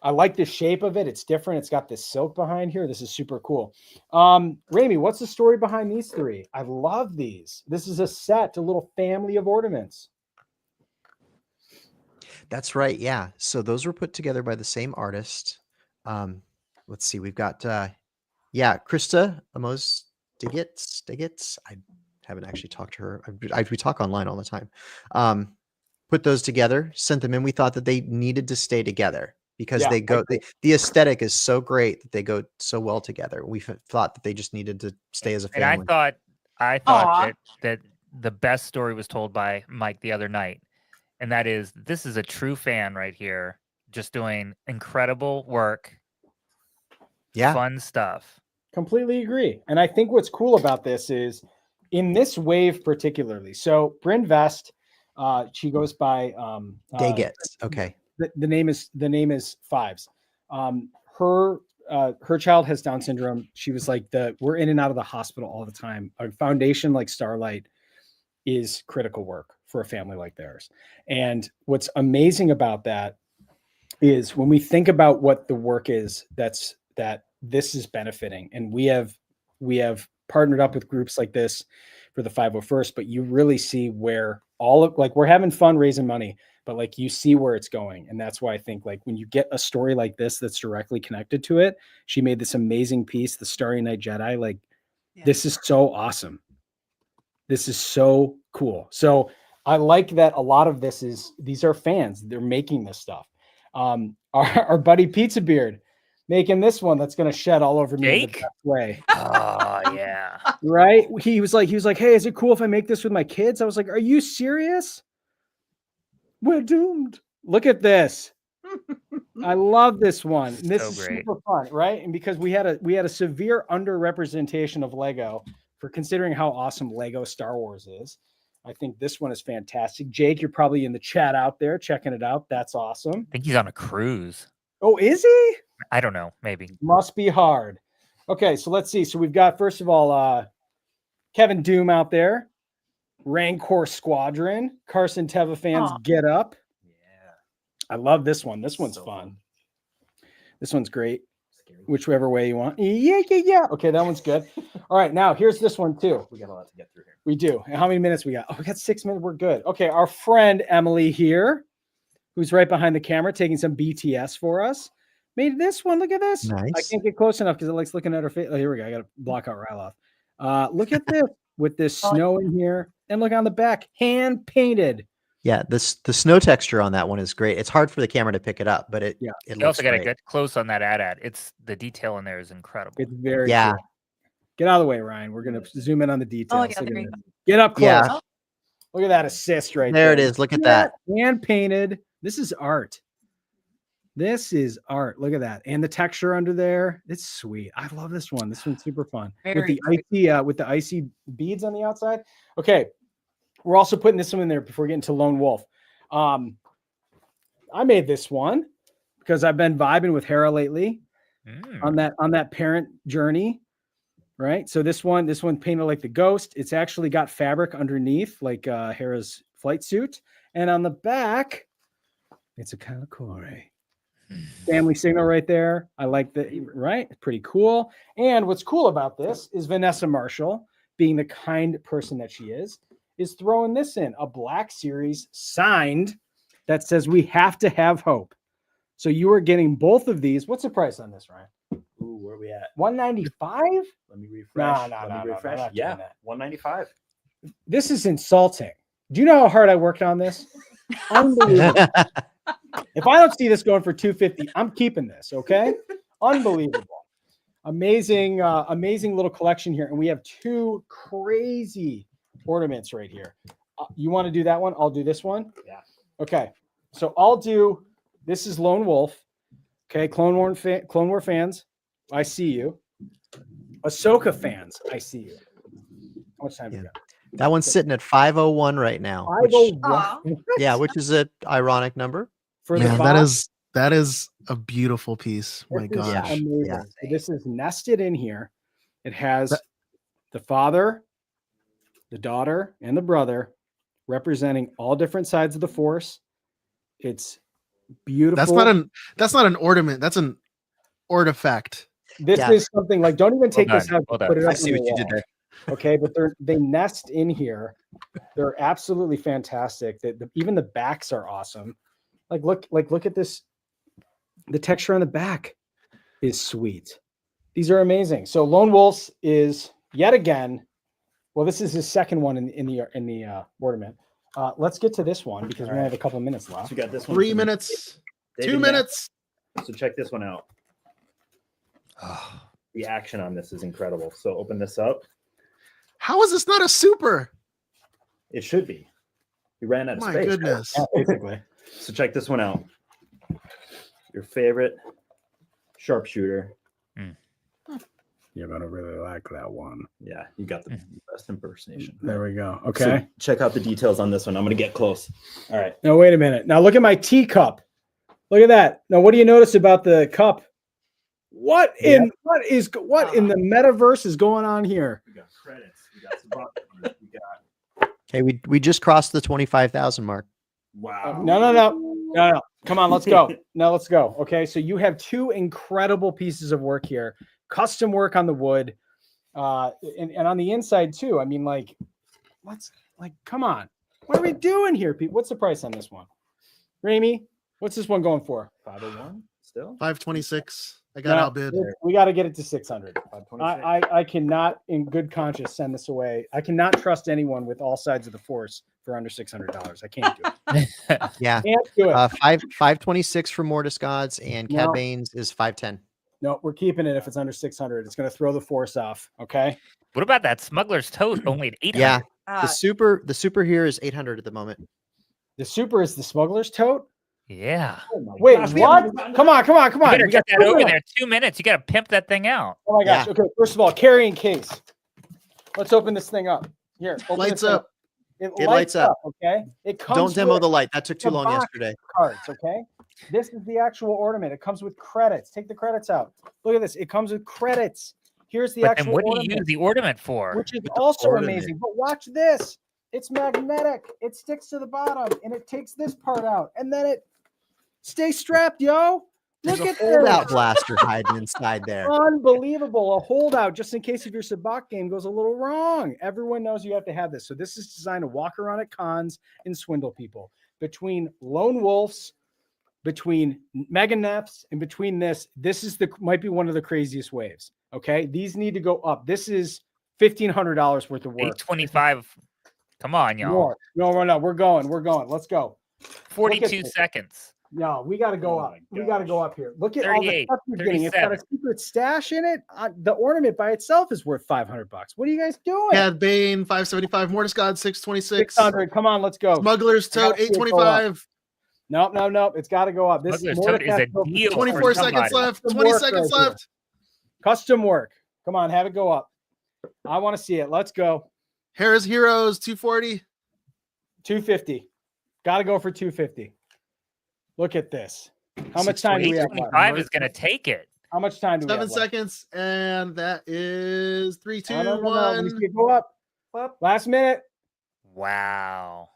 I like the shape of it. It's different. It's got this silk behind here. This is super cool. Rami, what's the story behind these three? I love these. This is a set, a little family of ornaments. That's right. Yeah. So those were put together by the same artist. Let's see. We've got Krista Amos Digits. I haven't actually talked to her. We talk online all the time. Put those together, sent them in. We thought that they needed to stay together because Yeah, they go. The aesthetic is so great that they go so well together. We thought that they just needed to stay as a family. And I thought Aw. that the best story was told by Mike the other night. and that is this is a true fan right here, just doing incredible work, fun stuff. Completely agree. And I think what's cool about this is in this wave particularly. So Bryn Vest, she goes by Daggett. Okay. The name is Fives. Her child has Down syndrome. She was like we're in and out of the hospital all the time. A foundation like Starlight is critical work for a family like theirs. And what's amazing about that is when we think about what the work is that this is benefiting, and we have partnered up with groups like this for the 501st, but you really see where we're having fun raising money, but like you see where it's going. And that's why I think like when you get a story like this that's directly connected to it, she made this amazing piece, The Starry Night Jedi. Like this is so awesome. This is so cool. So I like that a lot of these are fans. They're making this stuff. Our buddy Pizza Beard making this one that's going to shed all over me in the best way. Oh yeah. Right. He was like, hey, is it cool if I make this with my kids? I was like, are you serious? We're doomed. Look at this. I love this one. This is super fun, right? And because we had a severe underrepresentation of Lego for considering how awesome Lego Star Wars is. I think this one is fantastic. Jake, you're probably in the chat out there checking it out. That's awesome. I think he's on a cruise. Oh, is he? I don't know. Maybe. Must be hard. Okay, so let's see. So we've got, first of all, Kevin Doom out there. Rancor Squadron. Carson Teva fans, get up. Yeah. I love this one. This one's fun. This one's great. Whichever way you want. Yeah. Okay, that one's good. All right, now here's this one too. We got a lot to get through here. We do. And how many minutes we got? Oh, we got 6 minutes. We're good. Okay, our friend Emily here, who's right behind the camera, taking some BTS for us, made this one. Look at this. Nice. I can't get close enough because it likes looking at her face. Oh, here we go. I got to block out Ryloff. Look at this with this snow in here, and look on the back, hand painted. Yeah, the snow texture on that one is great. It's hard for the camera to pick it up, but it You looks also got to great. get close on that ad. It's the detail in there is incredible. It's very cool. Get out of the way, Ryan. We're gonna zoom in on the details. Oh, yeah, Get up close. Yeah. Look at that assist right There there. it is. Look at that. Hand painted. This is art. This is art. Look at that. And the texture under there. It's sweet. I love this one. This one's super fun. With the icy beads on the outside. Okay. We're also putting this one in there before we get into Lone Wolf. I made this one because I've been vibing with Hera lately on that parent journey. Right. So this one painted like the ghost. It's actually got fabric underneath, like Hera's flight suit. And on the back, it's a Kalikore. Family signal right there. I like that. Right. Pretty cool. And what's cool about this is Vanessa Marshall, being the kind person that she is throwing this in, a Black Series signed that says we have to have hope. So you are getting both of these. What's the price on this, Ryan? Ooh, where are we at? $195? Let me refresh. No, yeah, $195. This is insulting. Do you know how hard I worked on this? Unbelievable. If I don't see this going for $250, I'm keeping this. Okay. Unbelievable. Amazing little collection here. And we have two crazy ornaments right here. You want to do that one? I'll do this one. Yeah. Okay. So this is Lone Wolf. Okay. Clone War fans, I see you. Ahsoka fans, I see you. How much time do we got? That one's sitting at 501 right now. 501. Which is an ironic number. That is a beautiful piece. My gosh. Amazing. Yeah. So this is nested in here. It has the father, the daughter, and the brother representing all different sides of the Force. It's beautiful. That's not an ornament. That's an artifact. This is something like, don't even take this out. Put it up. I see what you did there. Okay, but they nest in here. They're absolutely fantastic. Even the backs are awesome. Look at this. The texture on the back is sweet. These are amazing. So Lone Wolf is yet again. Well, this is his second one in the ornament. Let's get to this one because we only have a couple of minutes left. So we got this one. 3 minutes. 2 minutes. So check this one out. The action on this is incredible. So open this up. How is this not a super? It should be. He ran out of My space. goodness. Yeah, basically. So check this one out. Your favorite sharpshooter. You're gonna really like that one. Yeah, you got the best impersonation. There we go. So Okay. check out the details on this one. I'm going to get close. All right. Now wait a minute. Now look at my teacup. Look at that. Now what do you notice about the cup? What in what in the metaverse is going on here? We got credits. We got some buttons. We got. Okay, we just crossed the 25,000 mark. Wow. No. Come on, let's go. Now let's go. Okay, so you have two incredible pieces of work here. Custom work on the wood, and on the inside too. I mean, come on. What are we doing here, people? What's the price on this one? Ramey, what's this one going for? 501 still? 526. I got outbid. We got to get it to 600. 526. I cannot, in good conscience, send this away. I cannot trust anyone with all sides of the force for under $600. I can't do it. Yeah. Can't do it. 526 for Mortis Gods, and Cad No. Bane's is 510. No, we're keeping it if it's under 600. It's going to throw the force off. Okay. What about that smuggler's tote? Only at 800. Yeah. Uh, The super here is 800 at the moment. The super is the smuggler's tote. Yeah. Wait, gosh, we what? haven't- Come on. You better We get got that over 2 there. 2 minutes. You got to pimp that thing out. Oh my gosh. Yeah. Okay. First of all, carrying case. Let's open this thing up. Here. Open Lights this thing up. It lights up. Okay. It comes. Don't demo with the light. That took too the long box yesterday. cards. Okay. This is the actual ornament. It comes with credits. Take the credits out. Look at this. It comes with credits. Here's the But actual then what do you ornament, use the ornament for? which is With the also ornament. amazing. But watch this. It's magnetic. It sticks to the bottom, and it takes this part out, and then it stays strapped, yo. There's Look a at holdout this. blaster hiding inside there. Unbelievable. A holdout just in case if your sabacc game goes a little wrong. Everyone knows you have to have this. So this is designed to walk around at cons and swindle people. Between lone wolves, between mega nefts, and between this is might be one of the craziest waves. Okay. These need to go up. This is $1,500 worth of work. 825. Come on, y'all. More. No. We're going. Let's go. 42 this. seconds. No, we got to go Oh up. my We got to go gosh. up here. Look at all the 38, stuff you're getting. It's got a 37. secret stash in it. The ornament by itself is worth $500. What are you guys doing? Cad Bane 575. Mortis God 626. 600. Come on, let's go. Smuggler's I gotta Tote see it go 825. Nope. It's got to go up. This Smuggler's more Tote is a has to go for deal for 24 somebody. seconds left. Custom 20 work seconds right here. left. Custom work. Come on, have it go up. I want to see it. Let's go. Harris Heroes 240. 250. Got to go for 250. Look at this. How much time do we have left? 825 is going to take it. How much time do we 7 have left? seconds. And that is 3, 2, No. 1. Let me see it go up. Last minute. Wow.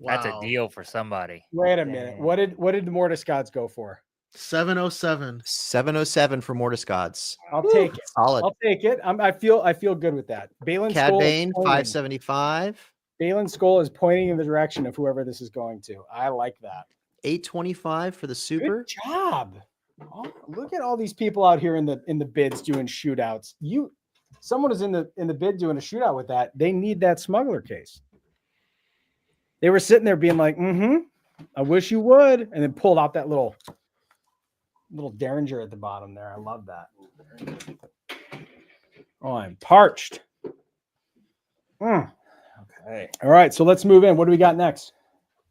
That's a Wow. deal for somebody. Wait a minute. What did the Mortis Gods go for? 707. 707 for Mortis Gods. I'll take it. Solid. I'll take it. I feel good with that. Balin Cad Skull is Bane pointing. 575. Balin Skull is pointing in the direction of whoever this is going to. I like that. 825 for the super. Good job. Oh, look at all these people out here in the bids doing shootouts. Someone is in the bid doing a shootout with that. They need that smuggler case. They were sitting there being like, I wish you would, and then pulled out that little derringer at the bottom there. I love that. Oh, I'm parched. Okay. All right, so let's move in. What do we got next?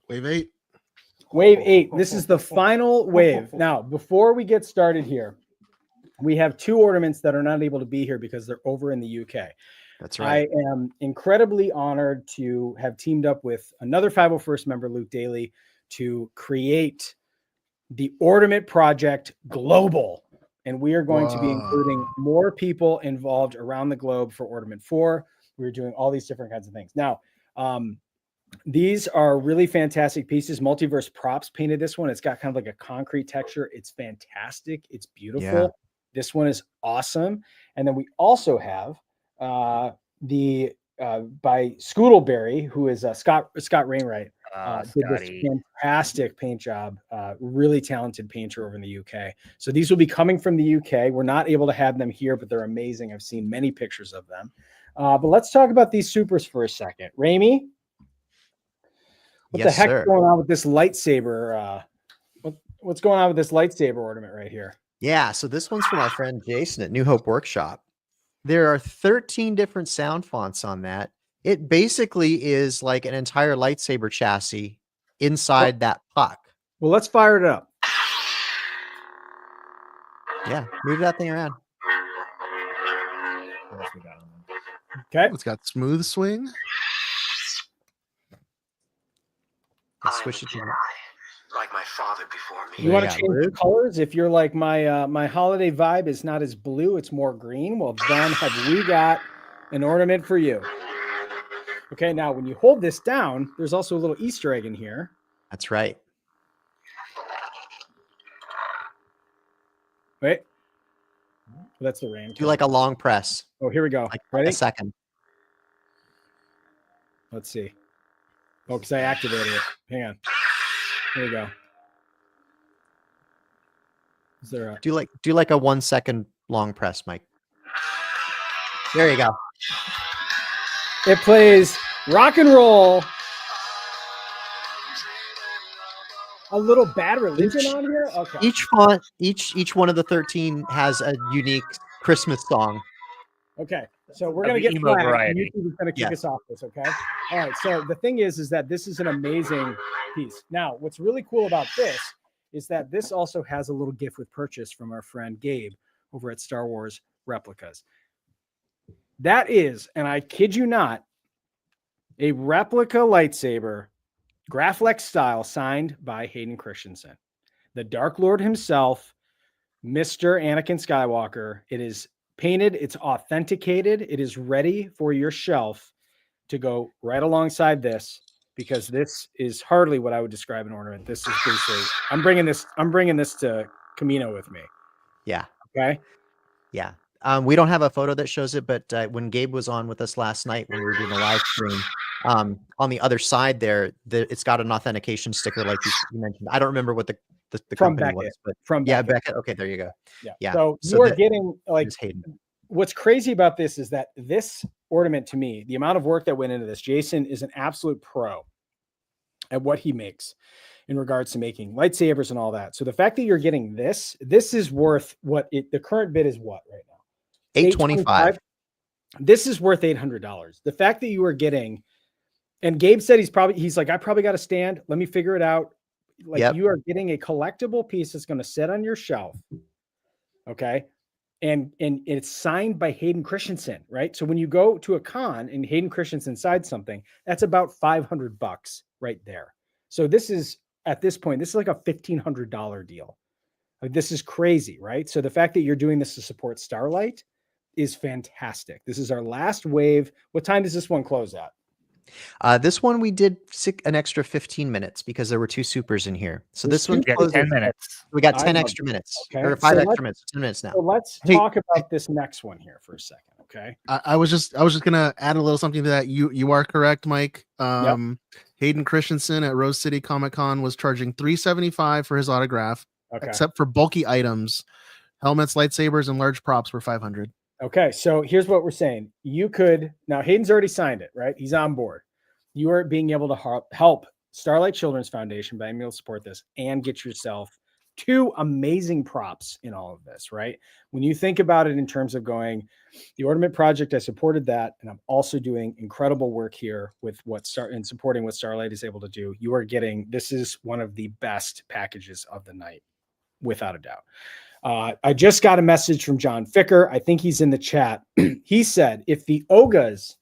Wave 8. Wave 8. This is the final wave. Now, before we get started here, we have two ornaments that are not able to be here because they're over in the UK. That's right. I am incredibly honored to have teamed up with another 501st member, Luke Daly, to create the Ordament Project Global. And we are going to be including more people involved around the globe for Ordament 4. We're doing all these different kinds of things. Now, these are really fantastic pieces. Multiverse Props painted this one. It's got kind of like a concrete texture. It's fantastic. It's beautiful. Yeah. This one is awesome. And then we also have by Scoodleberry, who is Scott Rainwright. Did this Scotty. fantastic paint job. Really talented painter over in the UK. So these will be coming from the UK. We're not able to have them here, but they're amazing. I've seen many pictures of them. But let's talk about these supers for a second. Ramey, what the Yes, heck's sir. going on with this lightsaber? What's going on with this lightsaber ornament right here? Yeah, so this one's from our friend Jason at New Hope Workshop. There are 13 different sound fonts on that. It basically is like an entire lightsaber chassis inside that puck. Well, let's fire it up. Yeah, move that thing around. Okay. It's got smooth swing. Switch it to like my father before me. You want to change the colors? If you're like my holiday vibe is not as blue, it's more green. Well, then have we got an ornament for you? Okay, now when you hold this down, there's also a little Easter egg in here. That's right. Wait. That's the rain. Do like a long press. Oh, here we go. Like Ready? a second. Let's see. Oh, because I activated it. Hang on. Here we go. Is there a do like a 1 second long press, Mike? There you go. It plays rock and roll. A little Bad Religion on here. Okay. Each font, each one of the 13 has a unique Christmas song. Okay, so we're gonna get emo flagged. variety. YouTube is gonna kick us off this. Okay. All right. So the thing is that this is an amazing piece. Now, what's really cool about this is that this also has a little gift with purchase from our friend Gabe over at Star Wars Replicas. That is, and I kid you not, a replica lightsaber, Graflex style, signed by Hayden Christensen, the Dark Lord himself, Mr. Anakin Skywalker. It is painted, it's authenticated, it is ready for your shelf to go right alongside this, because this is hardly what I would describe an ornament. This is basically, I'm bringing this to Camino with me. Yeah. Okay. Yeah. We don't have a photo that shows it, but when Gabe was on with us last night when we were doing the live stream, on the other side there, it's got an authentication sticker like you mentioned. I don't remember what the From company Beckett. was, but From yeah, Beckett. Beckett. Okay, there you go. Yeah. So you are getting like Hayden. What's crazy about this is that this ornament, to me, the amount of work that went into this, Jason is an absolute pro at what he makes in regards to making lightsabers and all that. So the fact that you're getting this is worth what the current bid is what right now? $825. This is worth $800. The fact that you are getting, and Gabe said he's like, I probably got a stand. Let me figure it out. Like you are getting a collectible piece that's going to sit on your shelf. Okay. And it's signed by Hayden Christensen, right? So when you go to a con and Hayden Christensen signs something, that's about $500 right there. So this is, at this point, this is like a $1,500 deal. Like, this is crazy, right? So the fact that you're doing this to support Starlight is fantastic. This is our last wave. What time does this one close at? This one we did an extra 15 minutes because there were 2 supers in here. So this one got 10 minutes. We got 10 extra minutes. Okay. Or 5 extra minutes. 10 minutes now. So let's talk about this next one here for a second. Okay. I was just gonna add a little something to that. You are correct, Mike. Hayden Christensen at Rose City Comic Con was charging $375 for his autograph. Okay. Except for bulky items, helmets, lightsabers, and large props were $500. Okay, so here's what we're saying. You could, now Hayden's already signed it, right? He's on board. You are being able to help Starlight Children's Foundation by being able to support this and get yourself 2 amazing props in all of this, right? When you think about it in terms of going, the Ordament Project, I supported that, and I'm also doing incredible work here with supporting what Starlight is able to do. You are getting, this is one of the best packages of the night, without a doubt. I just got a message from John Ficker. I think he's in the chat. He said, if the Ogas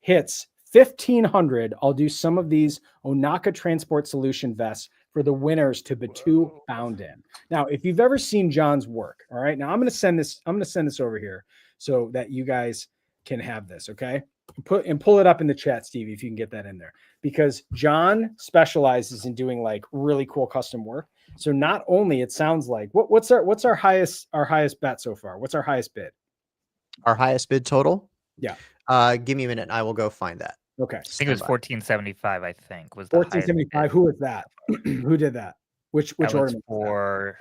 hits 1,500, I'll do some of these Onaka Transport Solution vests for the winners to Batu bound in. Now, if you've ever seen John's work, all right, now I'm going to send this over here so that you guys can have this. Okay. Pull it up in the chat, Stevie, if you can get that in there, because John specializes in doing like really cool custom work. So not only it sounds like what's our highest bet so far? What's our highest bid? Our highest bid total? Yeah. Give me a minute and I will go find that. Okay. I think it was 1475, I think, was the 1475. Who was that? Who did that? Which ornament? For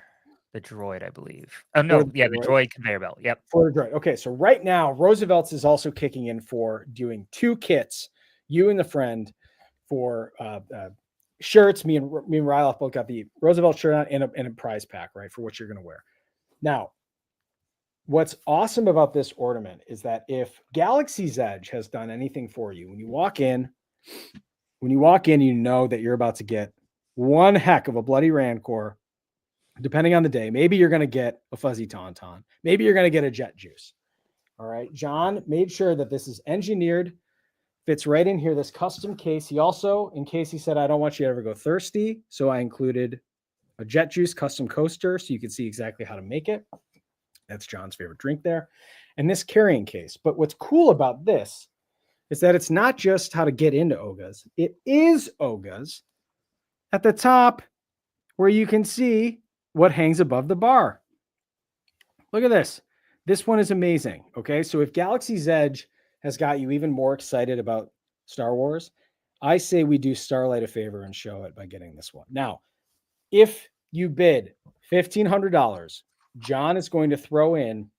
the droid, I believe. Oh no, the droid conveyor belt. Yep. For the droid. Okay, so right now Roosevelt's is also kicking in for doing 2 kits, you and the friend, for shirts. Me and Ryloff both got the Roosevelt shirt on and a prize pack, right, for what you're going to wear. Now, what's awesome about this ornament is that if Galaxy's Edge has done anything for you, when you walk in, you know that you're about to get one heck of a bloody Rancor. Depending on the day, maybe you're going to get a fuzzy Tauntaun. Maybe you're going to get a Jet Juice. All right. John made sure that this is engineered, fits right in here, this custom case. He also, in case he said, I don't want you to ever go thirsty, so I included a Jet Juice custom coaster so you can see exactly how to make it. That's John's favorite drink there. And this carrying case. But what's cool about this is that it's not just how to get into Oga's. It is Oga's at the top where you can see what hangs above the bar. Look at this. This one is amazing. Okay. So if Galaxy's Edge has got you even more excited about Star Wars, I say we do Starlight a favor and show it by getting this one. Now, if you bid $1,500, John is going to throw in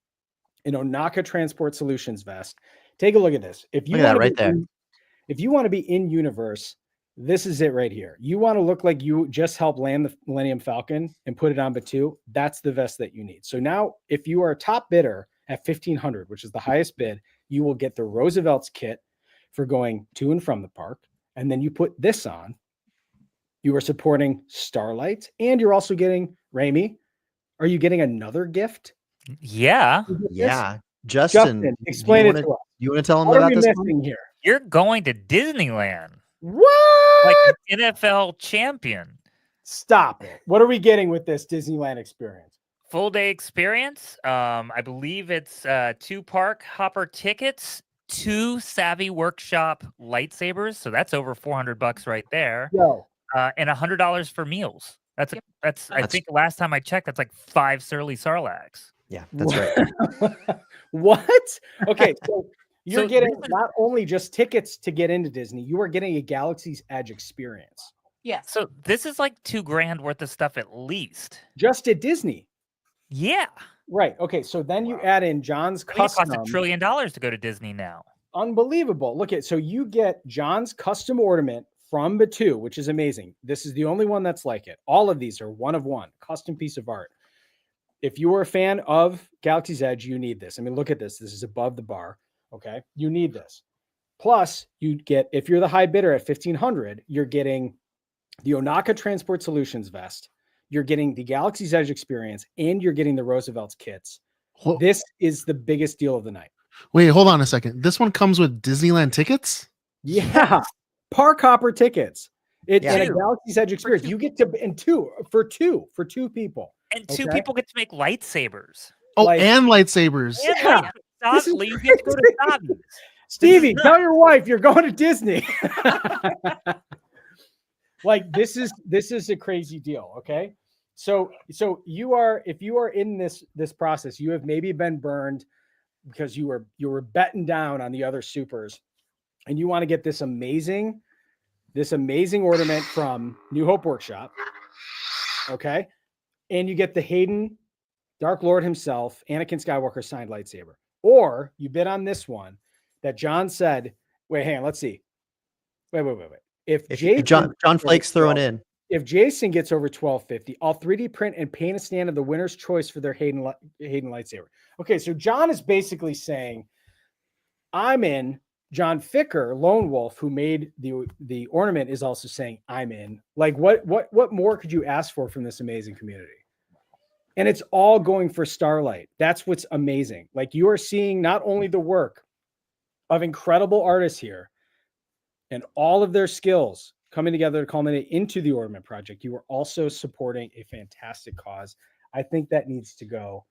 an Onaka Transport Solutions vest. Take a look at this. If you if you want to be in universe, this is it right here. You want to look like you just helped land the Millennium Falcon and put it on Batuu. That's the vest that you need. So now if you are a top bidder at $1,500, which is the highest bid, you will get the Roosevelt's kit for going to and from the park. And then you put this on. You are supporting Starlight, and you're also getting Raimi. Are you getting another gift? Yeah. Yeah. Justin, explain it to us. You want to tell him What about are we this missing here? You're going to Disneyland. What? Like an NFL champion. Stop it. What are we getting with this Disneyland experience? Full day experience. I believe it's 2 park hopper tickets, 2 Savvy Workshop lightsabers. So that's over $400 right there. Yo. And $100 for meals. That's I think the last time I checked, that's like 5 Surly Sarlacs. Yeah, that's right. What? Okay, so you're getting not only just tickets to get into Disney, you are getting a Galaxy's Edge experience. Yes. So this is like $2,000 worth of stuff at least. Just at Disney. Yeah. Right. Okay. So then you add in John's I mean, custom. it costs $1 trillion to go to Disney now. Unbelievable. Look at, so you get John's custom ornament from Batuu, which is amazing. This is the only one that's like it. All of these are one of one, custom piece of art. If you are a fan of Galaxy's Edge, you need this. I mean, look at this. This is above the bar. Okay. You need this. Plus, you get, if you're the high bidder at $1,500, you're getting the Onaka Transport Solutions vest. You're getting the Galaxy's Edge experience, and you're getting the Roosevelt's kits. This is the biggest deal of the night. Wait, hold on a second. This one comes with Disneyland tickets? Yeah. Park hopper tickets. And a Two. Galaxy's Edge experience. You get to, and for two people. And 2 people get to make lightsabers. Oh, Like- and lightsabers. And Yeah. Stop, you get to go to Dobby's. Stevie, tell your wife you're going to Disney. Like this is a crazy deal. Okay. So you are, if you are in this process, you have maybe been burned because you were betting down on the other supers, and you want to get this amazing ornament from New Hope Workshop. Okay. And you get the Hayden Dark Lord himself, Anakin Skywalker signed lightsaber. Or you bid on this one that John said, wait, hang on, let's see. Wait. If Jason, John Flake's throwing in. If Jason gets over $1,250, I'll 3D print and paint a stand of the winner's choice for their Hayden lightsaber. Okay, so John is basically saying, I'm in. John Ficker, Lone Wolf, who made the ornament, is also saying, I'm in. Like, what more could you ask for from this amazing community? And it's all going for Starlight. That's what's amazing. Like, you are seeing not only the work of incredible artists here and all of their skills coming together to culminate into the Ordament Project, you are also supporting a fantastic cause. I think that needs to go.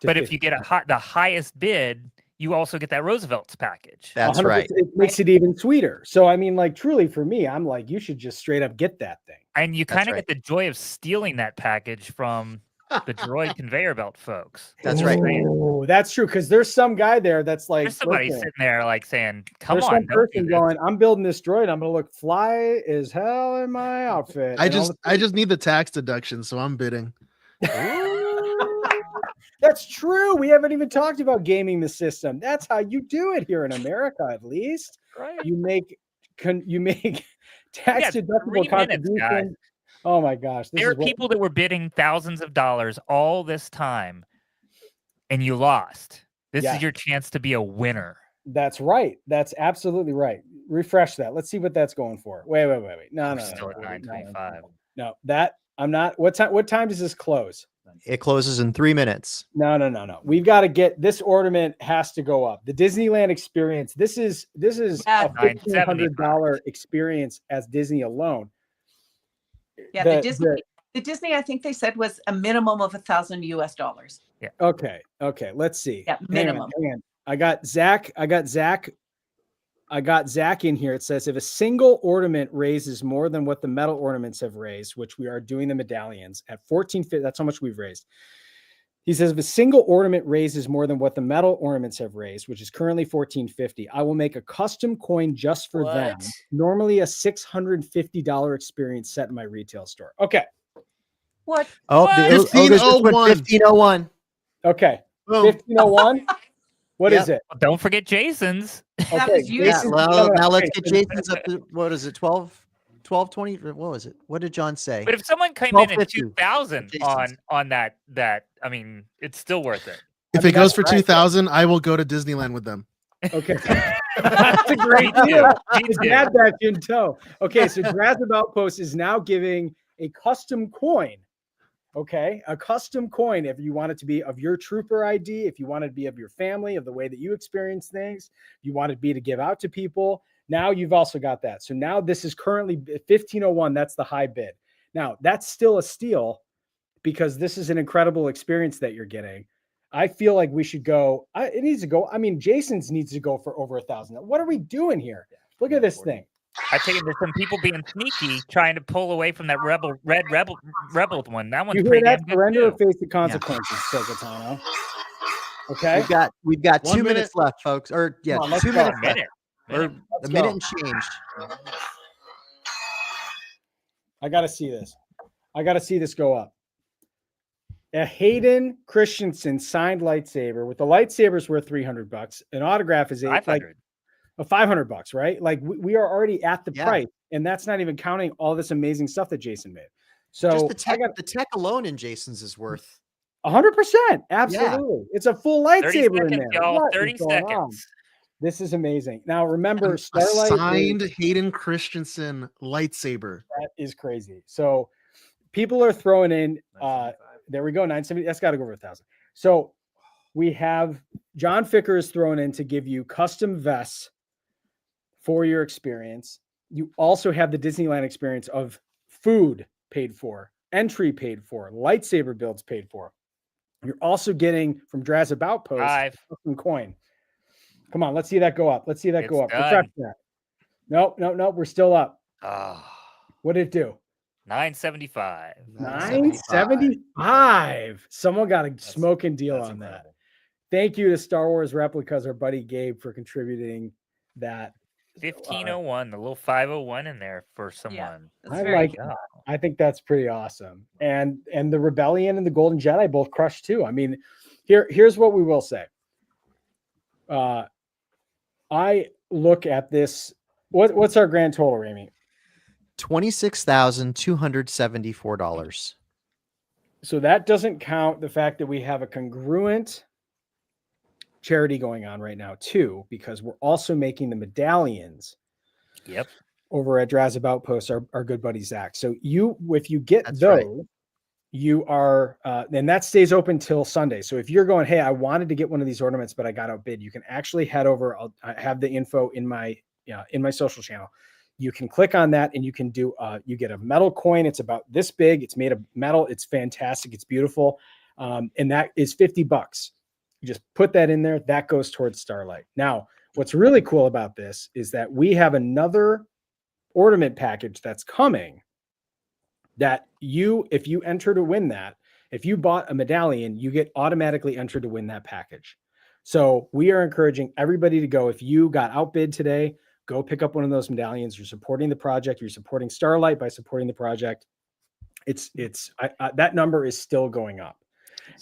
But if you get the highest bid, you also get that Roosevelt's package. That's right. It makes it even sweeter. So, I mean, like, truly for me, I'm like, you should just straight up get that thing. And you kind of right. get the joy of stealing that package from the droid conveyor belt folks. That's right. Oh, that's true. Because there's some guy there that's like, There's somebody listen, sitting there like saying, come there's on. some don't do person this." going, I'm building this droid. I'm going to look fly as hell in my outfit. I And all just need the tax deduction, so I'm bidding. That's true. We haven't even talked about gaming the system. That's how you do it here in America, at least. Right. You make tax Yeah, deductible 3 minutes, guys. contributions. Oh my gosh. There are people that were bidding thousands of dollars all this time. and you lost. This Yeah. is your chance to be a winner. That's right. That's absolutely right. Refresh that. Let's see what that's going for. Wait. No, We're no, still no, at no, 925. no, that I'm not. What time does this close? It closes in 3 minutes. No. We've got to get this ornament has to go up. The Disneyland experience. This is Yeah. a $1,500 experience as Disney alone. Yeah, the Disney, I think they said was a minimum of $1,000 US. Yeah. Okay. Let's see. Yeah, minimum. Hang on. I got Zach in here. It says if a single ornament raises more than what the metal ornaments have raised, which we are doing the medallions at $14.50, that's how much we've raised. He says if a single ornament raises more than what the metal ornaments have raised, which is currently $14.50, I will make a custom coin just for them. Normally a $650 experience set in my retail store. Okay. What? Oh, What? the 1501. 1501. Okay. Boom. 1501. What Yep. is it? Well, don't forget Jason's. That was you. Yeah, well, now let's Okay. get Jason's up to, what is it, 12, 20? What was it? What did John say? But if someone came in at 12.50 2,000 Jason's. on that, I mean, it's still worth it. If I it mean, goes for that's right. 2,000, I will go to Disneyland with them. Okay. That's a great Me deal. too. Me too. Add that in tow. Okay, so Drazzab Outpost is now giving a custom coin. Okay, a custom coin if you want it to be of your trooper ID, if you want it to be of your family, of the way that you experience things, you want it to be to give out to people. Now you've also got that. So now this is currently 1501. That's the high bid. Now that's still a steal because this is an incredible experience that you're getting. I feel like we should go. It needs to go. I mean, Jason's needs to go for over 1,000. What are we doing here? Look at this thing. I tell you, there's some people being sneaky, trying to pull away from that rebel one. That one's You hear pretty that? damn good Surrender or too. face the consequences, Sokotano. Okay. We've got 1 2 minute. minutes left, folks. Or yeah, Come on, let's 2 go. minutes left. Minute. Or Let's a minute go. and change. I got to see this. I got to see this go up. A Hayden Christensen signed lightsaber with the lightsaber's worth $300. An autograph is like 500. $500, right? Like we are already at the Yeah. price, and that's not even counting all this amazing stuff that Jason made. So Just the I tech, got the tech alone in Jason's is worth. 100%. Absolutely. It's a full 30 lightsaber in seconds, there. y'all. What 30 is going on? seconds. This is amazing. Now remember, A Starlight signed Hayden Christensen lightsaber. that is crazy. So people are throwing in there we go, 970. That's got to go over 1,000. So we have John Ficker is thrown in to give you custom vests for your experience. You also have the Disneyland experience of food paid for, entry paid for, lightsaber builds paid for. You're also getting from Drazzab Outpost a custom coin. Come on, let's see that go up. Let's see that go up. It's Refresh done. that. Nope. We're still up. Oh, What did it do? 975. 975. Someone got a smoking deal on that. Thank you to Star Wars Replicas, our buddy Gabe, for contributing that. 1501, the little 501 in there for someone. That's I very like good. that. I think that's pretty awesome. And the Rebellion and the Golden Jedi both crushed too. I mean, here's what we will say. I look at this. What's our grand total, Ramy? $26,274. So that doesn't count the fact that we have a congruent charity going on right now too, because we're also making the medallions. Yep. Over at Drazzab Outpost, our good buddy Zach. So if you get That's those, right. you are, and that stays open till Sunday. So if you're going, hey, I wanted to get one of these ornaments, but I got outbid, you can actually head over. I have the info in my social channel. You can click on that and you can do, you get a metal coin. It's about this big. It's made of metal. It's fantastic. It's beautiful. And that is $50. You just put that in there. That goes towards Starlight. Now, what's really cool about this is that we have another ornament package that's coming that if you enter to win that, if you bought a medallion, you get automatically entered to win that package. So we are encouraging everybody to go. If you got outbid today, go pick up one of those medallions. You're supporting the project. You're supporting Starlight by supporting the project. That number is still going up.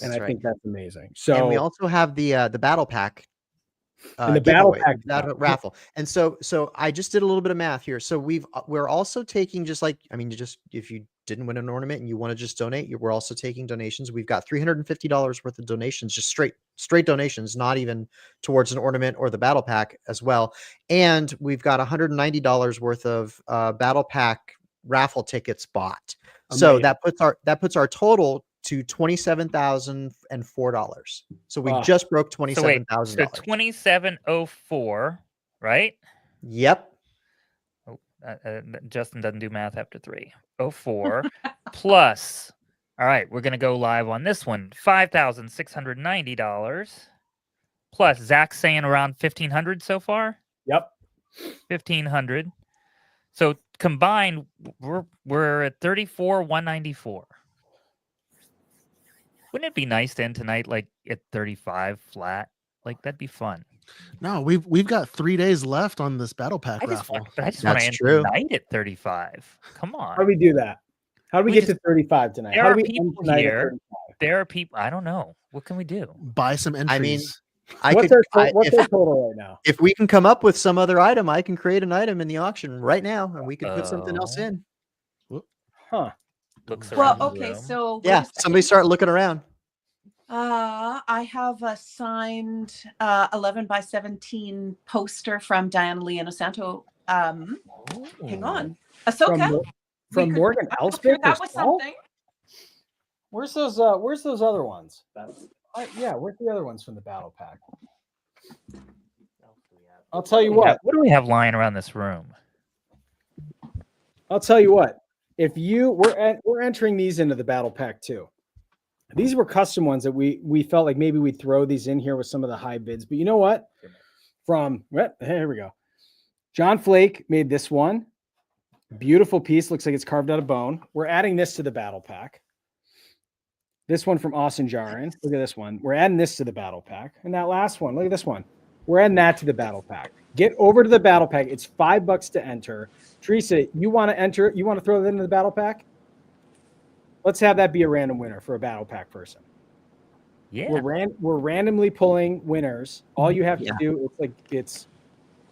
And I think that's amazing. So and we also have the battle pack. And the battle giveaway, pack that raffle. And so I just did a little bit of math here. So we're also taking, just like, I mean, if you didn't win an ornament and you want to just donate, we're also taking donations. We've got $350 worth of donations, just straight donations, not even towards an ornament or the battle pack as well. And we've got $190 worth of battle pack raffle tickets bought. So that puts our total to $27,004. So we just broke $27,000. So 2704, right? Yep. Oh, Justin doesn't do math after 3. 04 plus. All right, we're gonna go live on this one. $5,690 plus. Zach's saying around 1,500 so far. Yep, 1,500. So combined, we're at 34,194. Wouldn't it be nice to end tonight like at 35 flat? Like that'd be fun. No, we've got 3 days left on this battle pack raffle. I just want to end tonight at 35. Come on. how do we do that? How do we get to 35 tonight? There How are do we end people tonight at here. 35? There are people. I don't know. What can we do? Buy some entries. I mean, What's our total right now? if we can come up with some other item, I can create an item in the auction right now, and we can put something else in. Huh? Looks Well, around the okay, room. so Yeah, somebody start looking around. I have a signed 11 by 17 poster from Diana Leona Santo. Hang on, Ahsoka. From Morgan That Elspeth was herself? something. Where's those other ones? Where's the other ones from the battle pack? I'll tell you what. What do we have lying around this room? I'll tell you what. If we're entering these into the battle pack too. These were custom ones that we felt like maybe we'd throw these in here with some of the high bids. But you know what? Here we go. John Flake made this one. Beautiful piece. Looks like it's carved out of bone. We're adding this to the battle pack. This one from Austin Jarin. Look at this one. We're adding this to the battle pack. And that last one, look at this one. We're adding that to the battle pack. Get over to the battle pack. It's $5 to enter. Teresa, you want to enter? You want to throw that into the battle pack? Let's have that be a random winner for a battle pack person. Yeah. We're randomly pulling winners. All you have to do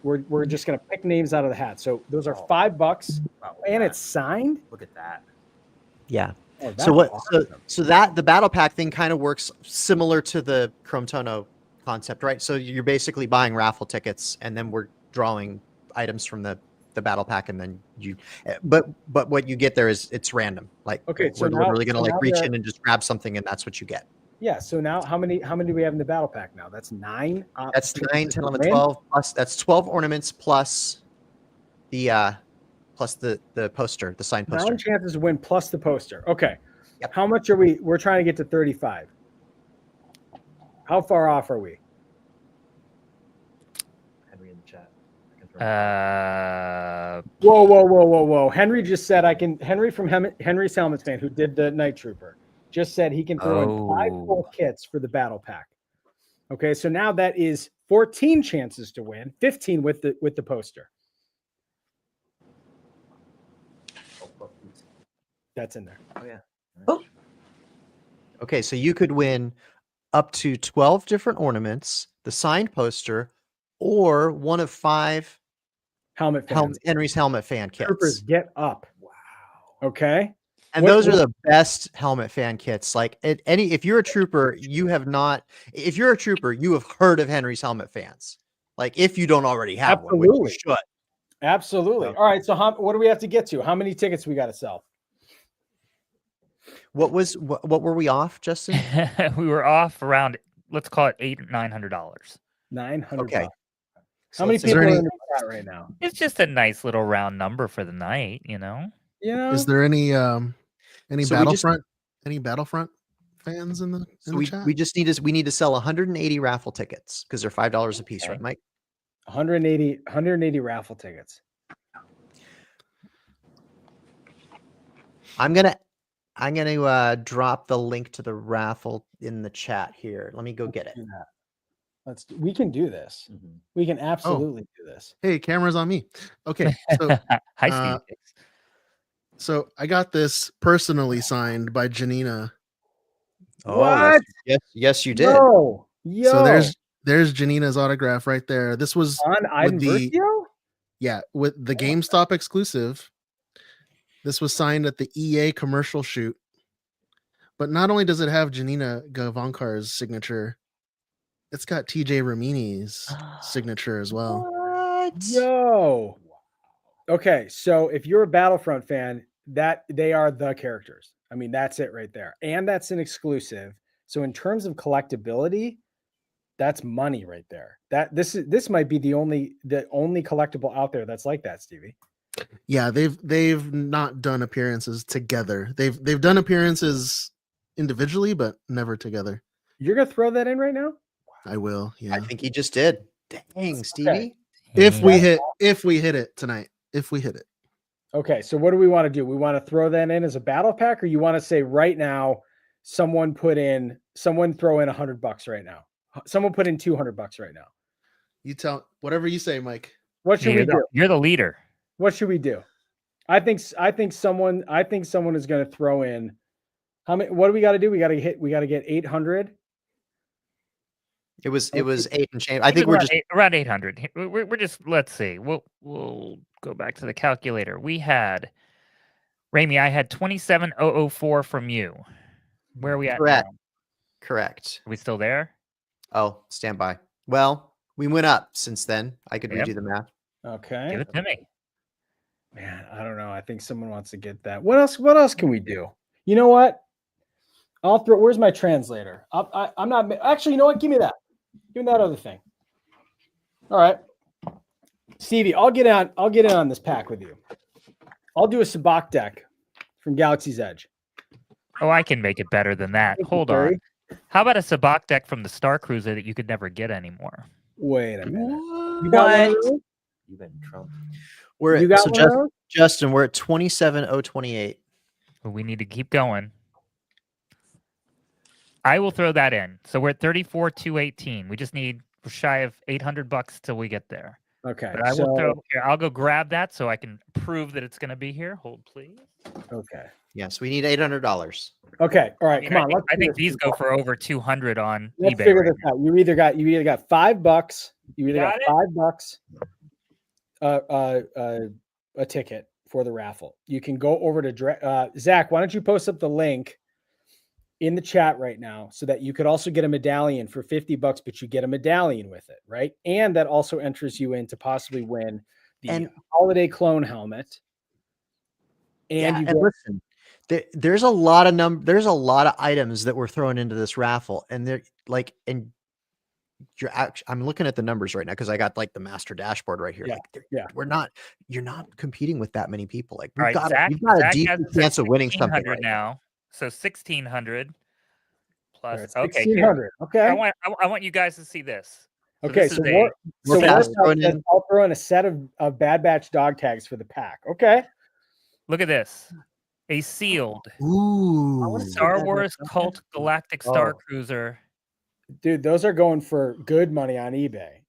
we're just gonna pick names out of the hat. So those are $5, and it's signed. Look at that. Yeah. Oh, So that the battle pack thing kind of works similar to the Chrome Tono concept, right? So you're basically buying raffle tickets, and then we're drawing items from the battle pack, and then but what you get there is it's random. Like, okay, we're literally gonna reach in and just grab something, and that's what you get. Yeah. So now how many do we have in the battle pack now? That's 9. That's 9, 10, 11, 12 plus. That's 12 ornaments plus the poster, the signed poster. 9 chances to win plus the poster. Okay. Yep. How much are we? We're trying to get to 35. How far off are we? Henry in the chat. Whoa. Henry just said Henry from Henry's Helmet Fan, who did the Night Trooper, just said he can throw in 5 full kits for the battle pack. Okay, so now that is 14 chances to win, 15 with the poster. That's in there. Oh yeah. Oh. Okay, so you could win up to 12 different ornaments, the signed poster, or one of 5 Henry's Helmet Fan kits. Troopers, get up. Wow. Okay. And those are the best helmet fan kits. Like if you're a trooper, you have heard of Henry's Helmet Fans. Like if you don't already have one, which you should. Absolutely. All right. So what do we have to get to? How many tickets we got to sell? What were we off, Justin? We were off around, let's call it $900. $900. Okay. How many people are in the chat right now? It's just a nice little round number for the night, you know? Yeah. Is there any So Battlefront fans in the chat? We need to sell 180 raffle tickets because they're $5 a piece, right, Mike? 180 raffle tickets. I'm gonna drop the link to the raffle in the chat here. Let me go get it. We can do this. Mm-hmm. We can absolutely do this. Hey, camera's on me. Okay. So Hi, Steve. So I got this personally signed by Janina. What? Yes, you did. Yo. So there's Janina's autograph right there. This was on Iden Versio? with the GameStop exclusive. This was signed at the EA commercial shoot. But not only does it have Janina Gavankar's signature, it's got TJ Ramini's signature as well. What? Yo. Okay, so if you're a Battlefront fan, that they are the characters. I mean, that's it right there. And that's an exclusive. So in terms of collectability, that's money right there. This might be the only collectible out there that's like that, Stevie. Yeah, they've not done appearances together. They've done appearances individually, but never together. You're gonna throw that in right now? I will. Yeah. I think he just did. Dang, Stevie. If we hit it tonight. If we hit it. Okay, so what do we want to do? We want to throw that in as a battle pack, or you want to say right now, someone throw in $100 right now. Someone put in $200 right now. You tell whatever you say, Mike. What should we do? You're the leader. What should we do? I think someone is going to throw in. How many? What do we got to do? We got to get 800. It was 8 and change. I think we're just around 800. We're just, let's see. We'll go back to the calculator. We had Ramey. I had 27,004 from you. Where are we at? correct. Now? Correct. Are we still there? Oh, stand by. Well, we went up since then. I could redo the math. Okay. Give it to me. Man, I don't know. I think someone wants to get that. What else can we do? You know what? Where's my translator? I'm not. Actually, you know what? Give me that. Give me that other thing. All right, Stevie. I'll get in on this pack with you. I'll do a Sabak deck from Galaxy's Edge. Oh, I can make it better than that. Hold on. How about a Sabak deck from the Star Cruiser that you could never get anymore? Wait a minute. You got one of those? You've been Trump. We're You got so one of those? Justin, we're at 27,028. But we need to keep going. I will throw that in. So we're at 34,218. We just need shy of $800 till we get there. Okay. But I will throw here. I'll go grab that so I can prove that it's going to be here. Hold, please. Okay. Yes, we need $800. Okay. All right. I mean, Come on. I think these go for over 200 on Let's eBay. figure right this out. You either got $5. You either Got got $5. A ticket for the raffle. You can go over to Zach. Why don't you post up the link in the chat right now so that you could also get a medallion for $50, but you get a medallion with it, right? And that also enters you in to possibly win the holiday clone helmet. And Listen, there's a lot of items that were thrown into this raffle, and they're like, and I'm looking at the numbers right now because I got like the master dashboard right here. Yeah, you're not competing with that many people. Like All we've right, got a decent chance of winning something right now. So 1,600 plus. Right, okay, 1,600. Okay. I want you guys to see this. So okay, this I'll throw in a set of Bad Batch dog tags for the pack. Okay. Look at this. A sealed Ooh. Star Wars Cult Galactic Star Cruiser. Dude, those are going for good money on eBay.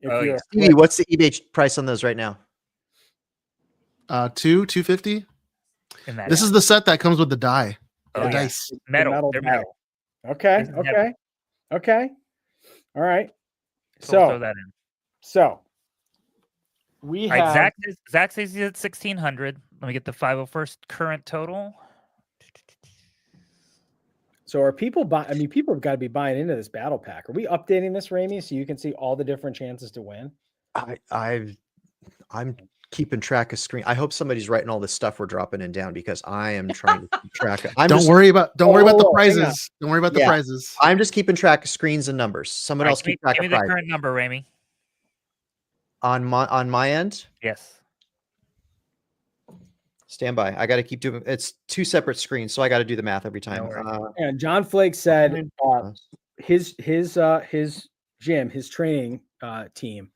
Stevie, what's the eBay price on those right now? $250. This is the set that comes with the die. The dice. Metal. They're metal. Okay. All right. So we'll throw that in. So we have Zach says he's at 1,600. Let me get the 501st current total. So are people buying? I mean, people have got to be buying into this battle pack. Are we updating this, Ramey, so you can see all the different chances to win? I'm keeping track of screen. I hope somebody's writing all this stuff we're dropping in down because I am trying to keep track of. Don't worry about the prizes. Don't worry about the prizes. I'm just keeping track of screens and numbers. Someone else keep track of prizes. Give me the current number, Ramey. On my end? Yes. Stand by. I got to keep doing. It's two separate screens, so I got to do the math every time. And John Flake said his gym, his training team,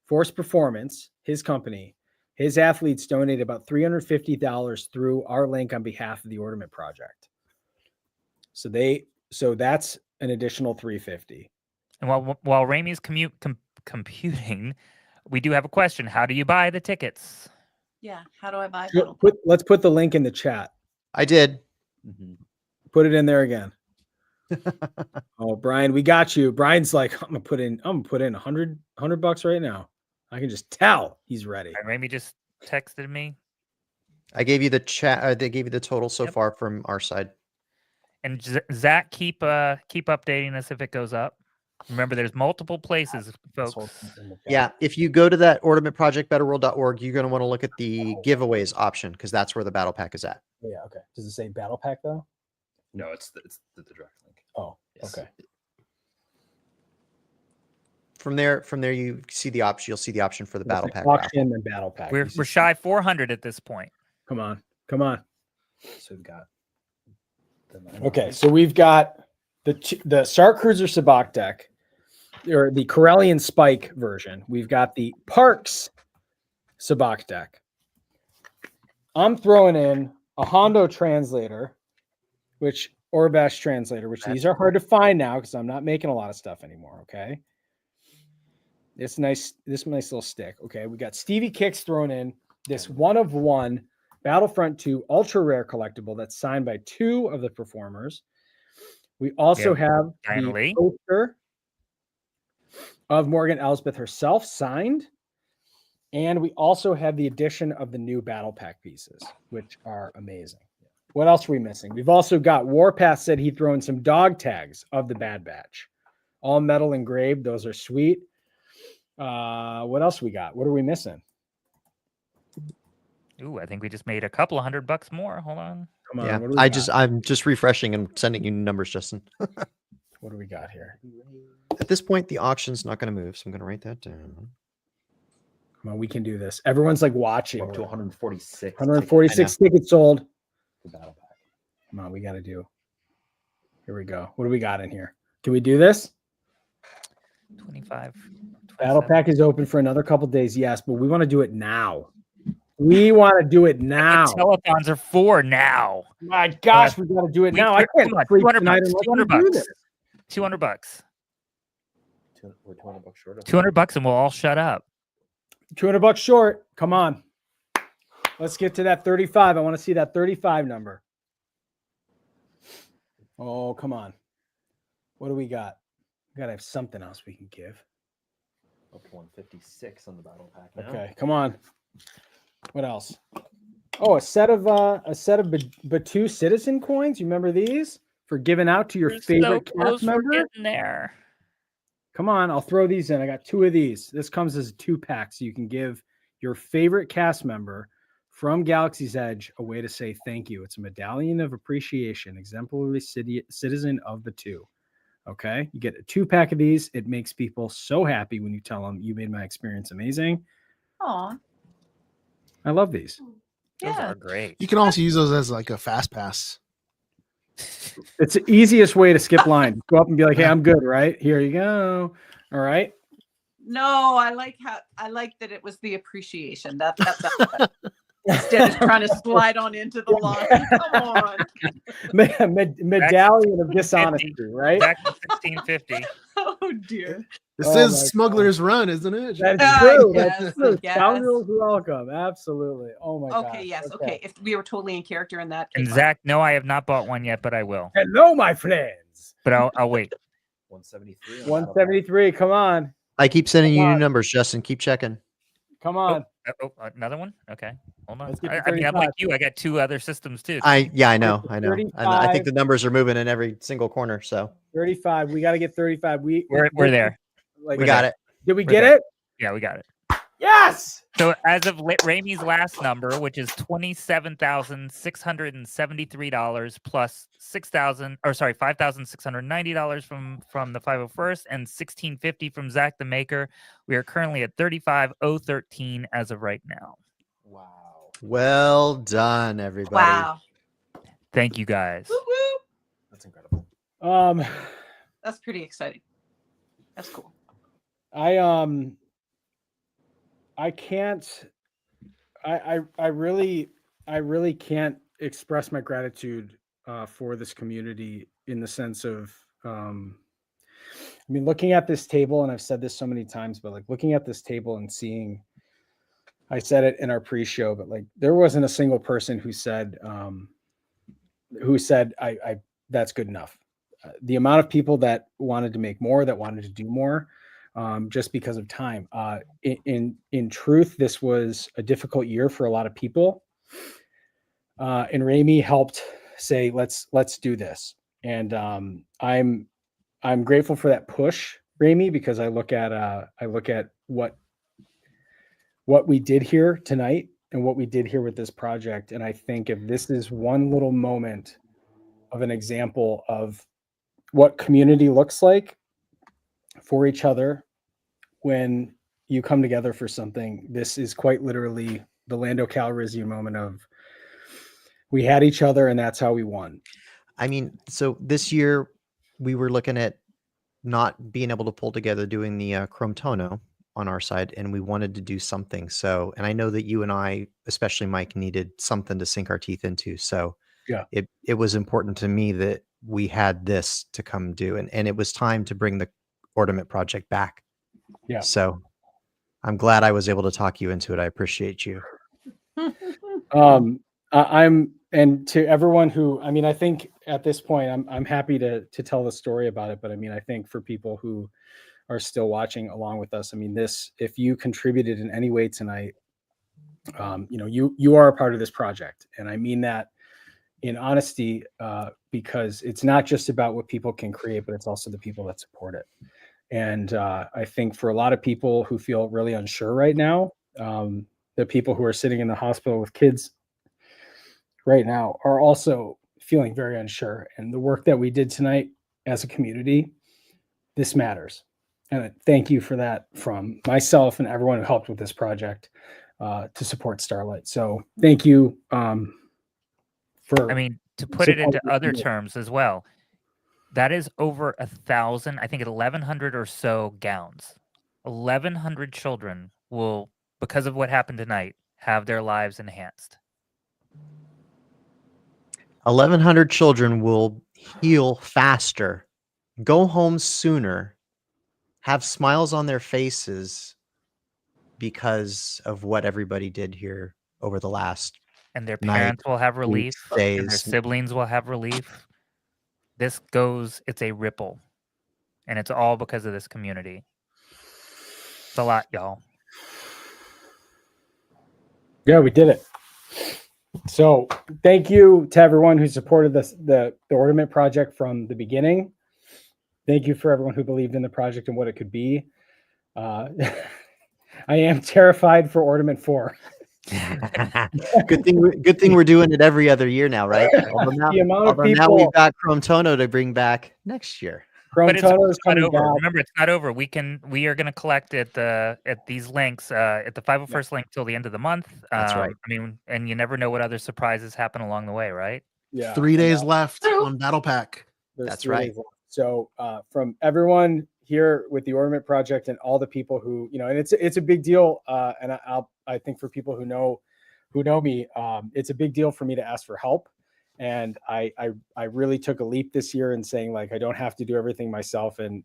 Force Performance, his company, his athletes donated about $350 through our link on behalf of the Ordament Project. So that's an additional $350. And while Ramey's computing, we do have a question. How do you buy the tickets? Yeah, how do I buy them? Let's put the link in the chat. I did. Put it in there again. Oh, Brian, we got you. Brian's like, I'm gonna put in $100 right now. I can just tell he's ready. Ramey just texted me. I gave you the chat. They gave you the total so Yep. far from our side. And Zach, keep updating us if it goes up. Remember, there's multiple places, folks. Yeah, if you go to that Ordament Project betterworld.org, you're going to want to look at the giveaways option because that's where the battle pack is at. Yeah, okay. Does it say battle pack though? No, it's the direct link. Oh, Yes. okay. From there, you see the option. You'll see the option for the battle pack. Auction and battle pack. We're shy 400 at this point. Come on. Come on. So we've got. Okay, so we've got the Star Cruiser Sabak deck, or the Corellian Spike version. We've got the Parks Sabak deck. I'm throwing in a Hondo translator, Orbash translator, which these are hard to find now because I'm not making a lot of stuff anymore. Okay. This nice little stick. Okay. We got Stevie Kicks thrown in this 1/1 Battlefront 2 ultra rare collectible that's signed by 2 of the performers. We also have the poster of Morgan Elsbeth herself signed. And we also have the addition of the new battle pack pieces, which are amazing. What else are we missing? We've also got Warpath said he'd throw in some dog tags of the Bad Batch. All metal engraved. Those are sweet. What else we got? What are we missing? Ooh, I think we just made a couple $100 more. Hold on. Come on. Yeah, I'm just refreshing and sending you numbers, Justin. What do we got here? At this point, the auction's not going to move, so I'm going to write that down. Come on, we can do this. Everyone's like watching. We're up to 146. 146 tickets sold. The battle pack. Come on, we got to do. Here we go. What do we got in here? Can we do this? 25. Battle pack is open for another couple days. Yes, but we want to do it now. We want to do it now. Telethons are for now. My gosh, we got to do it now. I can't sleep tonight unless we do this. $200. We're $200 short. $200 and we'll all shut up. $200 short. Come on. Let's get to that 35. I want to see that 35 number. Oh, come on. What do we got? We got to have something else we can give. Up to 156 on the battle pack now. Okay, come on. What else? Oh, a set of Batu citizen coins. You remember these for giving out to your favorite cast member? Getting there. Come on, I'll throw these in. I got 2 of these. This comes as a 2-pack, so you can give your favorite cast member from Galaxy's Edge a way to say thank you. It's a medallion of appreciation, exemplary citizen of Batu. Okay, you get a 2-pack of these. It makes people so happy when you tell them you made my experience amazing. Aw. I love these. Those are great. You can also use those as like a fast pass. It's the easiest way to skip line. Go up and be like, hey, I'm good, right? Here you go. All right. No, I like that it was the appreciation. That's instead of trying to slide on into the line. Come on. Medallion of dishonesty, right? Back to 1650. Oh dear. This is Smuggler's Run, isn't it? That's true. Yes, That's true. yes. Scoundrels welcome. Absolutely. Oh my god. Okay, yes, okay. If we were totally in character in that And case. Zach, no, I have not bought one yet, but I will. Hello, my friends. But I'll wait. 173. 173. Come on. I keep sending you new numbers, Justin. Keep checking. Come on. Another one? Okay. Hold on. Let's get to I mean, I'm like 35. you. I got 2 other systems too. I know. And I 35. think the numbers are moving in every single corner. So 35. We got to get 35. We're there. Like, we got it. Did we We're get there. it? Yeah, we got it. Yes. So as of Ramey's last number, which is $27,673 plus $5,690 from the 501st and $1,650 from Zach the Maker, we are currently at 35,013 as of right now. Wow. Well done, everybody. Wow. Thank you guys. Woo woo. That's incredible. That's pretty exciting. That's cool. I really can't express my gratitude for this community in the sense of looking at this table, and I've said this so many times, but like looking at this table and seeing, I said it in our pre-show, but like there wasn't a single person who said I that's good enough. The amount of people that wanted to make more, that wanted to do more, just because of time. In truth, this was a difficult year for a lot of people. and Rami helped say, let's do this. And I'm grateful for that push, Rami, because I look at what we did here tonight and what we did here with this project. And I think if this is one little moment of an example of what community looks like for each other when you come together for something, this is quite literally the Lando Calrissian moment of we had each other and that's how we won. I mean, so this year we were looking at not being able to pull together doing the Chrome Tono on our side, and we wanted to do something. So, and I know that you and I, especially Mike, needed something to sink our teeth into. So yeah, it was important to me that we had this to come do, and it was time to bring the Ordament Project back. Yeah. So I'm glad I was able to talk you into it. I appreciate you. And to everyone who, I mean, I think at this point, I'm happy to tell the story about it. But I mean, I think for people who are still watching along with us, I mean, if you contributed in any way tonight, you are a part of this project. And I mean that in honesty, because it's not just about what people can create, but it's also the people that support it. And I think for a lot of people who feel really unsure right now, the people who are sitting in the hospital with kids right now are also feeling very unsure. And the work that we did tonight as a community, this matters. And thank you for that from myself and everyone who helped with this project to support Starlight. So thank you for. I mean, to put it into other terms as well, that is over 1,000, I think 1,100 or so gowns. 1,100 children will, because of what happened tonight, have their lives enhanced. 1,100 children will heal faster, go home sooner, have smiles on their faces because of what everybody did here over the last and their parents will have relief, days. And their siblings will have relief. It's a ripple, and it's all because of this community. It's a lot, y'all. Yeah, we did it. So thank you to everyone who supported the Ordament Project from the beginning. Thank you for everyone who believed in the project and what it could be. I am terrified for Ordament 4. Good thing we're doing it every other year now, right? Although now we've got Chrome Tono to bring back next year. Chrome Tono is coming over. back. Remember, it's not over. We are going to collect at these links at the 501st link till the end of the month. That's right. I mean, and you never know what other surprises happen along the way, right? Yeah. 3 days left on Battle Pack. That's right. So from everyone here with the Ordament Project and all the people who, and it's a big deal. And I think for people who know me, it's a big deal for me to ask for help. And I really took a leap this year in saying, like, I don't have to do everything myself. And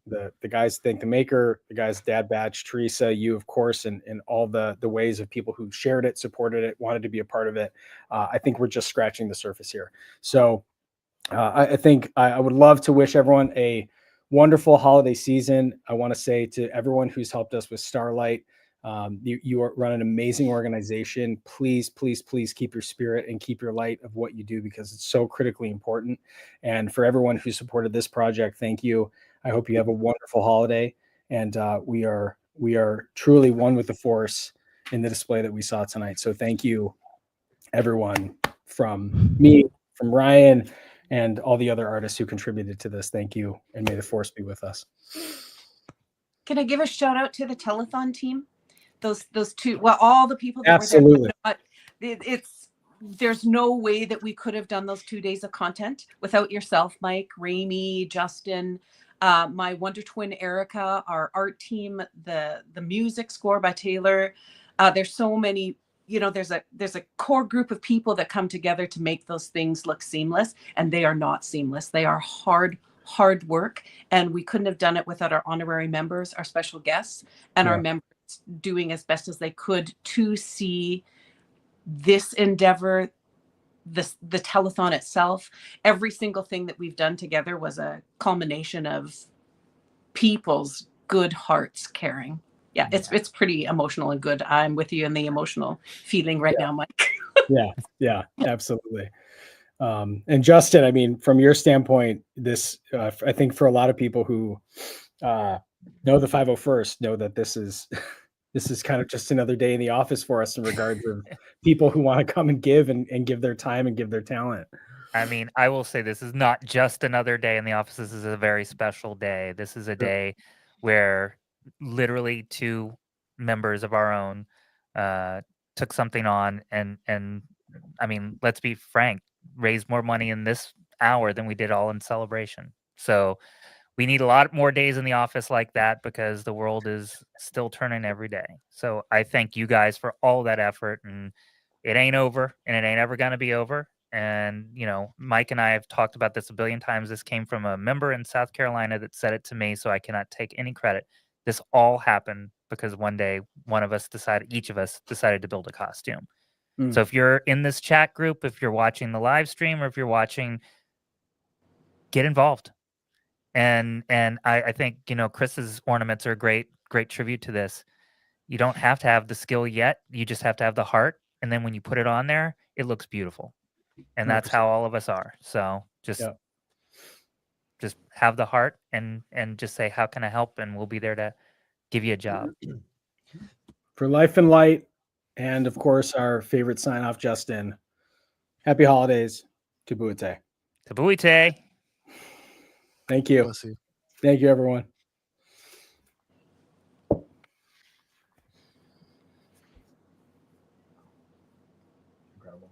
the guys, Thank the Maker, the guys, Dad Batch, Teresa, you, of course, and all the ways of people who shared it, supported it, wanted to be a part of it. I think we're just scratching the surface here. So I think I would love to wish everyone a wonderful holiday season. I want to say to everyone who's helped us with Starlight, you run an amazing organization. Please, please, please keep your spirit and keep your light of what you do, because it's so critically important. And for everyone who supported this project, thank you. I hope you have a wonderful holiday. And we are truly one with the Force in the display that we saw tonight. So thank you, everyone, from me, from Ryan, and all the other artists who contributed to this. Thank you, and may the Force be with us. Can I give a shout out to the telethon team? Those two, well, all the people that Absolutely. were there. But there's no way that we could have done those 2 days of content without yourself, Mike, Rami, Justin, my wonder twin Erica, our art team, the music score by Taylor. There's so many. There's a core group of people that come together to make those things look seamless, and they are not seamless. They are hard work, and we couldn't have done it without our honorary members, our special guests, and our members doing as best as they could to see this endeavor, the telethon itself. Every single thing that we've done together was a culmination of people's good hearts caring. Yeah, it's pretty emotional and good. I'm with you in the emotional feeling right now, Mike. Yeah, absolutely. And Justin, I mean, from your standpoint, this I think for a lot of people who know the 501st know that this is kind of just another day in the office for us in regards of people who want to come and give their time and give their talent. I mean, I will say this is not just another day in the office. This is a very special day. This is a day where literally 2 members of our own took something on and I mean, let's be frank, raised more money in this hour than we did all in celebration. So we need a lot more days in the office like that because the world is still turning every day. So I thank you guys for all that effort, and it ain't over and it ain't ever going to be over. And, you know, Mike and I have talked about this a billion times. This came from a member in South Carolina that said it to me, so I cannot take any credit. This all happened because one day each of us decided to build a costume. So if you're in this chat group, if you're watching the live stream, or if you're watching, get involved. And I think, you know, Chris's ornaments are a great tribute to this. You don't have to have the skill yet. You just have to have the heart. And then when you put it on there, it looks beautiful. And that's 100%. how all of us are. So just have the heart and just say, how can I help? And we'll be there to give you a job. For Life and Light, and of course our favorite sign off, Justin. Happy holidays. Tabuite. Tabuite. Thank you. Bless you. Thank you, everyone. Incredible.